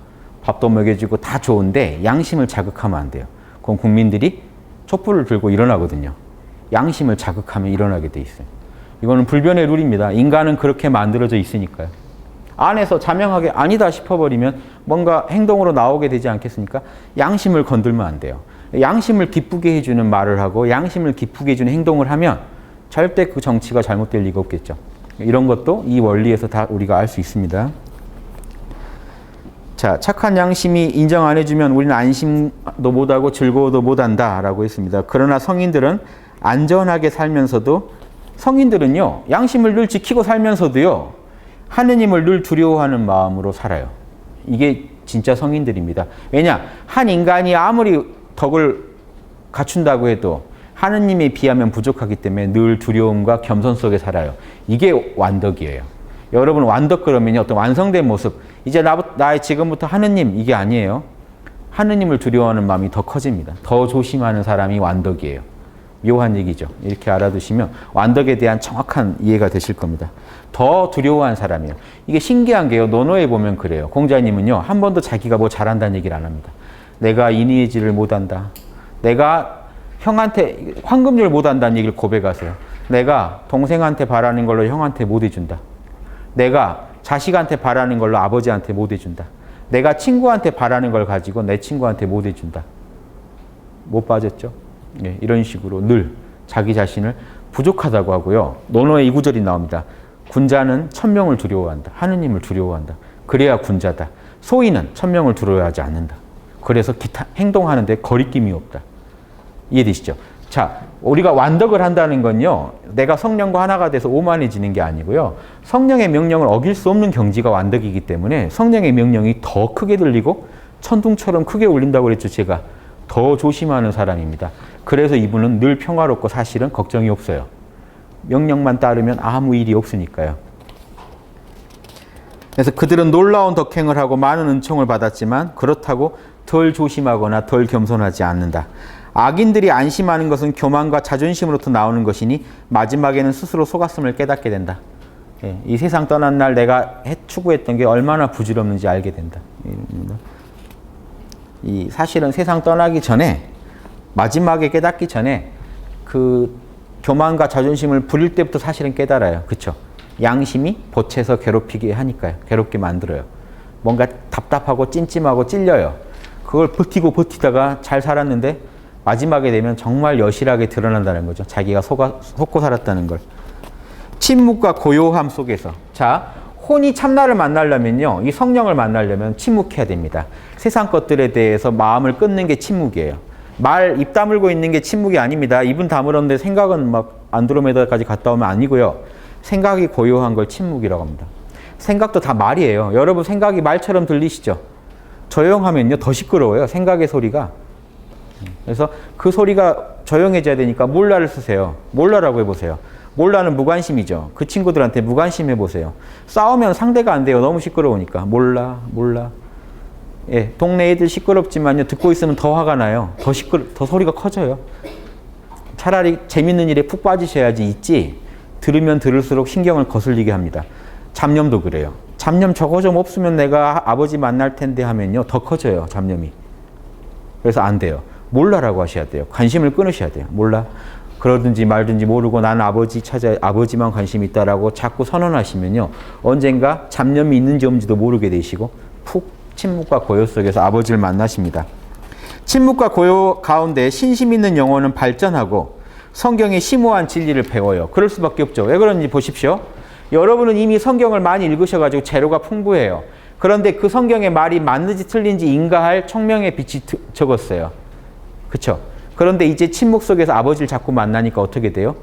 밥도 먹여주고 다 좋은데 양심을 자극하면 안 돼요. 그럼 국민들이 촛불을 들고 일어나거든요. 양심을 자극하면 일어나게 돼 있어요. 이거는 불변의 룰입니다. 인간은 그렇게 만들어져 있으니까요. 안에서 자명하게 아니다 싶어버리면 뭔가 행동으로 나오게 되지 않겠습니까? 양심을 건들면 안 돼요. 양심을 기쁘게 해주는 말을 하고 양심을 기쁘게 해주는 행동을 하면 절대 그 정치가 잘못될 리가 없겠죠. 이런 것도 이 원리에서 다 우리가 알 수 있습니다. 자, 착한 양심이 인정 안 해주면 우리는 안심도 못하고 즐거워도 못한다 라고 했습니다. 그러나 성인들은 안전하게 살면서도 성인들은요, 양심을 늘 지키고 살면서도요, 하느님을 늘 두려워하는 마음으로 살아요. 이게 진짜 성인들입니다. 왜냐? 한 인간이 아무리 덕을 갖춘다고 해도 하느님에 비하면 부족하기 때문에 늘 두려움과 겸손 속에 살아요. 이게 완덕이에요. 여러분 완덕 그러면요, 어떤 완성된 모습, 이제 나의 지금부터 하느님 이게 아니에요. 하느님을 두려워하는 마음이 더 커집니다. 더 조심하는 사람이 완덕이에요. 묘한 얘기죠. 이렇게 알아두시면 완덕에 대한 정확한 이해가 되실 겁니다. 더 두려워하는 사람이에요. 이게 신기한 게요. 논어에 보면 그래요. 공자님은요, 한 번도 자기가 뭐 잘한다는 얘기를 안 합니다. 내가 인의지를 못한다. 내가 형한테 황금률 못한다는 얘기를 고백하세요. 내가 동생한테 바라는 걸로 형한테 못 해준다. 내가 자식한테 바라는 걸로 아버지한테 못 해준다. 내가 친구한테 바라는 걸 가지고 내 친구한테 못 해준다. 못 빠졌죠? 네, 이런 식으로 늘 자기 자신을 부족하다고 하고요. 논어에 이 구절이 나옵니다. 군자는 천명을 두려워한다. 하느님을 두려워한다. 그래야 군자다. 소인은 천명을 두려워하지 않는다. 그래서 기타 행동하는데 거리낌이 없다. 이해되시죠? 자, 우리가 완덕을 한다는 건요, 내가 성령과 하나가 돼서 오만해지는 게 아니고요, 성령의 명령을 어길 수 없는 경지가 완덕이기 때문에 성령의 명령이 더 크게 들리고 천둥처럼 크게 울린다고 그랬죠. 제가 더 조심하는 사람입니다. 그래서 이분은 늘 평화롭고 사실은 걱정이 없어요. 명령만 따르면 아무 일이 없으니까요. 그래서 그들은 놀라운 덕행을 하고 많은 은총을 받았지만 그렇다고 덜 조심하거나 덜 겸손하지 않는다. 악인들이 안심하는 것은 교만과 자존심으로부터 나오는 것이니 마지막에는 스스로 속았음을 깨닫게 된다. 예, 이 세상 떠난 날 내가 추구했던 게 얼마나 부질없는지 알게 된다. 이 사실은 세상 떠나기 전에, 마지막에 깨닫기 전에 그 교만과 자존심을 부릴 때부터 사실은 깨달아요. 그렇죠? 양심이 보채서 괴롭히게 하니까요. 괴롭게 만들어요. 뭔가 답답하고 찜찜하고 찔려요. 그걸 버티다가 잘 살았는데 마지막에 되면 정말 여실하게 드러난다는 거죠. 자기가 속고 살았다는 걸. 침묵과 고요함 속에서. 자, 혼이 참나를 만나려면요, 이 성령을 만나려면 침묵해야 됩니다. 세상 것들에 대해서 마음을 끊는 게 침묵이에요. 입 다물고 있는 게 침묵이 아닙니다. 입은 다물었는데 생각은 막 안드로메다까지 갔다 오면 아니고요. 생각이 고요한 걸 침묵이라고 합니다. 생각도 다 말이에요. 여러분 생각이 말처럼 들리시죠? 조용하면요, 더 시끄러워요. 생각의 소리가. 그래서 그 소리가 조용해져야 되니까 몰라를 쓰세요. 몰라라고 해보세요. 몰라는 무관심이죠. 그 친구들한테 무관심 해보세요. 싸우면 상대가 안 돼요. 너무 시끄러우니까. 몰라. 예, 동네 애들 시끄럽지만요, 듣고 있으면 더 화가 나요. 더 소리가 커져요. 차라리 재밌는 일에 푹 빠지셔야지 있지, 들으면 들을수록 신경을 거슬리게 합니다. 잡념도 그래요. 잡념 저거 좀 없으면 내가 아버지 만날 텐데 하면요, 더 커져요, 잡념이. 그래서 안 돼요. 몰라라고 하셔야 돼요. 관심을 끊으셔야 돼요. 몰라. 그러든지 말든지 모르고 나는 아버지 찾아 아버지만 관심이 있다라고 자꾸 선언하시면요. 언젠가 잡념이 있는지 없는지도 모르게 되시고 푹 침묵과 고요 속에서 아버지를 만나십니다. 침묵과 고요 가운데 신심 있는 영혼은 발전하고 성경의 심오한 진리를 배워요. 그럴 수밖에 없죠. 왜 그런지 보십시오. 여러분은 이미 성경을 많이 읽으셔가지고 재료가 풍부해요. 그런데 그 성경의 말이 맞는지 틀린지 인가할 총명의 빛이 적었어요. 그렇죠? 그런데 이제 침묵 속에서 아버지를 자꾸 만나니까 어떻게 돼요?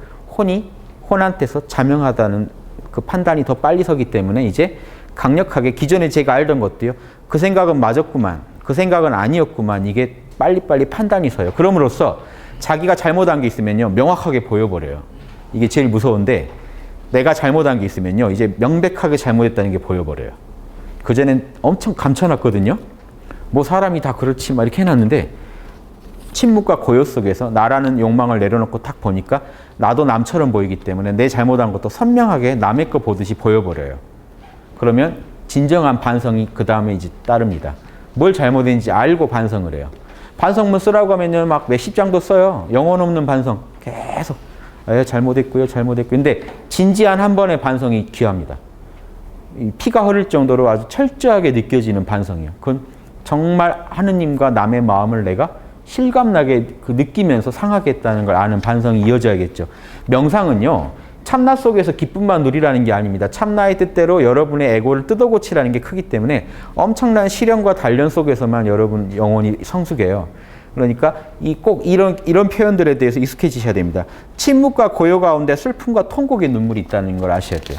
혼한테서 자명하다는 그 판단이 더 빨리 서기 때문에 이제 강력하게 기존에 제가 알던 것도요. 그 생각은 맞았구만. 그 생각은 아니었구만. 이게 빨리빨리 판단이 서요. 그럼으로써 자기가 잘못한 게 있으면요. 명확하게 보여버려요. 이게 제일 무서운데 내가 잘못한 게 있으면요. 이제 명백하게 잘못했다는 게 보여버려요. 그전엔 엄청 감춰놨거든요. 뭐 사람이 다 그렇지 막 이렇게 해놨는데 침묵과 고요 속에서 나라는 욕망을 내려놓고 딱 보니까 나도 남처럼 보이기 때문에 내 잘못한 것도 선명하게 남의 거 보듯이 보여버려요. 그러면 진정한 반성이 그 다음에 이제 따릅니다. 뭘 잘못했는지 알고 반성을 해요. 반성문 쓰라고 하면요, 막 몇십 장도 써요. 영혼 없는 반성. 계속. 잘못했고요, 잘못했고요. 근데 진지한 한 번의 반성이 귀합니다. 피가 흐를 정도로 아주 철저하게 느껴지는 반성이에요. 그건 정말 하느님과 남의 마음을 내가 실감나게 느끼면서 상하게 했다는 걸 아는 반성이 이어져야겠죠. 명상은요, 참나 속에서 기쁨만 누리라는 게 아닙니다. 참나의 뜻대로 여러분의 에고를 뜯어고치라는 게 크기 때문에 엄청난 시련과 단련 속에서만 여러분 영혼이 성숙해요. 그러니까 꼭 이런 표현들에 대해서 익숙해지셔야 됩니다. 침묵과 고요 가운데 슬픔과 통곡의 눈물이 있다는 걸 아셔야 돼요.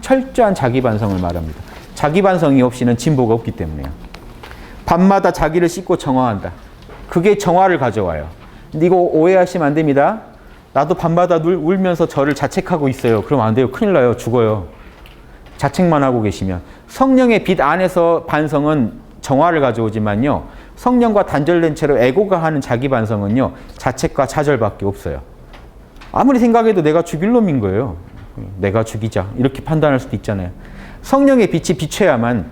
철저한 자기 반성을 말합니다. 자기 반성이 없이는 진보가 없기 때문에요. 밤마다 자기를 씻고 정화한다. 그게 정화를 가져와요. 근데 이거 오해하시면 안 됩니다. 나도 밤마다 울면서 저를 자책하고 있어요. 그럼 안 돼요. 큰일 나요. 죽어요. 자책만 하고 계시면. 성령의 빛 안에서 반성은 정화를 가져오지만요. 성령과 단절된 채로 에고가 하는 자기 반성은요. 자책과 좌절밖에 없어요. 아무리 생각해도 내가 죽일 놈인 거예요. 내가 죽이자. 이렇게 판단할 수도 있잖아요. 성령의 빛이 비춰야만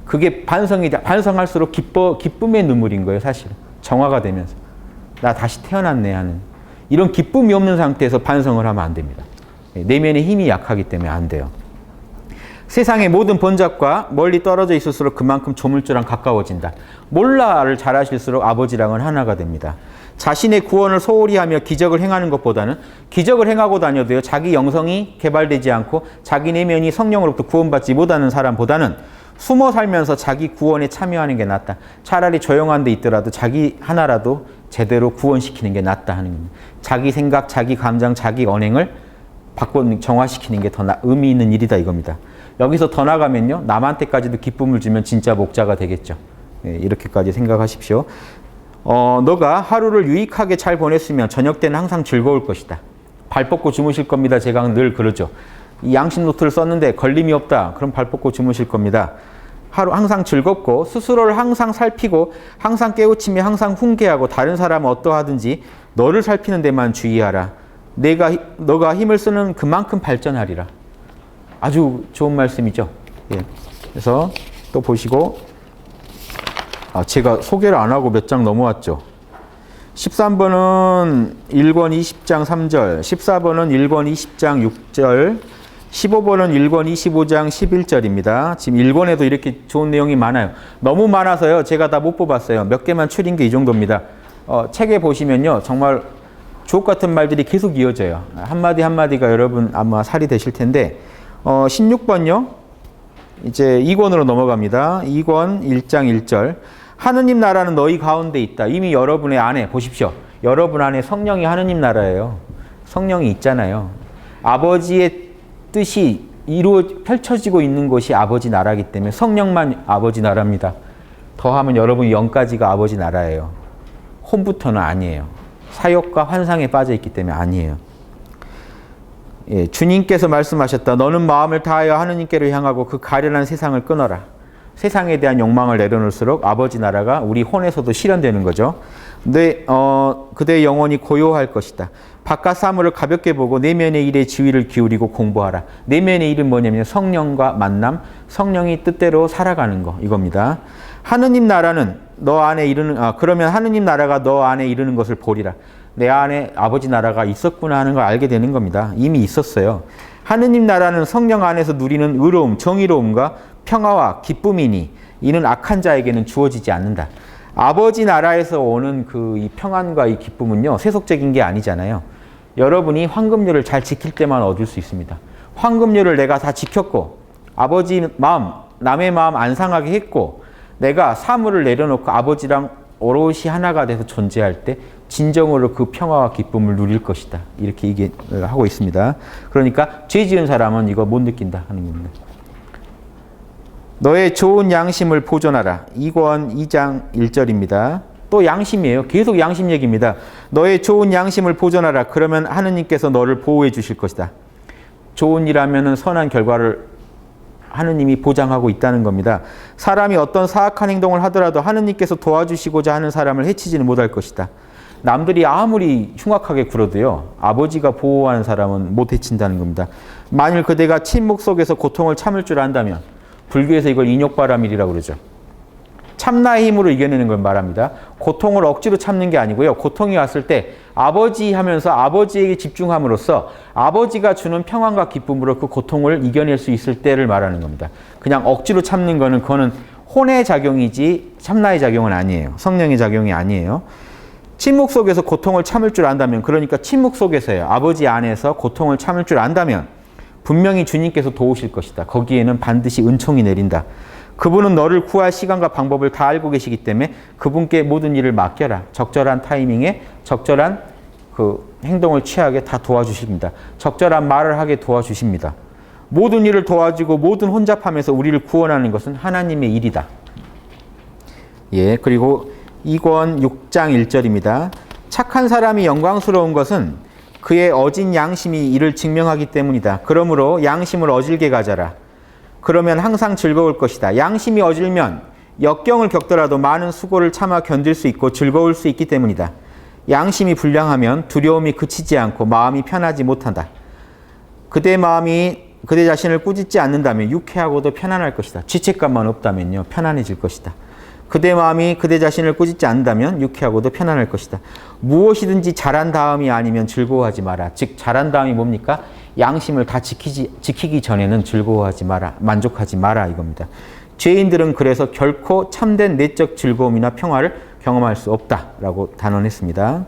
그게 반성할수록 기쁨의 눈물인 거예요. 사실은. 정화가 되면서. 나 다시 태어났네 하는. 이런 기쁨이 없는 상태에서 반성을 하면 안 됩니다. 내면의 힘이 약하기 때문에 안 돼요. 세상의 모든 번잡과 멀리 떨어져 있을수록 그만큼 조물주랑 가까워진다. 몰라를 잘하실수록 아버지랑은 하나가 됩니다. 자신의 구원을 소홀히 하며 기적을 행하는 것보다는 기적을 행하고 다녀도요. 자기 영성이 개발되지 않고 자기 내면이 성령으로부터 구원받지 못하는 사람보다는 숨어 살면서 자기 구원에 참여하는 게 낫다. 차라리 조용한 데 있더라도 자기 하나라도 제대로 구원시키는 게 낫다 하는 겁니다. 자기 생각, 자기 감정, 자기 언행을 정화시키는 게 더 의미 있는 일이다 이겁니다. 여기서 더 나가면요. 남한테까지도 기쁨을 주면 진짜 목자가 되겠죠. 이렇게까지 생각하십시오. 너가 하루를 유익하게 잘 보냈으면 저녁 때는 항상 즐거울 것이다. 발 뻗고 주무실 겁니다. 제가 늘 그러죠. 이 양심 노트를 썼는데 걸림이 없다. 그럼 발 뻗고 주무실 겁니다. 하루 항상 즐겁고 스스로를 항상 살피고 항상 깨우치며 항상 훈계하고 다른 사람은 어떠하든지 너를 살피는 데만 주의하라. 너가 힘을 쓰는 그만큼 발전하리라. 아주 좋은 말씀이죠. 예. 그래서 또 보시고 제가 소개를 안 하고 몇 장 넘어왔죠. 13번은 1권 20장 3절, 14번은 1권 20장 6절, 15번은 1권 25장 11절입니다. 지금 1권에도 이렇게 좋은 내용이 많아요. 너무 많아서요. 제가 다 못 뽑았어요. 몇 개만 추린 게 이 정도입니다. 책에 보시면요. 정말 주옥 같은 말들이 계속 이어져요. 한마디 한마디가 여러분 아마 살이 되실 텐데 16번요. 이제 2권으로 넘어갑니다. 2권 1장 1절. 하느님 나라는 너희 가운데 있다. 이미 여러분의 안에 보십시오. 여러분 안에 성령이 하느님 나라예요. 성령이 있잖아요. 아버지의 뜻이 펼쳐지고 있는 곳이 아버지 나라이기 때문에 성령만 아버지 나라입니다. 더하면 여러분 영까지가 아버지 나라예요. 홈부터는 아니에요. 사욕과 환상에 빠져 있기 때문에 아니에요. 예, 주님께서 말씀하셨다. 너는 마음을 다하여 하느님께로 향하고 그 가련한 세상을 끊어라. 세상에 대한 욕망을 내려놓을수록 아버지 나라가 우리 혼에서도 실현되는 거죠. 근데 그대의 영혼이 고요할 것이다. 바깥 사물을 가볍게 보고 내면의 일에 지위를 기울이고 공부하라. 내면의 일은 뭐냐면 성령과 만남, 성령이 뜻대로 살아가는 거 이겁니다. 하느님 나라는 너 안에 이르는 그러면 하느님 나라가 너 안에 이르는 것을 보리라. 내 안에 아버지 나라가 있었구나 하는 걸 알게 되는 겁니다. 이미 있었어요. 하느님 나라는 성령 안에서 누리는 의로움, 정의로움과 평화와 기쁨이니 이는 악한 자에게는 주어지지 않는다. 아버지 나라에서 오는 그 이 평안과 이 기쁨은요, 세속적인 게 아니잖아요. 여러분이 황금률을 잘 지킬 때만 얻을 수 있습니다. 황금률을 내가 다 지켰고 아버지 마음, 남의 마음 안 상하게 했고 내가 사물을 내려놓고 아버지랑 오롯이 하나가 돼서 존재할 때 진정으로 그 평화와 기쁨을 누릴 것이다. 이렇게 얘기를 하고 있습니다. 그러니까 죄 지은 사람은 이거 못 느낀다 하는 겁니다. 너의 좋은 양심을 보존하라. 이권 2장 1절입니다. 또 양심이에요. 계속 양심 얘기입니다. 너의 좋은 양심을 보존하라. 그러면 하느님께서 너를 보호해 주실 것이다. 좋은 일하면 선한 결과를 하느님이 보장하고 있다는 겁니다. 사람이 어떤 사악한 행동을 하더라도 하느님께서 도와주시고자 하는 사람을 해치지는 못할 것이다. 남들이 아무리 흉악하게 굴어도요, 아버지가 보호하는 사람은 못 해친다는 겁니다. 만일 그대가 침묵 속에서 고통을 참을 줄 안다면, 불교에서 이걸 인욕바람일이라고 그러죠. 참나의 힘으로 이겨내는 걸 말합니다. 고통을 억지로 참는 게 아니고요. 고통이 왔을 때 아버지 하면서 아버지에게 집중함으로써 아버지가 주는 평안과 기쁨으로 그 고통을 이겨낼 수 있을 때를 말하는 겁니다. 그냥 억지로 참는 거는 그거는 혼의 작용이지 참나의 작용은 아니에요. 성령의 작용이 아니에요. 침묵 속에서 고통을 참을 줄 안다면, 그러니까 침묵 속에서요. 아버지 안에서 고통을 참을 줄 안다면 분명히 주님께서 도우실 것이다. 거기에는 반드시 은총이 내린다. 그분은 너를 구할 시간과 방법을 다 알고 계시기 때문에 그분께 모든 일을 맡겨라. 적절한 타이밍에 적절한 그 행동을 취하게 다 도와주십니다. 적절한 말을 하게 도와주십니다. 모든 일을 도와주고 모든 혼잡함에서 우리를 구원하는 것은 하나님의 일이다. 예, 그리고 이권 6장 1절입니다. 착한 사람이 영광스러운 것은 그의 어진 양심이 이를 증명하기 때문이다. 그러므로 양심을 어질게 가져라. 그러면 항상 즐거울 것이다. 양심이 어질면 역경을 겪더라도 많은 수고를 참아 견딜 수 있고 즐거울 수 있기 때문이다. 양심이 불량하면 두려움이 그치지 않고 마음이 편하지 못한다. 그대 마음이 그대 자신을 꾸짖지 않는다면 유쾌하고도 편안할 것이다. 죄책감만 없다면요, 편안해질 것이다. 그대 마음이 그대 자신을 꾸짖지 않는다면 유쾌하고도 편안할 것이다. 무엇이든지 잘한 다음이 아니면 즐거워하지 마라. 즉 잘한 다음이 뭡니까? 양심을 다 지키기 전에는 즐거워하지 마라. 만족하지 마라 이겁니다. 죄인들은 그래서 결코 참된 내적 즐거움이나 평화를 경험할 수 없다라고 단언했습니다.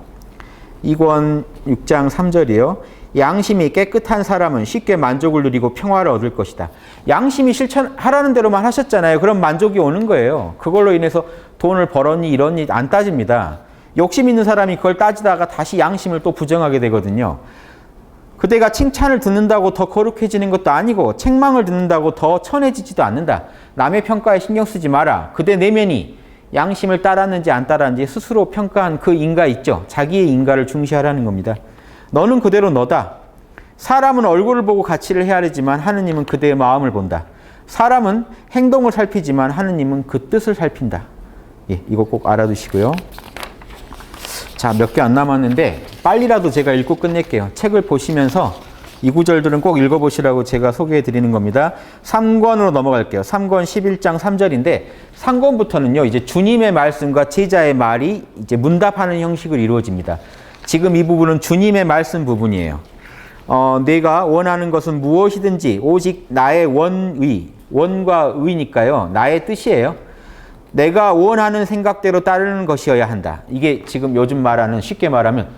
이권 6장 3절이에요. 양심이 깨끗한 사람은 쉽게 만족을 누리고 평화를 얻을 것이다. 양심이 실천하라는 대로만 하셨잖아요. 그럼 만족이 오는 거예요. 그걸로 인해서 돈을 벌었니 이러니 안 따집니다. 욕심 있는 사람이 그걸 따지다가 다시 양심을 또 부정하게 되거든요. 그대가 칭찬을 듣는다고 더 거룩해지는 것도 아니고 책망을 듣는다고 더 천해지지도 않는다. 남의 평가에 신경 쓰지 마라. 그대 내면이 양심을 따랐는지 안 따랐는지 스스로 평가한 그 인가 있죠. 자기의 인가를 중시하라는 겁니다. 너는 그대로 너다. 사람은 얼굴을 보고 가치를 헤아리지만 하느님은 그대의 마음을 본다. 사람은 행동을 살피지만 하느님은 그 뜻을 살핀다. 예, 이거 꼭 알아두시고요. 자, 몇 개 안 남았는데 빨리라도 제가 읽고 끝낼게요. 책을 보시면서 이 구절들은 꼭 읽어보시라고 제가 소개해 드리는 겁니다. 3권으로 넘어갈게요. 3권 11장 3절인데 3권부터는요, 이제 주님의 말씀과 제자의 말이 이제 문답하는 형식으로 이루어집니다. 지금 이 부분은 주님의 말씀 부분이에요. 내가 원하는 것은 무엇이든지 오직 나의 원의, 원과 의니까요. 나의 뜻이에요. 내가 원하는 생각대로 따르는 것이어야 한다. 이게 지금 요즘 말하는, 쉽게 말하면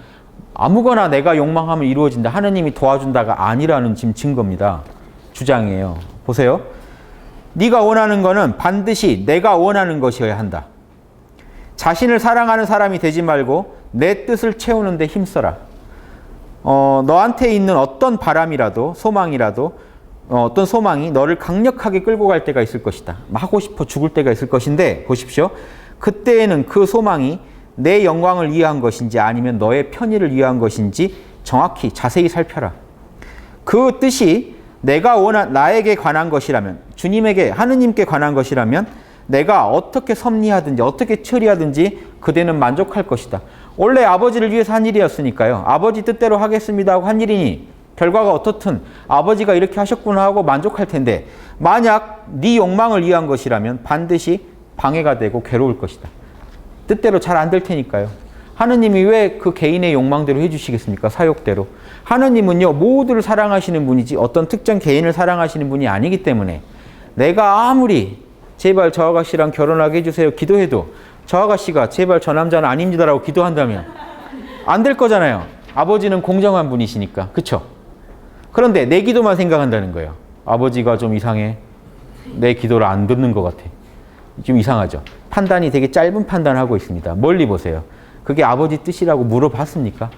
아무거나 내가 욕망하면 이루어진다. 하느님이 도와준다가 아니라는 지금 증거입니다. 주장이에요. 보세요. 네가 원하는 거는 반드시 내가 원하는 것이어야 한다. 자신을 사랑하는 사람이 되지 말고 내 뜻을 채우는 데 힘써라. 너한테 있는 어떤 바람이라도 소망이라도 어떤 소망이 너를 강력하게 끌고 갈 때가 있을 것이다. 하고 싶어 죽을 때가 있을 것인데 보십시오. 그때에는 그 소망이 내 영광을 위한 것인지 아니면 너의 편의를 위한 것인지 정확히 자세히 살펴라. 그 뜻이 내가 나에게 관한 것이라면, 주님에게, 하느님께 관한 것이라면 내가 어떻게 섭리하든지 어떻게 처리하든지 그대는 만족할 것이다. 원래 아버지를 위해서 한 일이었으니까요. 아버지 뜻대로 하겠습니다 하고 한 일이니 결과가 어떻든 아버지가 이렇게 하셨구나 하고 만족할 텐데, 만약 네 욕망을 위한 것이라면 반드시 방해가 되고 괴로울 것이다. 뜻대로 잘 안 될 테니까요. 하느님이 왜 그 개인의 욕망대로 해주시겠습니까? 사욕대로. 하느님은요, 모두를 사랑하시는 분이지 어떤 특정 개인을 사랑하시는 분이 아니기 때문에 내가 아무리 제발 저 아가씨랑 결혼하게 해주세요 기도해도 저 아가씨가 제발 저 남자는 아닙니다라고 기도한다면 안 될 거잖아요. 아버지는 공정한 분이시니까. 그쵸? 그런데 내 기도만 생각한다는 거예요. 아버지가 좀 이상해. 내 기도를 안 듣는 것 같아. 좀 이상하죠? 판단이 되게 짧은 판단을 하고 있습니다. 멀리 보세요. 그게 아버지 뜻이라고 물어봤습니까?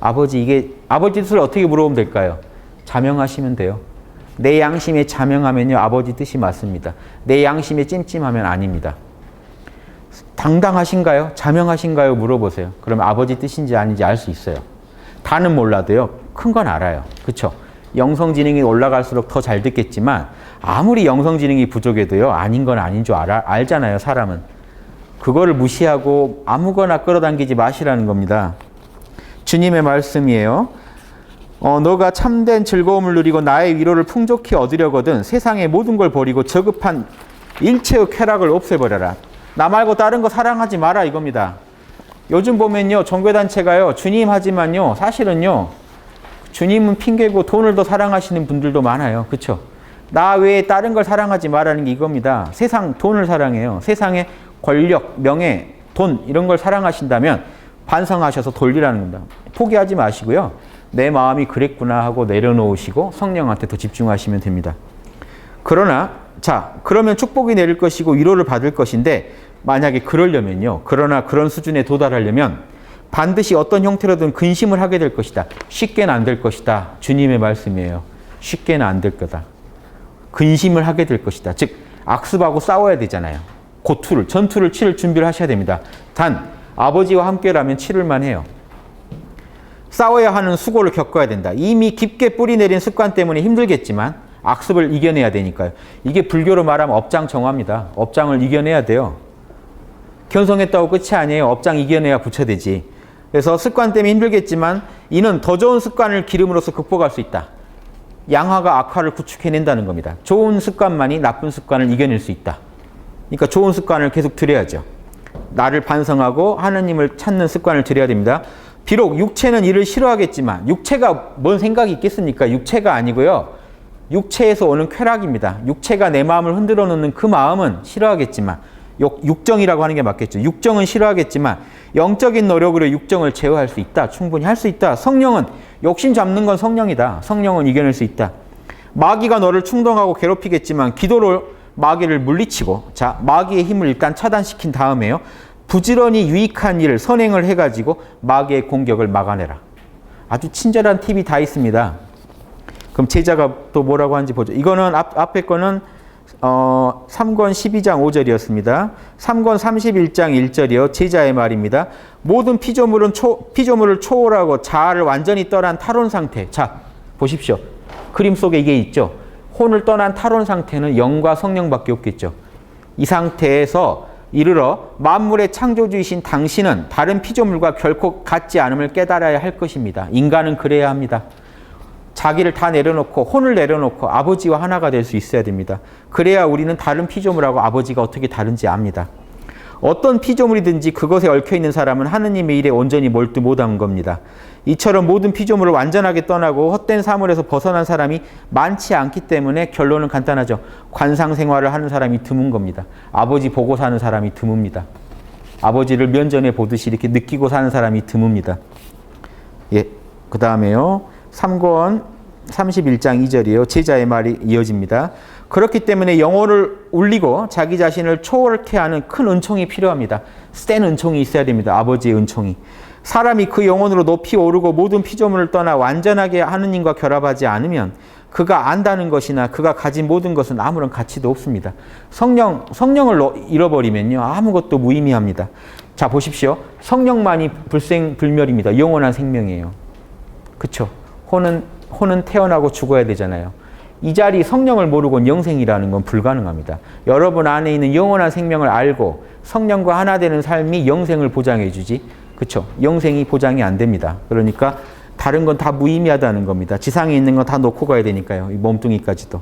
아버지 뜻을 어떻게 물어보면 될까요? 자명하시면 돼요. 내 양심에 자명하면요, 아버지 뜻이 맞습니다. 내 양심에 찜찜하면 아닙니다. 당당하신가요? 자명하신가요? 물어보세요. 그러면 아버지 뜻인지 아닌지 알 수 있어요. 다는 몰라도요, 큰 건 알아요. 그쵸? 영성지능이 올라갈수록 더 잘 듣겠지만 아무리 영성지능이 부족해도요, 아닌 건 아닌 줄 알잖아요, 사람은. 그거를 무시하고 아무거나 끌어당기지 마시라는 겁니다. 주님의 말씀이에요. 너가 참된 즐거움을 누리고 나의 위로를 풍족히 얻으려거든 세상의 모든 걸 버리고 저급한 일체의 쾌락을 없애버려라. 나 말고 다른 거 사랑하지 마라 이겁니다. 요즘 보면요, 종교단체가요, 주님 하지만요, 사실은요, 주님은 핑계고 돈을 더 사랑하시는 분들도 많아요. 그쵸? 나 외에 다른 걸 사랑하지 말라는 게 이겁니다. 세상 돈을 사랑해요. 세상의 권력, 명예, 돈 이런 걸 사랑하신다면 반성하셔서 돌리라는 겁니다. 포기하지 마시고요. 내 마음이 그랬구나 하고 내려놓으시고 성령한테 더 집중하시면 됩니다. 그러면 축복이 내릴 것이고 위로를 받을 것인데 만약에 그러려면요. 그러나 그런 수준에 도달하려면 반드시 어떤 형태로든 근심을 하게 될 것이다. 쉽게는 안 될 것이다. 주님의 말씀이에요. 쉽게는 안 될 거다. 근심을 하게 될 것이다. 즉 악습하고 싸워야 되잖아요. 전투를 치를 준비를 하셔야 됩니다. 단 아버지와 함께라면 치를만 해요. 싸워야 하는 수고를 겪어야 된다. 이미 깊게 뿌리 내린 습관 때문에 힘들겠지만 악습을 이겨내야 되니까요. 이게 불교로 말하면 업장정화입니다. 업장을 이겨내야 돼요. 견성했다고 끝이 아니에요. 업장 이겨내야 부처되지. 그래서 습관 때문에 힘들겠지만 이는 더 좋은 습관을 기름으로써 극복할 수 있다. 양화가 악화를 구축해낸다는 겁니다. 좋은 습관만이 나쁜 습관을 이겨낼 수 있다. 그러니까 좋은 습관을 계속 들여야죠. 나를 반성하고 하느님을 찾는 습관을 들여야 됩니다. 비록 육체는 이를 싫어하겠지만 육체가 뭔 생각이 있겠습니까? 육체가 아니고요. 육체에서 오는 쾌락입니다. 육체가 내 마음을 흔들어 놓는 그 마음은 싫어하겠지만 육정이라고 하는 게 맞겠죠. 육정은 싫어하겠지만 영적인 노력으로 육정을 제어할 수 있다. 충분히 할 수 있다. 성령은 욕심 잡는 건 성령이다. 성령은 이겨낼 수 있다. 마귀가 너를 충동하고 괴롭히겠지만 기도로 마귀를 물리치고 마귀의 힘을 일단 차단시킨 다음에요. 부지런히 유익한 일을 선행을 해가지고 마귀의 공격을 막아내라. 아주 친절한 팁이 다 있습니다. 그럼 제자가 또 뭐라고 하는지 보죠. 이거는 앞에 거는 3권 12장 5절이었습니다. 3권 31장 1절이요. 제자의 말입니다. 모든 피조물을 초월하고 자아를 완전히 떠난 탈원 상태. 자, 보십시오. 그림 속에 이게 있죠. 혼을 떠난 탈원 상태는 영과 성령밖에 없겠죠. 이 상태에서 이르러 만물의 창조주이신 당신은 다른 피조물과 결코 같지 않음을 깨달아야 할 것입니다. 인간은 그래야 합니다. 자기를 다 내려놓고 혼을 내려놓고 아버지와 하나가 될 수 있어야 됩니다. 그래야 우리는 다른 피조물하고 아버지가 어떻게 다른지 압니다. 어떤 피조물이든지 그것에 얽혀있는 사람은 하느님의 일에 온전히 몰두 못한 겁니다. 이처럼 모든 피조물을 완전하게 떠나고 헛된 사물에서 벗어난 사람이 많지 않기 때문에 결론은 간단하죠. 관상 생활을 하는 사람이 드문 겁니다. 아버지 보고 사는 사람이 드뭅니다. 아버지를 면전에 보듯이 이렇게 느끼고 사는 사람이 드뭅니다. 예, 그 다음에요. 3권 31장 2절이에요. 제자의 말이 이어집니다. 그렇기 때문에 영혼을 울리고 자기 자신을 초월케 하는 큰 은총이 필요합니다. 센 은총이 있어야 됩니다. 아버지의 은총이. 사람이 그 영혼으로 높이 오르고 모든 피조물을 떠나 완전하게 하느님과 결합하지 않으면 그가 안다는 것이나 그가 가진 모든 것은 아무런 가치도 없습니다. 성령을 잃어버리면요. 아무것도 무의미합니다. 자, 보십시오. 성령만이 불생불멸입니다. 영원한 생명이에요. 그쵸? 혼은 태어나고 죽어야 되잖아요. 이 자리 성령을 모르고는 영생이라는 건 불가능합니다. 여러분 안에 있는 영원한 생명을 알고 성령과 하나 되는 삶이 영생을 보장해 주지. 그렇죠? 영생이 보장이 안 됩니다. 그러니까 다른 건 다 무의미하다는 겁니다. 지상에 있는 건 다 놓고 가야 되니까요. 이 몸뚱이까지도.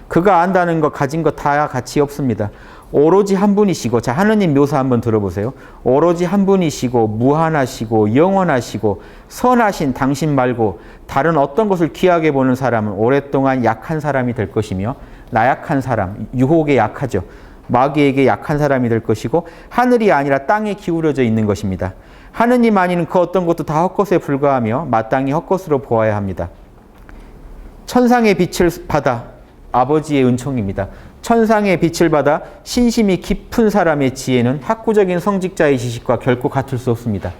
그가 안다는 것, 가진 것 다 가치 없습니다. 오로지 한 분이시고, 자, 하느님 묘사 한번 들어보세요. 오로지 한 분이시고, 무한하시고, 영원하시고, 선하신 당신 말고 다른 어떤 것을 귀하게 보는 사람은 오랫동안 약한 사람이 될 것이며, 나약한 사람, 유혹에 약하죠. 마귀에게 약한 사람이 될 것이고, 하늘이 아니라 땅에 기울어져 있는 것입니다. 하느님 아니는 그 어떤 것도 다 헛것에 불과하며 마땅히 헛것으로 보아야 합니다. 천상의 빛을 받아 아버지의 은총입니다. 천상의 빛을 받아 신심이 깊은 사람의 지혜는 학구적인 성직자의 지식과 결코 같을 수 없습니다.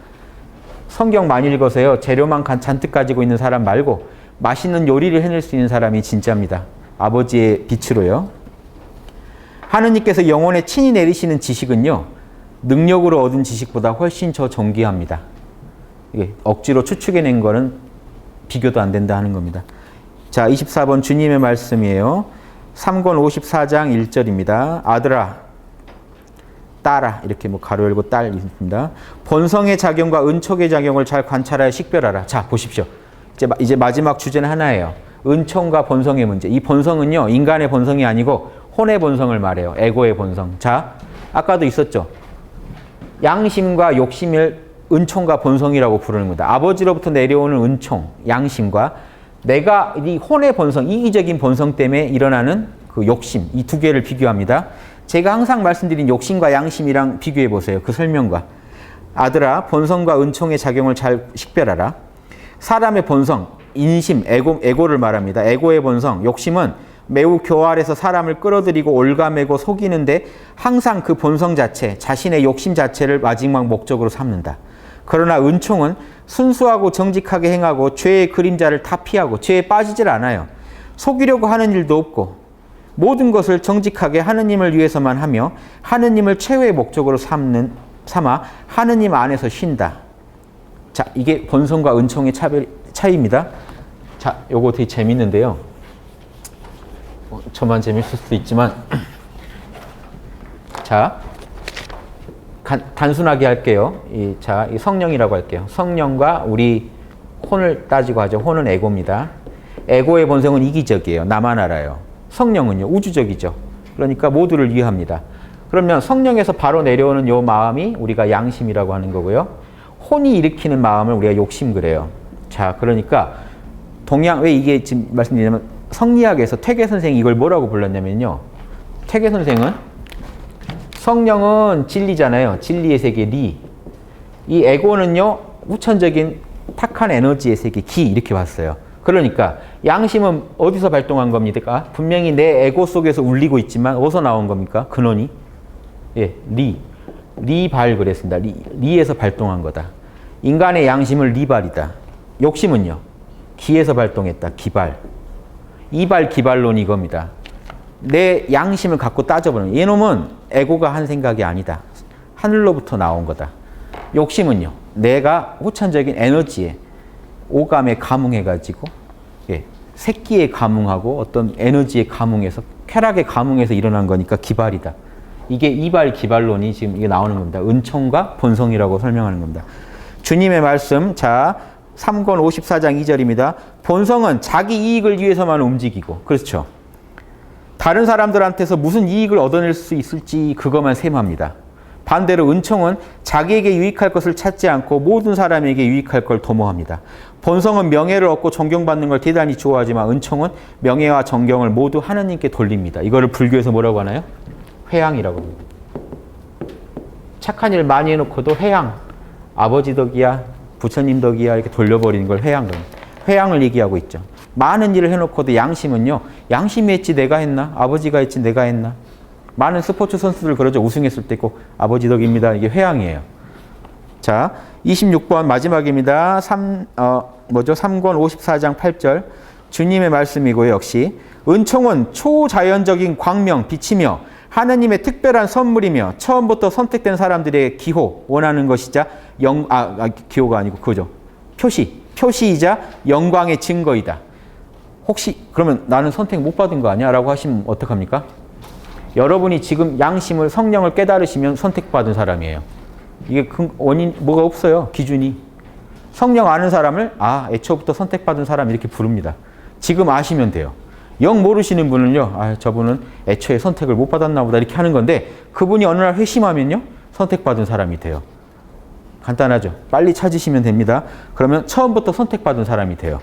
성경 많이 읽으세요. 재료만 잔뜩 가지고 있는 사람 말고 맛있는 요리를 해낼 수 있는 사람이 진짜입니다. 아버지의 빛으로요. 하느님께서 영혼에 친히 내리시는 지식은요, 능력으로 얻은 지식보다 훨씬 더 존귀합니다. 이게 억지로 추측해낸 거는 비교도 안 된다 하는 겁니다. 자, 24번 주님의 말씀이에요. 3권 54장 1절입니다. 아들아, 딸아, 이렇게 뭐 가로 열고 딸 있습니다. 본성의 작용과 은총의 작용을 잘 관찰하여 식별하라. 자, 보십시오. 이제 마지막 주제는 하나예요. 은총과 본성의 문제. 이 본성은요, 인간의 본성이 아니고 혼의 본성을 말해요. 에고의 본성. 자, 아까도 있었죠. 양심과 욕심을 은총과 본성이라고 부르는 겁니다. 아버지로부터 내려오는 은총, 양심과 내가 이 혼의 본성, 이기적인 본성 때문에 일어나는 그 욕심, 이 두 개를 비교합니다. 제가 항상 말씀드린 욕심과 양심이랑 비교해 보세요. 그 설명과. 아들아, 본성과 은총의 작용을 잘 식별하라. 사람의 본성, 인심, 에고를 말합니다. 에고의 본성, 욕심은 매우 교활해서 사람을 끌어들이고 올가매고 속이는데 항상 그 본성 자체, 자신의 욕심 자체를 마지막 목적으로 삼는다. 그러나 은총은 순수하고 정직하게 행하고 죄의 그림자를 다 피하고 죄에 빠지질 않아요. 속이려고 하는 일도 없고 모든 것을 정직하게 하느님을 위해서만 하며 하느님을 최후의 목적으로 삼아 하느님 안에서 쉰다. 자, 이게 본성과 은총의 차이입니다. 자, 요거 되게 재밌는데요. 저만 재밌을 수도 있지만 자, 단순하게 할게요. 이 성령이라고 할게요. 성령과 우리 혼을 따지고 하죠. 혼은 에고입니다. 에고의 본성은 이기적이에요. 나만 알아요. 성령은요, 우주적이죠. 그러니까 모두를 위합니다. 그러면 성령에서 바로 내려오는 요 마음이 우리가 양심이라고 하는 거고요. 혼이 일으키는 마음을 우리가 욕심 그래요. 자, 그러니까 왜 이게 지금 말씀드리냐면 성리학에서 퇴계 선생이 이걸 뭐라고 불렀냐면요. 퇴계 선생은 성령은 진리잖아요. 진리의 세계 리. 이 에고는요, 후천적인 탁한 에너지의 세계 기, 이렇게 봤어요. 그러니까 양심은 어디서 발동한 겁니까? 분명히 내 에고 속에서 울리고 있지만 어디서 나온 겁니까? 근원이? 예, 리발 그랬습니다. 리에서 발동한 거다. 인간의 양심은 리발이다. 욕심은요, 기에서 발동했다. 기발. 이발 기발론이 이겁니다. 내 양심을 갖고 따져보는, 얘놈은 에고가 한 생각이 아니다. 하늘로부터 나온 거다. 욕심은요, 내가 후천적인 에너지에 오감에 감흥해가지고, 예, 새끼에 감흥하고 어떤 에너지에 감흥해서, 쾌락에 감흥해서 일어난 거니까 기발이다. 이게 이발 기발론이 지금 이게 나오는 겁니다. 은총과 본성이라고 설명하는 겁니다. 주님의 말씀, 자, 3권 54장 2절입니다. 본성은 자기 이익을 위해서만 움직이고, 그렇죠. 다른 사람들한테서 무슨 이익을 얻어낼 수 있을지 그것만 셈합니다. 반대로 은총은 자기에게 유익할 것을 찾지 않고 모든 사람에게 유익할 걸 도모합니다. 본성은 명예를 얻고 존경받는 걸 대단히 좋아하지만 은총은 명예와 존경을 모두 하느님께 돌립니다. 이거를 불교에서 뭐라고 하나요? 회양이라고 합니다. 착한 일 많이 해놓고도 회양, 아버지 덕이야, 부처님 덕이야 이렇게 돌려버리는 걸 회양을 얘기하고 있죠. 많은 일을 해놓고도 양심은요, 양심이 했지 내가 했나? 아버지가 했지 내가 했나? 많은 스포츠 선수들 그러죠. 우승했을 때 꼭 아버지 덕입니다. 이게 회양이에요. 자, 26번 마지막입니다. 3권 54장 8절 주님의 말씀이고요. 역시 은총은 초자연적인 광명, 빛이며 하느님의 특별한 선물이며 처음부터 선택된 사람들의 기호, 원하는 것이자 기호가 아니고 그거죠. 표시이자 영광의 증거이다. 혹시 그러면 나는 선택 못 받은 거 아니야? 라고 하시면 어떡합니까? 여러분이 지금 양심을, 성령을 깨달으시면 선택받은 사람이에요. 이게 원인 뭐가 없어요. 기준이. 성령 아는 사람을 애초부터 선택받은 사람 이렇게 부릅니다. 지금 아시면 돼요. 영 모르시는 분은요, 아, 저분은 애초에 선택을 못 받았나 보다 이렇게 하는 건데 그분이 어느 날 회심하면요, 선택받은 사람이 돼요. 간단하죠. 빨리 찾으시면 됩니다. 그러면 처음부터 선택받은 사람이 돼요.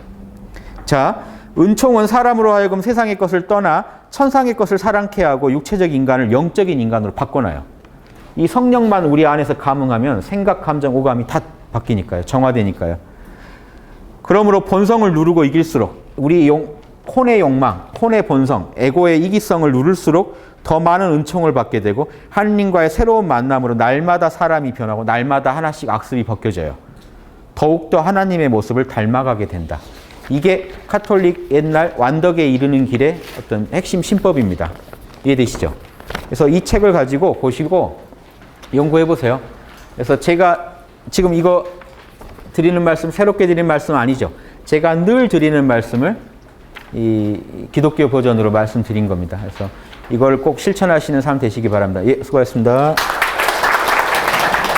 자, 은총은 사람으로 하여금 세상의 것을 떠나 천상의 것을 사랑케 하고 육체적 인간을 영적인 인간으로 바꿔놔요. 이 성령만 우리 안에서 감응하면 생각, 감정, 오감이 다 바뀌니까요. 정화되니까요. 그러므로 본성을 누르고 이길수록 우리 혼의 욕망, 혼의 본성, 에고의 이기성을 누를수록 더 많은 은총을 받게 되고 하느님과의 새로운 만남으로 날마다 사람이 변하고 날마다 하나씩 악습이 벗겨져요. 더욱더 하나님의 모습을 닮아가게 된다. 이게 카톨릭 옛날 완덕에 이르는 길의 어떤 핵심 신법입니다. 이해되시죠? 그래서 이 책을 가지고 보시고 연구해 보세요. 그래서 제가 지금 이거 드리는 말씀, 새롭게 드리는 말씀 아니죠. 제가 늘 드리는 말씀을 이 기독교 버전으로 말씀드린 겁니다. 그래서 이걸 꼭 실천하시는 삶 되시기 바랍니다. 예, 수고하셨습니다.